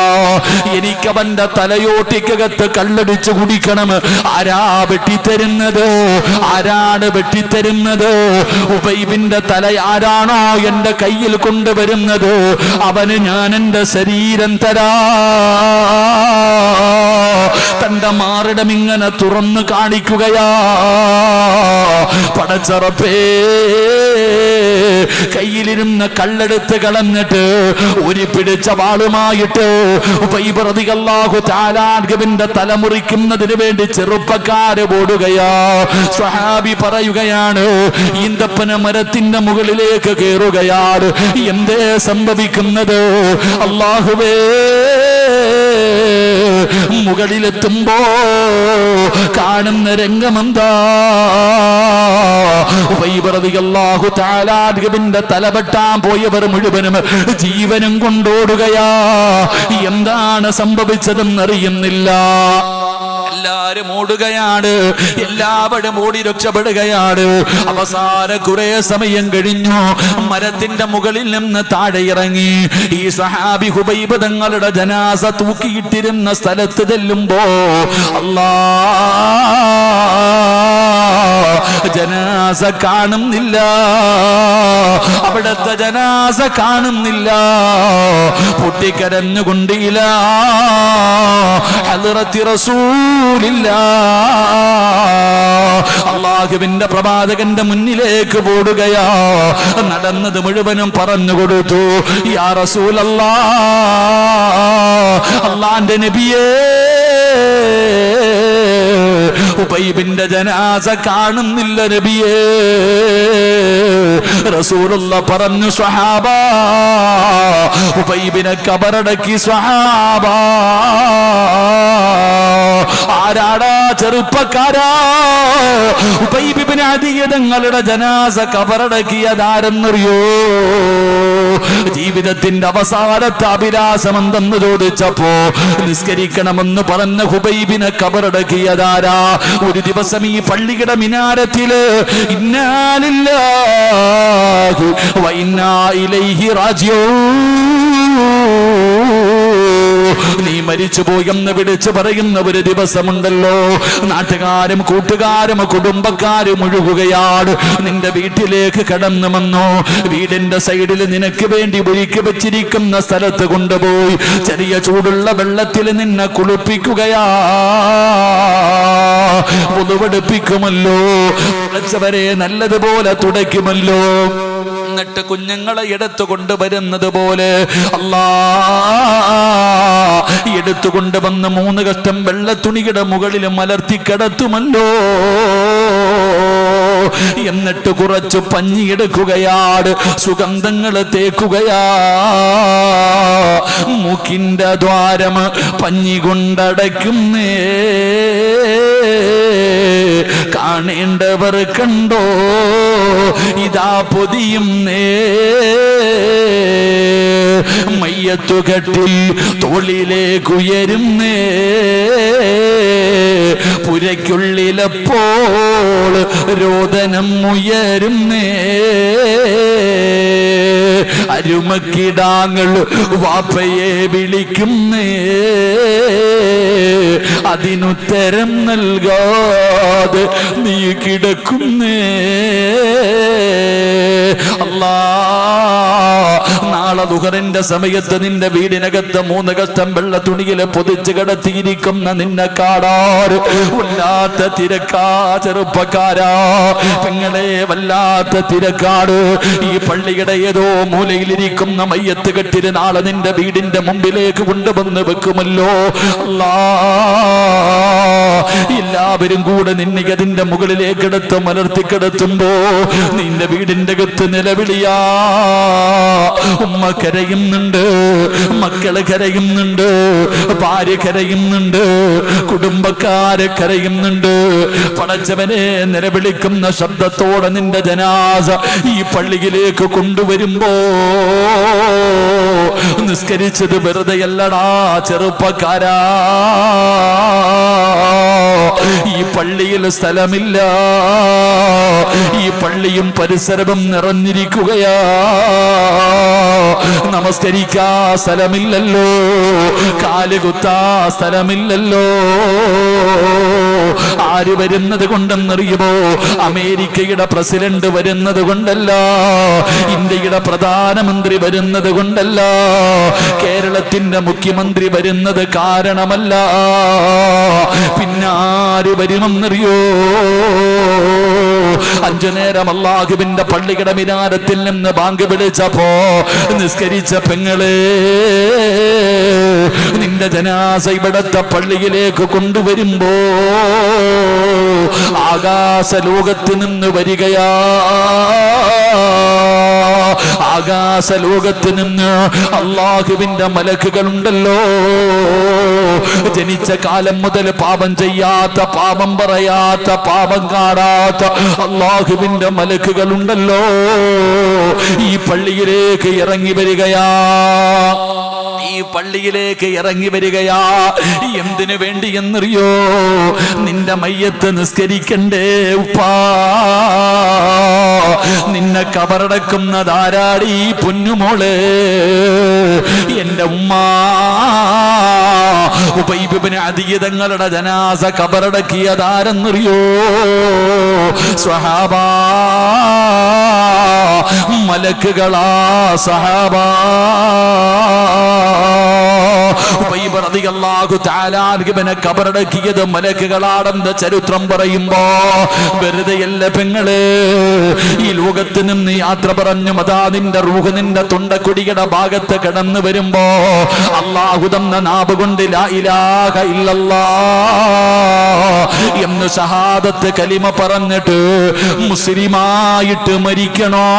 എനിക്കവന്റെ തലയോട്ടിക്കകത്ത് കള്ളടിച്ചു കുടിക്കണം. ആരാ വെട്ടിത്തരുന്നത്? ആരാണ് വെട്ടിത്തരുന്നത്? ഉബൈബിന്റെ തല ആരാണോ എന്റെ കയ്യിൽ കൊണ്ടുവരുന്നത് അവന് ഞാൻ എന്റെ ശരീരം തരാ. തന്റെ മാറിടം ഇങ്ങനെ തുറന്നു കാണിക്കുകയാ. പടച്ചറപ്പേ, കയ്യിലിരുന്ന് കള്ളെടുത്ത് കളഞ്ഞിട്ട് ഒരു പിടിച്ച വാളുമായിട്ട് ഉബൈബ് റളിയല്ലാഹു തആല അൻഹുവിന്റെ തല മുറിക്കുന്നതിന് വേണ്ടി ചെറുപ്പക്കാര് ഓടുകയാ. സ്വഹാബി പറയുകയാണ്, ഈന്തപ്പന മരത്തിന്റെ മുകളിലേക്ക് കയറുകയാണ്. എന്തേ സംഭവിക്കുന്നത്? അല്ലാഹുവേ, മുകളിലെത്തുമ്പോ കാണുന്ന രംഗമെന്താ? ഉബൈബ് റളിയല്ലാഹു തആല അൻഹുവിന്റെ തല വെട്ടാൻ പോയവർ മുഴുവനും ജീവനും കൊണ്ടോടുകയാ. എന്താണ് സംഭവിച്ചതെന്നറിയുന്നില്ല. എല്ലാരും ഓടുകയാണ്, എല്ലാവരും ഓടി രക്ഷപ്പെടുകയാണ്. അവസാന കുറെ സമയം കഴിഞ്ഞു. മരത്തിന്റെ മുകളിൽ നിന്ന് താഴെ ഇറങ്ങി ഈ സ്വഹാബി ഹുബൈബ് തങ്ങളുടെ ജനാസ തൂക്കിയിട്ടിരുന്ന സ്ഥലത്ത് ചെല്ലുമ്പോ ജനാസ കാണുന്നില്ല. അവിടത്തെ ജനാസ കാണുന്നില്ല. പൊട്ടിക്കരഞ്ഞുകൊണ്ടില്ല ഹദ്റത്തി റസൂലില്ലാ. അല്ലാഹുവിന്റെ പ്രവാചകന്റെ മുന്നിലേക്ക് ഓടുകയാ. നടന്നത് മുഴുവനും പറഞ്ഞു കൊടുത്തു. യാ റസൂലല്ലാഹ്, അല്ലാഹുവിന്റെ നബിയേ, ഉബൈബിന്റെ ജനാസ കാണുന്നില്ല നബിയേ. റസൂലുള്ളാഹ് പറഞ്ഞു, സ്വഹാബാ, ഉബൈബിനെ ഖബറടക്കി സ്വഹാബാ. ആരാടാ ചെറുപ്പക്കാരാ? ഉബൈബ് ഇബ്നു അദി തങ്ങളുടെ ജനാസ ഖബറടക്കിയതാരെന്നറിയോ? ജീവിതത്തിന്റെ അവസാനത്തെ അഭിലാഷം എന്തെന്ന് ചോദിച്ചപ്പോ നിസ്കരിക്കണമെന്ന് പറഞ്ഞ ഹുബൈബിനെ ഖബറടക്കിയതാരാ? ഒരു ദിവസം ഈ പള്ളിയുടെ മിനാരത്തില് ഇന്നാ ലില്ലാഹി വ ഇന്നാ ഇലൈഹി റാജിഊൻ, നീ മരിച്ചുപോയെന്ന് വിളിച്ചു പറയുന്ന ഒരു ദിവസമുണ്ടല്ലോ. നാട്ടുകാരും കൂട്ടുകാരും കുടുംബക്കാരും ഒഴുകുകയാണ്. നിന്റെ വീട്ടിലേക്ക് കടന്നു വന്നു. വീടിന്റെ സൈഡിൽ നിനക്ക് വേണ്ടി ഒരുക്കി വെച്ചിരിക്കുന്ന സ്ഥലത്ത് കൊണ്ടുപോയി ചെറിയ ചൂടുള്ള വെള്ളത്തിൽ നിന്നെ കുളിപ്പിക്കുകയാ. പുതുവെടുപ്പിക്കുമല്ലോ, വരെ നല്ലതുപോലെ തുടയ്ക്കുമല്ലോ. എന്നിട്ട് കുഞ്ഞുങ്ങളെ എടുത്തു കൊണ്ടുവരുന്നത് പോലെ എടുത്തുകൊണ്ടുവന്ന് 3 കഷ്ടം വെള്ളത്തുണിയുടെ മുകളിൽ മലർത്തി കിടത്തുമല്ലോ. എന്നിട്ട് കുറച്ച് പഞ്ഞിയെടുക്കുകയാണ്, സുഗന്ധങ്ങൾ തേക്കുകയാ. മൂക്കിന്റെ ദ്വാരം പഞ്ഞി കൊണ്ടടയ്ക്കുന്നേ. കാണേണ്ടവർ കണ്ടോ, ഇതാ പൊതിയുന്നേ. മയ്യത്തുകെട്ടിൽ തോളിലേക്കുയരുന്നേ. പുരയ്ക്കുള്ളിലപ്പോൾ രോദനം ഉയരുന്നേ. അരുമക്കിടാങ്ങൾ വാപ്പയെ വിളിക്കുന്നേ. അതിനുത്തരം നൽകാതെ നീ കിടക്കുന്നേ. അല്ലാ, നാളെ ദുഹറിന്റെ സമയത്ത് നിന്റെ വീടിനകത്ത് 3 കഷ്ടം വെള്ള തുണിയിൽ പൊതിച്ച് കിടത്തിയിരിക്കുന്ന നിന്നെ കാണാറ് വല്ലാത്ത തിരക്കാ. ചെറുപ്പക്കാരാ, പെങ്ങളെ, വല്ലാത്ത തിരക്കാട്. ഈ പള്ളിയുടെ ഏതോ മൂലയിലിരിക്കുന്ന മയ്യത്ത് കെട്ടിന് നാളെ നിന്റെ വീടിന്റെ മുമ്പിലേക്ക് കൊണ്ടുവന്ന് വെക്കുമല്ലോ. അല്ലാ, എല്ലാവരും കൂടെ നിന്നെ അതിന്റെ മുകളിലേക്ക് എടുത്ത് മലർത്തി കിടത്തുമ്പോ നിന്റെ വീടിന്റെ അകത്ത് നിലവിളിയാ. ഉമ്മ കരയുന്നുണ്ട്, മക്കള് കരയുന്നുണ്ട്, ഭാര്യ കരയുന്നുണ്ട്, കുടുംബക്കാര് കരയുന്നുണ്ട്. പടച്ചവനെ, നിലവിളിക്കുന്ന ശബ്ദത്തോടെ നിന്റെ ജനാസ ഈ പള്ളിയിലേക്ക് കൊണ്ടുവരുമ്പോ നിസ്കരിച്ചത് വെറുതെയല്ലടാ ചെറുപ്പക്കാരാ. ഈ പള്ളിയിൽ സ്ഥലമില്ല, ഈ പള്ളിയും പരിസരവും നിറഞ്ഞിരിക്കുകയാ. നമസ്കരിക്കാ സ്ഥലമില്ലല്ലോ, കാലുകുത്താ സ്ഥലമില്ലല്ലോ. ആര് വരുന്നത് കൊണ്ടെന്നറിയുമോ? അമേരിക്കയുടെ പ്രസിഡന്റ് വരുന്നത് കൊണ്ടല്ല, ഇന്ത്യയുടെ പ്രധാനമന്ത്രി വരുന്നത് കൊണ്ടല്ല, കേരളത്തിന്റെ മുഖ്യമന്ത്രി വരുന്നത് കാരണമല്ല. പിന്നാര് വരുമെന്നറിയോ? 5 നേരം അല്ലാഹുവിന്റെ പള്ളിയുടെ മിനാരത്തിൽ നിന്ന് ബാങ്ക് വിളിച്ചപ്പോ നിസ്കരിച്ച പെങ്ങളെ, നിന്റെ ജനാസ ഇവിടത്തെ പള്ളിയിലേക്ക് കൊണ്ടുവരുമ്പോ ആകാശ ലോകത്ത് നിന്ന് വരികയാ. ആകാശ ലോകത്ത് നിന്ന് അല്ലാഹുവിന്റെ മലക്കുകളുണ്ടല്ലോ. ജനിച്ച കാലം മുതൽ പാപം ചെയ്യാത്ത, പാപം പറയാത്ത, പാപം കാണാത്ത അല്ലാഹുവിന്റെ മലക്കുകളുണ്ടല്ലോ. ഈ പള്ളിയിലേക്ക് ഇറങ്ങി വരികയാ, ഈ പള്ളിയിലേക്ക് ഇറങ്ങി വരികയാ. എന്തിനു വേണ്ടി എന്നറിയോ? നിന്റെ മയ്യത്ത് നിസ്കരിക്കണ്ടേ ഉപ്പാ? നിന്നെ കബറടക്കുന്നതാരാടി പൊന്നുമോളെ? എന്റെ ഉമ്മ ഉബൈബ് ഇബ്നു അദിയ് തങ്ങളുടെ ജനാസ കബറടക്കിയതാരെന്നറിയോ? സ്വഹാബാ, മലക്കുകളാ സഹാബാ. ഉബൈബ് റളിയല്ലാഹു തആല അൻഹുവിനെ കബറടക്കിയത് മലക്കുകളാണെന്ന് ചരിത്രം പറയുമ്പോ വെറുതെയല്ല പെങ്ങളെ. ഈ ലോകത്ത് നിന്ന് യാത്ര പറഞ്ഞു അതാ നിന്റെ റൂഹ് നിന്റെ തൊണ്ടക്കുടിയുടെ ഭാഗത്ത് കിടന്നു വരുമ്പോ അല്ലാഹു തന്ന നാവ് കൊണ്ട് ലാ ഇലാഹ ഇല്ലല്ലാഹ് എന്ന് ഷഹാദത്ത് കലിമ പറഞ്ഞിട്ട് മുസ്ലിമായിട്ട് മരിക്കണോ?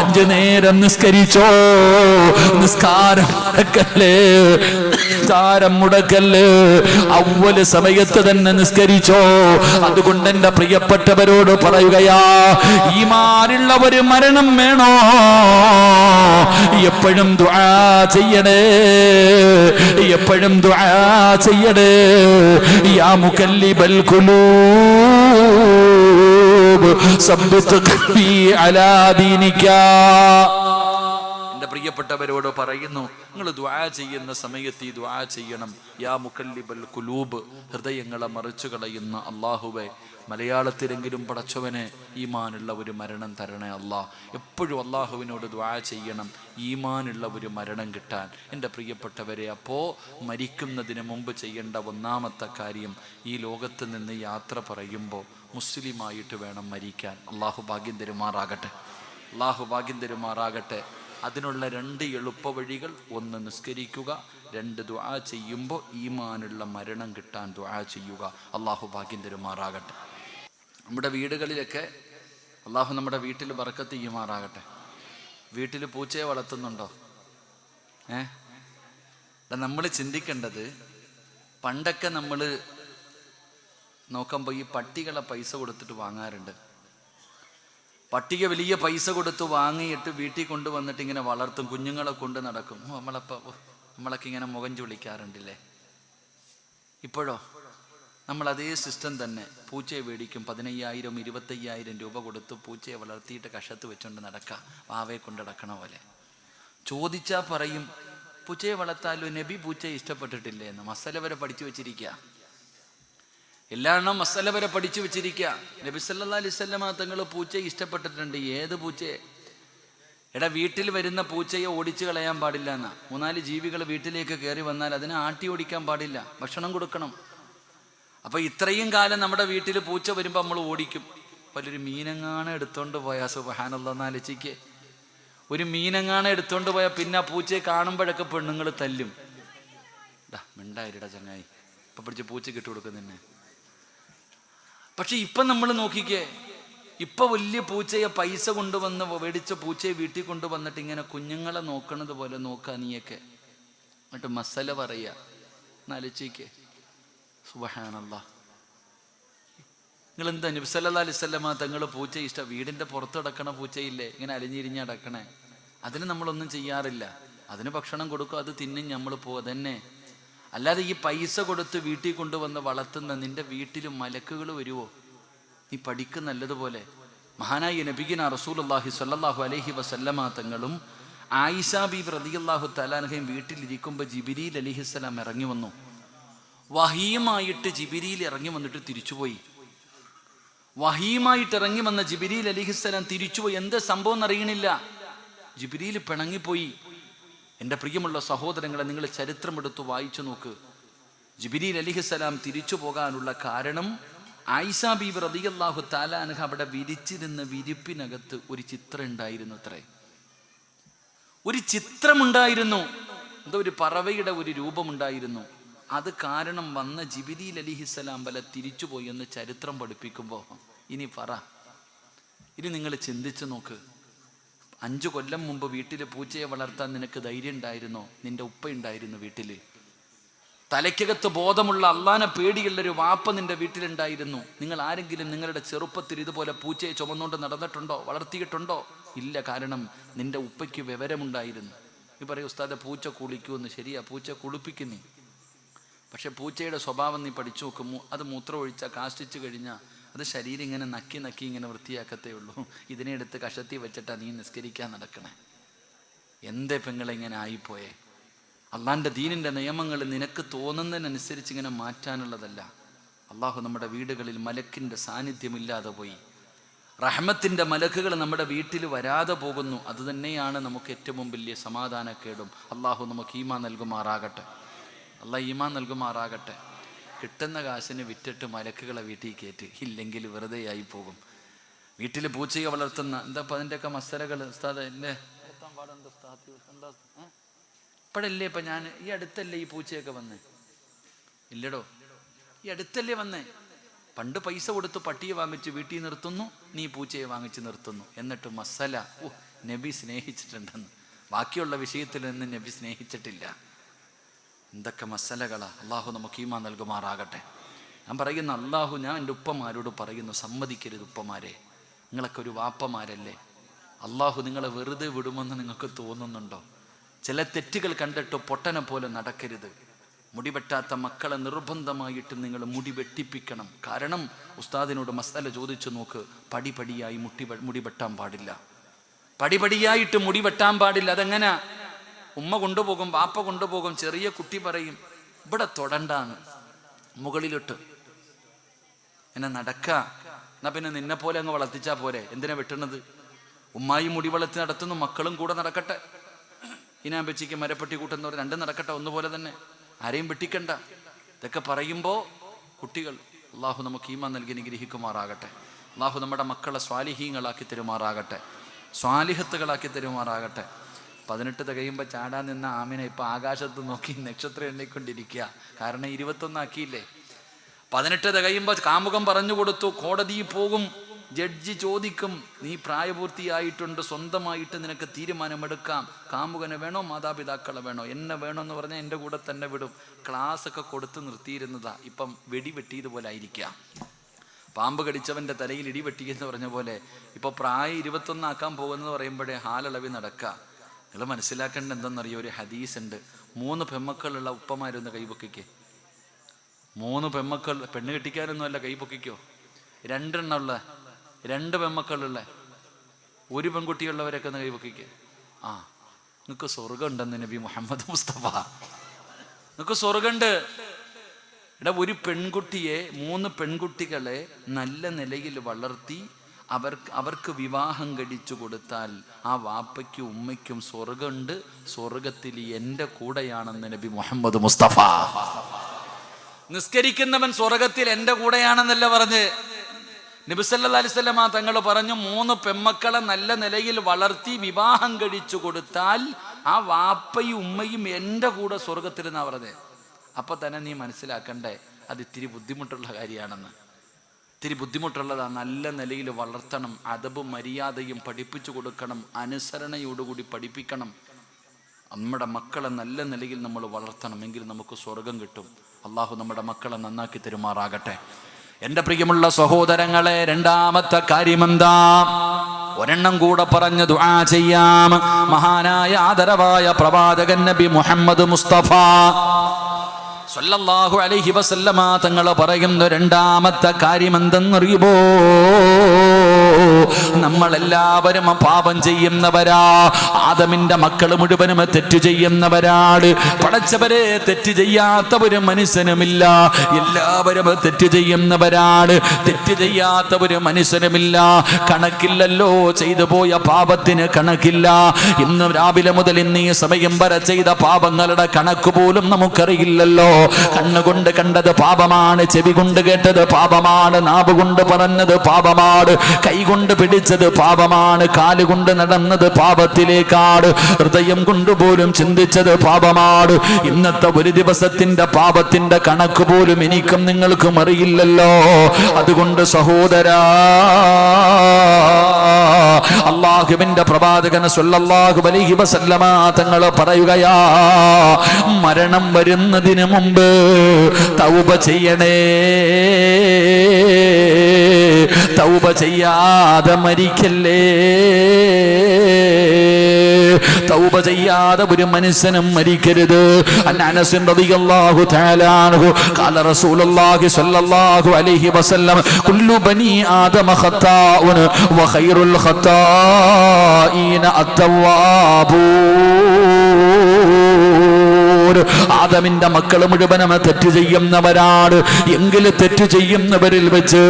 5 നേരം നിസ്കരിച്ചോ? നിസ്കാരം മുടക്കല്ലേ, നിസ്കാരം മുടക്കല്ലേ. അവ്വല് സമയത്ത് തന്നെ നിസ്കരിച്ചോ? അതുകൊണ്ട് എന്റെ പ്രിയപ്പെട്ടവരോട് പറയുകയാ, ഈമാനുള്ള ഒരു മരണം വേണോ? എപ്പോഴും ദുആ ചെയ്യണേ, എപ്പോഴും ദുആ ചെയ്യണേ. യാ മുകല്ലിബൽ ഖുലൂബ് സബ്ബിത് ഖൽബി അലാ ദീനിക. പ്രിയപ്പെട്ടവരോട് പറയുന്നു, നിങ്ങൾ ദുആ ചെയ്യുന്ന സമയത്ത് ഈ ദുആ ചെയ്യണം. യാ മുകല്ലിബൽ ഖുലൂബ്, ഹൃദയങ്ങളെ മറിച്ചു കളയുന്ന അല്ലാഹുവേ, മലയാളത്തിലെങ്കിലും പടച്ചവനെ ഈമാനുള്ള ഒരു മരണം തരണേ അല്ലാ. എപ്പോഴും അല്ലാഹുവിനോട് ദുആ ചെയ്യണം ഈമാനുള്ള ഒരു മരണം കിട്ടാൻ. എൻ്റെ പ്രിയപ്പെട്ടവരെ, അപ്പോൾ മരിക്കുന്നതിന് മുമ്പ് ചെയ്യേണ്ട ഒന്നാമത്തെ കാര്യം, ഈ ലോകത്ത് നിന്ന് യാത്ര പറയുമ്പോൾ മുസ്ലിമായിട്ട് വേണം മരിക്കാൻ. അല്ലാഹു ഭാഗ്യം തരുമാറാകട്ടെ, അല്ലാഹു ഭാഗ്യം തരുമാറാകട്ടെ. അതിനുള്ള 2 എളുപ്പ വഴികൾ: 1 നിസ്കരിക്കുക, 2 ദുആ ചെയ്യുമ്പോൾ ഈമാനുള്ള മരണം കിട്ടാൻ ദുആ ചെയ്യുക. അല്ലാഹു ഭാഗ്യം തരുമാറാകട്ടെ. നമ്മുടെ വീടുകളിലൊക്കെ അല്ലാഹു നമ്മുടെ വീട്ടിൽ ബർക്കത്ത് ചെയ്യുമാറാകട്ടെ. വീട്ടിൽ പൂച്ചയെ വളർത്തുന്നുണ്ടോ? നമ്മൾ ചിന്തിക്കേണ്ടത്, പണ്ടൊക്കെ നമ്മൾ നോക്കുമ്പോൾ ഈ പട്ടികളെ പൈസ കൊടുത്തിട്ട് വാങ്ങാറുണ്ട്. പട്ടിക വലിയ പൈസ കൊടുത്ത് വാങ്ങിയിട്ട് വീട്ടിൽ കൊണ്ടുവന്നിട്ട് ഇങ്ങനെ വളർത്തും, കുഞ്ഞുങ്ങളെ കൊണ്ട് നടക്കും. നമ്മളൊക്കെ ഇങ്ങനെ മുഖം ചുളിക്കാറുണ്ടല്ലേ. ഇപ്പോഴോ നമ്മൾ അതേ സിസ്റ്റം തന്നെ. പൂച്ചയെ മേടിക്കും, 15,000 25,000 രൂപ കൊടുത്ത് പൂച്ചയെ വളർത്തിയിട്ട് കഷത്ത് വെച്ചുകൊണ്ട് നടക്കുക, വാവയെ കൊണ്ട് നടക്കണ പോലെ. ചോദിച്ചാൽ പറയും, പൂച്ചയെ വളർത്താലോ നബി പൂച്ചയെ ഇഷ്ടപ്പെട്ടിട്ടില്ലേ എന്ന്. മസല വരെ പഠിച്ചു വെച്ചിരിക്കുക, എല്ലാവരും മസല വരെ പഠിച്ചു വെച്ചിരിക്കുക. നബി സല്ലല്ലാഹു അലൈഹി വസല്ലമ തങ്ങൾ പൂച്ചയെ ഇഷ്ടപ്പെട്ടിട്ടുണ്ട്. ഏത് പൂച്ചയെ? എടാ, വീട്ടിൽ വരുന്ന പൂച്ചയെ ഓടിച്ചു കളയാൻ പാടില്ല എന്നാ. 3-4 ജീവികൾ വീട്ടിലേക്ക് കയറി വന്നാൽ അതിനെ ആട്ടി ഓടിക്കാൻ പാടില്ല, ഭക്ഷണം കൊടുക്കണം. അപ്പൊ ഇത്രയും കാലം നമ്മുടെ വീട്ടിൽ പൂച്ച വരുമ്പോൾ നമ്മൾ ഓടിക്കും. ഒരു മീനെങ്ങാണ് എടുത്തോണ്ട് പോയാ, സുബ്ഹാനല്ലാഹ്, എന്നാലോചിക്ക്. ഒരു മീനെങ്ങാണ് എടുത്തോണ്ട് പോയാൽ പിന്നെ പൂച്ചയെ കാണുമ്പോഴൊക്കെ പെണ്ണുങ്ങൾ തല്ലും. മിണ്ടായിരടാ ചങ്ങായി, ഇപ്പൊ പിടിച്ച് പൂച്ച കിട്ടു കൊടുക്കുന്നന്നെ. പക്ഷെ ഇപ്പം നമ്മൾ നോക്കിക്കേ, ഇപ്പൊ വലിയ പൂച്ചയെ പൈസ കൊണ്ടുവന്ന് മേടിച്ച പൂച്ചയെ വീട്ടിൽ കൊണ്ടുവന്നിട്ട് ഇങ്ങനെ കുഞ്ഞുങ്ങളെ നോക്കണത് പോലെ നോക്കുക നീയൊക്കെ. എന്നിട്ട് മസല പറയുക. എന്നാലോചിക്ക്, സുബ്ഹാനല്ലാഹ്. നിങ്ങൾ എന്താ നബി സല്ലല്ലാഹു അലൈഹി വസല്ലമ തങ്ങൾ പൂച്ച ഇഷ്ടം? വീടിന്റെ പുറത്ത് കിടക്കണ പൂച്ചയില്ലേ ഇങ്ങനെ അലിഞ്ഞിരിഞ്ഞ് കിടക്കണേ, അതിന് നമ്മളൊന്നും ചെയ്യാറില്ല. അതിന് ഭക്ഷണം കൊടുക്കും, അത് തിന്നും, നമ്മൾ തന്നെ. അല്ലാതെ ഈ പൈസ കൊടുത്ത് വീട്ടിൽ കൊണ്ടുവന്ന് വളർത്തുന്ന നിന്റെ വീട്ടിൽ മലക്കുകൾ വരുവോ? നീ പഠിക്കും നല്ലതുപോലെ. മഹാനായ നബിഗിന റസൂലുള്ളാഹി സ്വല്ലല്ലാഹു അലൈഹി വസല്ലമ തങ്ങളും ആയിഷ ബീബി റളിയല്ലാഹു തആല അൻഹയും വീട്ടിലിരിക്കുമ്പോൾ ജിബ്രീൽ അലൈഹിസ്സലാം ഇറങ്ങി വന്നു. വഹീമായിട്ട് ജിബ്രീൽ ഇറങ്ങി വന്നിട്ട് തിരിച്ചുപോയി. വഹീമായിട്ട് ഇറങ്ങി വന്ന ജിബ്രീൽ അലൈഹിസ്സലാം തിരിച്ചുപോയി. എന്താ സംഭവം എന്നറിയണില്ല. ജിബ്രീൽ പിണങ്ങിപ്പോയി. എൻ്റെ പ്രിയമുള്ള സഹോദരങ്ങളെ, നിങ്ങൾ ചരിത്രം എടുത്ത് വായിച്ചു നോക്ക്. ജിബ്രീൽ അലൈഹിസ്സലാം തിരിച്ചു പോകാനുള്ള കാരണം ആയിഷ ബീബി റളിയല്ലാഹു തആല അൻഹ അവിടെ വിരിച്ചിരുന്ന വിരിപ്പിനകത്ത് ഒരു ചിത്രം ഉണ്ടായിരുന്നു. അത്രേ, ഒരു ചിത്രമുണ്ടായിരുന്നു. എന്തോ ഒരു പറവയുടെ ഒരു രൂപമുണ്ടായിരുന്നു. അത് കാരണം വന്ന ജിബ്രീൽ അലൈഹിസ്സലാം വല തിരിച്ചുപോയി എന്ന് ചരിത്രം പഠിപ്പിക്കുമ്പോൾ ഇനി പറ, ഇനി നിങ്ങൾ ചിന്തിച്ചു നോക്ക്. 5 കൊല്ലം മുമ്പ് വീട്ടിൽ പൂച്ചയെ വളർത്താൻ നിനക്ക് ധൈര്യം ഉണ്ടായിരുന്നോ? നിന്റെ ഉപ്പ ഉണ്ടായിരുന്നു വീട്ടിൽ. തലയ്ക്കകത്ത് ബോധമുള്ള അള്ളാനെ പേടിയുള്ളൊരു വാപ്പ നിന്റെ വീട്ടിലുണ്ടായിരുന്നു. നിങ്ങൾ ആരെങ്കിലും നിങ്ങളുടെ ചെറുപ്പത്തിൽ ഇതുപോലെ പൂച്ചയെ ചുമന്നുകൊണ്ട് നടന്നിട്ടുണ്ടോ? വളർത്തിയിട്ടുണ്ടോ? ഇല്ല. കാരണം നിന്റെ ഉപ്പയ്ക്ക് വിവരമുണ്ടായിരുന്നു. നീ പറയും ഉസ്താദെ പൂച്ച കുളിക്കുമെന്ന്. ശരിയാ, പൂച്ച കുളിപ്പിക്കുന്നേ. പക്ഷെ പൂച്ചയുടെ സ്വഭാവം നീ പഠിച്ചു നോക്കും. അത് മൂത്രം ഒഴിച്ചാൽ കാഷ്ടിച്ചു കഴിഞ്ഞാൽ അത് ശരീരം ഇങ്ങനെ നക്കി നക്കി ഇങ്ങനെ വൃത്തിയാക്കത്തേ ഉള്ളൂ. ഇതിനെ എടുത്ത് കഷത്തി വെച്ചിട്ടാണ് നീ നിസ്കരിക്കാൻ നടക്കണേ. എന്തേ പെങ്ങളെ ഇങ്ങനെ ആയിപ്പോയേ? അള്ളാൻ്റെ ദീനിൻ്റെ നിയമങ്ങൾ നിനക്ക് തോന്നുന്നതിനനുസരിച്ച് ഇങ്ങനെ മാറ്റാനുള്ളതല്ല. അള്ളാഹു നമ്മുടെ വീടുകളിൽ മലക്കിൻ്റെ സാന്നിധ്യമില്ലാതെ പോയി. റഹ്മത്തിൻ്റെ മലക്കുകൾ നമ്മുടെ വീട്ടിൽ വരാതെ പോകുന്നു. അതുതന്നെയാണ് നമുക്ക് ഏറ്റവും വലിയ സമാധാനക്കേടും. അള്ളാഹു നമുക്ക് ഈമാൻ നൽകുമാറാകട്ടെ. അള്ളാഹ് ഈമാൻ നൽകുമാറാകട്ടെ. കിട്ടുന്ന കാശിന് വിറ്റിട്ട് മലക്കുകളെ വീട്ടിൽ കയറ്റി, ഇല്ലെങ്കിൽ വെറുതെ ആയി പോകും. വീട്ടിൽ പൂച്ചയെ വളർത്തുന്ന എന്താ അതിൻ്റെയൊക്കെ മസലകൾ ഉസ്താദ് എൻ്റെ ഇപ്പോഴല്ലേ? ഇപ്പം ഞാൻ ഈ അടുത്തല്ലേ ഈ പൂച്ചയൊക്കെ വന്നേ? ഇല്ലടോ, ഈ അടുത്തല്ലേ വന്നേ. പണ്ട് പൈസ കൊടുത്ത് പട്ടിയെ വാങ്ങിച്ച് വീട്ടിൽ നിർത്തുന്നു, നീ പൂച്ചയെ വാങ്ങിച്ച് നിർത്തുന്നു. എന്നിട്ട് മസല നബി സ്നേഹിച്ചിട്ടുണ്ടെന്ന്. ബാക്കിയുള്ള വിഷയത്തിൽ നിന്ന് നബി സ്നേഹിച്ചിട്ടില്ല. എന്തൊക്കെ മസലകളാ. അള്ളാഹു നമുക്ക് ഈമാൻ നൽകുമാറാകട്ടെ. ഞാൻ പറയുന്ന അള്ളാഹു, ഞാൻ എൻ്റെ ഉപ്പമാരോട് പറയുന്നു, സമ്മതിക്കരുത് ഉപ്പമാരെ. നിങ്ങളൊക്കെ ഒരു വാപ്പമാരല്ലേ. അള്ളാഹു നിങ്ങളെ വെറുതെ വിടുമെന്ന് നിങ്ങൾക്ക് തോന്നുന്നുണ്ടോ? ചില തെറ്റുകൾ കണ്ടിട്ട് പൊട്ടനെ പോലെ നടക്കരുത്. മുടി വെട്ടാത്ത മക്കളെ നിർബന്ധമായിട്ട് നിങ്ങൾ മുടി വെട്ടിപ്പിക്കണം. കാരണം ഉസ്താദിനോട് മസല ചോദിച്ചു നോക്ക്. പടിപടിയായി മുടി വെട്ടാൻ പാടില്ല. പടിപടിയായിട്ട് മുടി വെട്ടാൻ പാടില്ല. അതെങ്ങനെ? ഉമ്മ കൊണ്ടുപോകും, ബാപ്പ കൊണ്ടുപോകും. ചെറിയ കുട്ടി പറയും ഇവിടെ തൊടണ്ടാന്ന്, മുകളിലിട്ട് എന്നെ നടക്ക. എന്നാ പിന്നെ നിന്നെ പോലെ അങ്ങ് വളർത്തിച്ചാ പോരെ, എന്തിനാ വെട്ടുന്നത്? ഉമ്മായി മുടി വളർത്തി നടത്തുന്നു, മക്കളും കൂടെ നടക്കട്ടെ. ഇനാമ്പച്ചിക്ക് മരപ്പെട്ടി കൂട്ടുന്നവർ രണ്ടും നടക്കട്ടെ, ഒന്നുപോലെ തന്നെ. ആരെയും വെട്ടിക്കണ്ട. ഇതൊക്കെ പറയുമ്പോൾ കുട്ടികൾ, അള്ളാഹു നമുക്ക് ഈമാൻ നൽകി അനുഗ്രഹിക്കുമാറാകട്ടെ. അള്ളാഹു നമ്മുടെ മക്കളെ സ്വാലിഹീങ്ങളാക്കി തരുമാറാകട്ടെ, സ്വാലിഹത്തുകളാക്കി തരുമാറാകട്ടെ. 18 തികയുമ്പോൾ ചാടാൻ നിന്ന ആമിനെ ഇപ്പം ആകാശത്ത് നോക്കി നക്ഷത്രം എണ്ണിക്കൊണ്ടിരിക്കുക. കാരണം 21 ആക്കിയില്ലേ. 18 തികയുമ്പോൾ കാമുകം പറഞ്ഞു കൊടുത്തു, കോടതിയിൽ പോകും, ജഡ്ജി ചോദിക്കും, നീ പ്രായപൂർത്തിയായിട്ടുണ്ട്, സ്വന്തമായിട്ട് നിനക്ക് തീരുമാനമെടുക്കാം. കാമുകനെ വേണോ മാതാപിതാക്കളെ വേണോ? എന്നെ വേണോ എന്ന് പറഞ്ഞാൽ എൻ്റെ കൂടെ തന്നെ വിടും. ക്ലാസ്സൊക്കെ കൊടുത്ത് നിർത്തിയിരുന്നതാ. ഇപ്പം വെടി വെട്ടിയതുപോലെ ആയിരിക്കാം. പാമ്പ് കടിച്ചവൻ്റെ തലയിൽ ഇടി വെട്ടിയെന്ന് പറഞ്ഞ പോലെ ഇപ്പോൾ പ്രായം 21 ആക്കാൻ പോകുന്നത് പറയുമ്പോഴേ ഹാലളവി നടക്കുക. നിങ്ങൾ മനസ്സിലാക്കേണ്ട എന്തെന്നറിയോ? ഒരു ഹദീസ് ഉണ്ട്. 3 പെമ്മക്കളുള്ള ഉപ്പമാരൊന്ന് കൈപൊക്കിക്കേ. 3 പെമ്മക്കൾ, പെണ്ണ് കെട്ടിക്കാനൊന്നുമല്ല, കൈപൊക്കിക്കോ. 2 എണ്ണമുള്ള, 2 പെമ്മക്കളുള്ള, 1 പെൺകുട്ടിയുള്ളവരൊക്കെ ഒന്ന് കൈപൊക്കിക്കേ. ആ, നിങ്ങൾക്ക് സ്വർഗം ഉണ്ടെന്ന് നബി മുഹമ്മദ് മുസ്തഫ. നിങ്ങൾക്ക് സ്വർഗമുണ്ട്. ഇവിടെ ഒരു പെൺകുട്ടിയെ, 3 പെൺകുട്ടികളെ നല്ല നിലയിൽ വളർത്തി അവർക്ക് വിവാഹം കഴിച്ചു കൊടുത്താൽ ആ വാപ്പയ്ക്കും ഉമ്മയ്ക്കും സ്വർഗമുണ്ട്. സ്വർഗത്തിൽ എൻ്റെ കൂടെയാണെന്ന് നബി മുഹമ്മദ് മുസ്തഫ. നിസ്കരിക്കുന്നവൻ സ്വർഗത്തിൽ എൻ്റെ കൂടെയാണെന്നല്ല പറഞ്ഞ്. നബി സല്ലല്ലാഹു അലൈഹി വസല്ലമ തങ്ങൾ പറഞ്ഞു, 3 പെമ്മക്കളെ നല്ല നിലയിൽ വളർത്തി വിവാഹം കഴിച്ചു കൊടുത്താൽ ആ വാപ്പയും ഉമ്മയും എൻ്റെ കൂടെ സ്വർഗത്തിലെന്നാ പറഞ്ഞത്. അപ്പൊ തന്നെ നീ മനസ്സിലാക്കണ്ടേ അത് ഇത്തിരി ബുദ്ധിമുട്ടുള്ള കാര്യമാണെന്ന്. ഇത്തിരി ബുദ്ധിമുട്ടുള്ളതാണ്. നല്ല നിലയിൽ വളർത്തണം, അദബും മര്യാദയും പഠിപ്പിച്ചു കൊടുക്കണം, അനുസരണയോടുകൂടി പഠിപ്പിക്കണം. നമ്മുടെ മക്കളെ നല്ല നിലയിൽ നമ്മൾ വളർത്തണം, എങ്കിൽ നമുക്ക് സ്വർഗം കിട്ടും. അള്ളാഹു നമ്മുടെ മക്കളെ നന്നാക്കി തരുമാറാകട്ടെ. എൻ്റെ പ്രിയമുള്ള സഹോദരങ്ങളെ, രണ്ടാമത്തെ കാര്യമെന്താ? ഒരെണ്ണം കൂടെ പറഞ്ഞ് ദുആ ചെയ്യാം. മഹാനായ ആദരവായ പ്രവാചകൻ നബി മുഹമ്മദ് മുസ്തഫ സല്ലല്ലാഹു അലൈഹി വസല്ലമ തങ്ങൾ പറയുന്ന രണ്ടാമത്തെ കാര്യം എന്തെന്നറിയുമോ? നമ്മളെല്ലാവരും പാപം ചെയ്യുന്നവരാ. ആദമിന്റെ മക്കൾ മുഴുവനും തെറ്റ് ചെയ്യുന്നവരാണ്. പടച്ചവരെ, തെറ്റ് ചെയ്യാത്ത ഒരു മനുഷ്യനുമില്ല. എല്ലാവരും തെറ്റ് ചെയ്യുന്നവരാണ്. തെറ്റ് ചെയ്യാത്ത ഒരു മനുഷ്യനുമില്ല. കണക്കില്ലല്ലോ, ചെയ്തു പോയ പാപത്തിന് കണക്കില്ല. ഇന്ന് രാവിലെ മുതൽ ഇന്ന് ഈ സമയം വരെ ചെയ്ത പാപങ്ങളുടെ കണക്ക് പോലും നമുക്കറിയില്ലല്ലോ. കണ്ണുകൊണ്ട് കണ്ടത് പാപമാണ്, ചെവി കൊണ്ട് കേട്ടത് പാപമാണ്, നാവ് കൊണ്ട് പറഞ്ഞത് പാപമാണ്, കൈകൊണ്ട് പിടിച്ചത് പാപമാണ്, കാലുകൊണ്ട് നടന്നത് പാപത്തിലേക്കാണ്, ഹൃദയം കൊണ്ടുപോലും ചിന്തിച്ചത് പാപമാണ്. ഇന്നത്തെ ഒരു ദിവസത്തിന്റെ പാപത്തിന്റെ കണക്ക് പോലും എനിക്കും നിങ്ങൾക്കും അറിയില്ലല്ലോ. അതുകൊണ്ട് സഹോദരാ, അല്ലാഹുവിന്റെ പ്രവാചകൻ സ്വല്ലല്ലാഹു അലൈഹി വസല്ലമ തങ്ങൾ പറയുകയാ, മരണം വരുന്നതിന് മുമ്പ് തൗബ ചെയ്യണേ. തൗബ ചെയ്യാതെ മരിക്കല്ലേ. തൗബ ചെയ്യാതെ ഒരു മനുഷ്യനും മരിക്കരുത്. അനസ് റളിയല്ലാഹു തആല അൻഹു ഖാല റസൂലുള്ളാഹി സ്വല്ലല്ലാഹു അലൈഹി വസല്ലം കുല്ലു ബനി ആദമ ഖത്താഉൻ വ ഖൈറുൽ ഖത്താഈന അത്തവാബൂൻ. ആദമിന്റെ മക്കൾ മുഴുവനും തെറ്റ് ചെയ്യുന്നവരാണ്. എങ്കിലും തെറ്റ് ചെയ്യുന്നവരിൽ വെച്ച്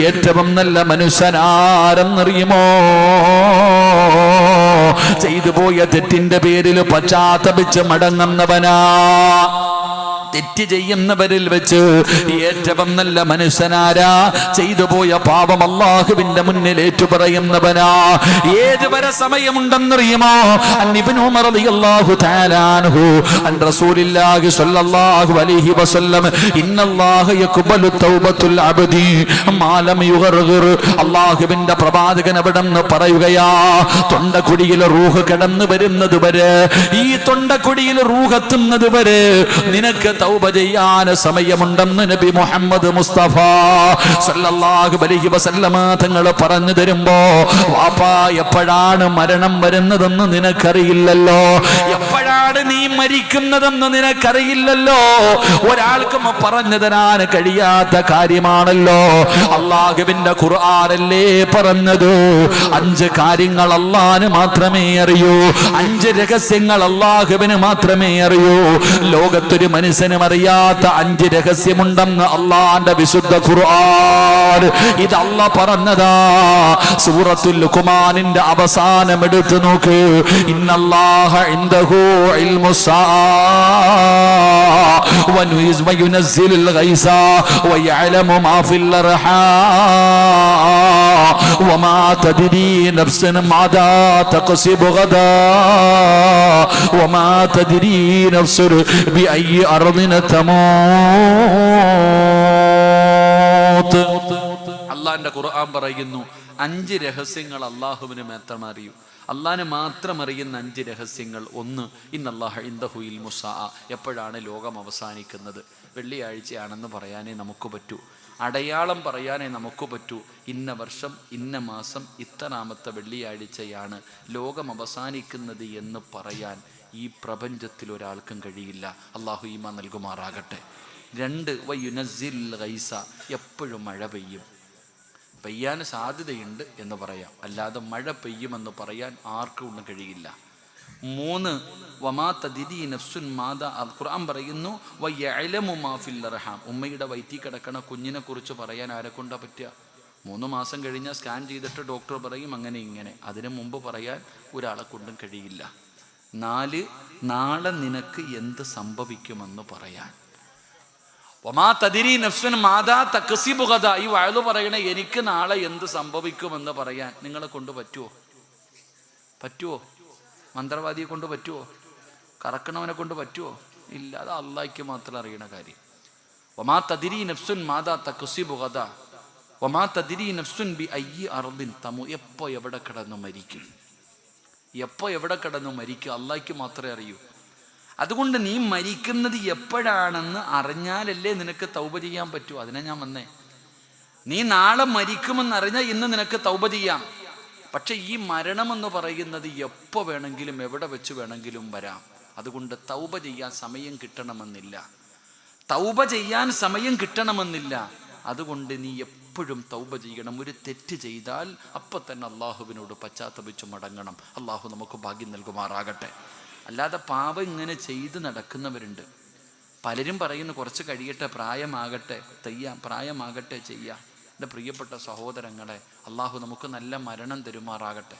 ഏറ്റവും നല്ല മനുഷ്യനാരെന്നറിയുമോ? ചെയ്തു പോയ തെറ്റിന്റെ പേരിൽ പശ്ചാത്തപിച്ച് മടങ്ങുന്നവനാ. തെറ്റ് ചെയ്യുന്നവരിൽ വെച്ച് ഏറ്റവും നല്ല മനുഷ്യനാരാ? ചെയ്തു പോയ പാപം അല്ലാഹുവിന്റെ മുന്നിൽ ഏറ്റുപറയുന്നവനാ. ഏത് വരെ സമയമുണ്ടെന്നറിയുമോ? ഇബ്നു ഉമർ റളിയല്ലാഹു തആല അൻഹു അൻ റസൂലില്ലാഹി സ്വല്ലല്ലാഹു അലൈഹി വസല്ലം ഇന്നല്ലാഹ യഖ്ബലു തൗബത്തുൽ അബ്ദി മാ ലം യുഗർഗിർ. അല്ലാഹുവിന്റെ പ്രവാചകൻ അവിടെന്ന് പറയുകയാ, തൊണ്ടക്കുടിയിൽ റൂഹ് കടന്നു വരുന്നത് വരെ, ഈ തൊണ്ടക്കുടിയിൽ റൂഹ് എത്തുന്നത് വരെ നിനക്ക് തൗബ ചെയ്യാൻ സമയമുണ്ടെന്ന് നബി മുഹമ്മദ് മുസ്തഫ സല്ലല്ലാഹു അലൈഹി വസല്ലമ തങ്ങൾ പറഞ്ഞു തരുമ്പോ, വാപ്പാ, എപ്പോഴാണ് മരണം വരുന്നതെന്ന് നിനക്കറിയില്ലല്ലോ. എപ്പോഴാണ് നീ മരിക്കുന്നതെന്ന് നിനക്കറിയില്ലല്ലോ. ഒരാൾക്കും പറഞ്ഞു തരാൻ കഴിയാത്ത കാര്യമാണല്ലോ. അല്ലാഹുവിന്റെ ഖുർആനല്ലേ പറഞ്ഞത്? 5 കാര്യങ്ങൾ അല്ലാഹുവിന് മാത്രമേ അറിയൂ. 5 രഹസ്യങ്ങൾ അല്ലാഹുവിന് മാത്രമേ അറിയൂ. ലോകത്തൊരു മനുഷ്യനും അറിയാത്ത 5 രഹസ്യമുണ്ടെന്ന് അല്ലാഹുവിന്റെ വിശുദ്ധ ഖുർആൻ. ഇത് അല്ലാഹ് പറഞ്ഞതാ. സൂറത്തുൽ ലുഖ്മാനിന്റെ അവസാനം എടുത്തു നോക്ക്. ഇന്നല്ലാഹ ഇൻദഹു ഇൽമുസ്സാ വയുനസ്സിലുൽ ഗൈസ വയഅലമു മാ ഫിൽ അർഹാം വമാ തദ്രി നഫ്സുൻ മാദാ തക്സിബു ഗദാ വമാ തദ്രി നഫ്സുൻ ബിഅയ്യി അർദിൻ തമൂത്ത്. അല്ലാഹുവിന്റെ ഖുർആൻ പറയുന്നു, 5 രഹസ്യങ്ങൾ അല്ലാഹുവിന് മാത്രം അറിയൂ. അള്ളാഹിന് മാത്രം അറിയുന്ന 5 രഹസ്യങ്ങൾ. 1, ഇന്നല്ലാഹ ഇൻദഹു ഇൽമുസ്സാ. എപ്പോഴാണ് ലോകം അവസാനിക്കുന്നത്? വെള്ളിയാഴ്ചയാണെന്ന് പറയാനേ നമുക്ക് പറ്റൂ. അടയാളം പറയാനേ നമുക്ക് പറ്റൂ. ഇന്ന വർഷം ഇന്ന മാസം ഇത്രാമത്തെ വെള്ളിയാഴ്ചയാണ് ലോകം അവസാനിക്കുന്നത് എന്ന് പറയാൻ ഈ പ്രപഞ്ചത്തിൽ ഒരാൾക്കും കഴിയില്ല. അള്ളാഹു ഈമാൻ നൽകുമാറാകട്ടെ. 2, വയുനസ്സിൽ ഗൈസ. എപ്പോഴും മഴ പെയ്യും. പെയ്യാൻ സാധ്യതയുണ്ട് എന്ന് പറയാം, അല്ലാതെ മഴ പെയ്യുമെന്ന് പറയാൻ ആർക്കും ഒന്നും കഴിയില്ല. 3, വമാ തദ്രി നഫ്സുൻ മാദാ. ഖുർആൻ പറയുന്നു, വയഅലമു മാ ഫിൽ അർഹാം. ഉമ്മയുടെ വയറ്റിൽ കിടക്കണ കുഞ്ഞിനെ കുറിച്ച് പറയാൻ ആരെക്കൊണ്ടാ പറ്റുക? 3 മാസം കഴിഞ്ഞാൽ സ്കാൻ ചെയ്തിട്ട് ഡോക്ടർ പറയും അങ്ങനെ ഇങ്ങനെ. അതിനു മുമ്പ് പറയാൻ ഒരാളെ കൊണ്ടും കഴിയില്ല. 4, നാളെ നിനക്ക് എന്ത് സംഭവിക്കുമെന്ന് പറയാൻ. വമാ തദ്രി നഫ്സുൻ മാദാ തക്സിബു ഗദാ. ഈ വഅദ് പറയണേ എനിക്ക് നാളെ എന്ത് സംഭവിക്കുമെന്ന് പറയാൻ നിങ്ങളെ കൊണ്ട് പറ്റുമോ? പറ്റുമോ? മന്ത്രവാദിയെ കൊണ്ട് പറ്റുമോ? കറക്കണവനെ കൊണ്ട് പറ്റുമോ? ഇല്ല. അത് അള്ളാഹ്ക്ക് മാത്രം അറിയണ കാര്യം. വമാ തദ്രി നഫ്സുൻ മാദാ തക്സിബു ഗദാ. വമാ തദ്രി നഫ്സുൻ ബി അയ്യി അർദിൻ തമു, എപ്പോൾ എവിടെ കിടന്നു മരിക്കും, എപ്പോൾ എവിടെ കിടന്നു മരിക്കും അള്ളാഹ്ക്ക് മാത്രമേ അറിയൂ. അതുകൊണ്ട് നീ മരിക്കുന്നത് എപ്പോഴാണെന്ന് അറിഞ്ഞാലല്ലേ നിനക്ക് തൗബ ചെയ്യാൻ പറ്റൂ. അതിനെ ഞാൻ വന്നേ. നീ നാളെ മരിക്കുമെന്നറിഞ്ഞാൽ ഇന്ന് നിനക്ക് തൗബ ചെയ്യാം. പക്ഷെ ഈ മരണമെന്ന് പറയുന്നത് എപ്പോൾ വേണമെങ്കിലും എവിടെ വെച്ച് വേണമെങ്കിലും വരാം. അതുകൊണ്ട് തൗബ ചെയ്യാൻ സമയം കിട്ടണമെന്നില്ല, തൗബ ചെയ്യാൻ സമയം കിട്ടണമെന്നില്ല. അതുകൊണ്ട് നീ എപ്പോഴും തൗബ ചെയ്യണം. ഒരു തെറ്റ് ചെയ്താൽ അപ്പം തന്നെ അള്ളാഹുവിനോട് പശ്ചാത്തപിച്ച് മടങ്ങണം. അള്ളാഹു നമുക്ക് ഭാഗ്യം നൽകുമാറാകട്ടെ. അല്ലാതെ പാപം ഇങ്ങനെ ചെയ്ത് നടക്കുന്നവരുണ്ട്. പലരും പറയുന്നു കുറച്ച് കഴിയട്ടെ, പ്രായമാകട്ടെ പ്രായമാകട്ടെ ചെയ്യാം. എൻ്റെ പ്രിയപ്പെട്ട സഹോദരങ്ങളെ, അള്ളാഹു നമുക്ക് നല്ല മരണം തരുമാറാകട്ടെ.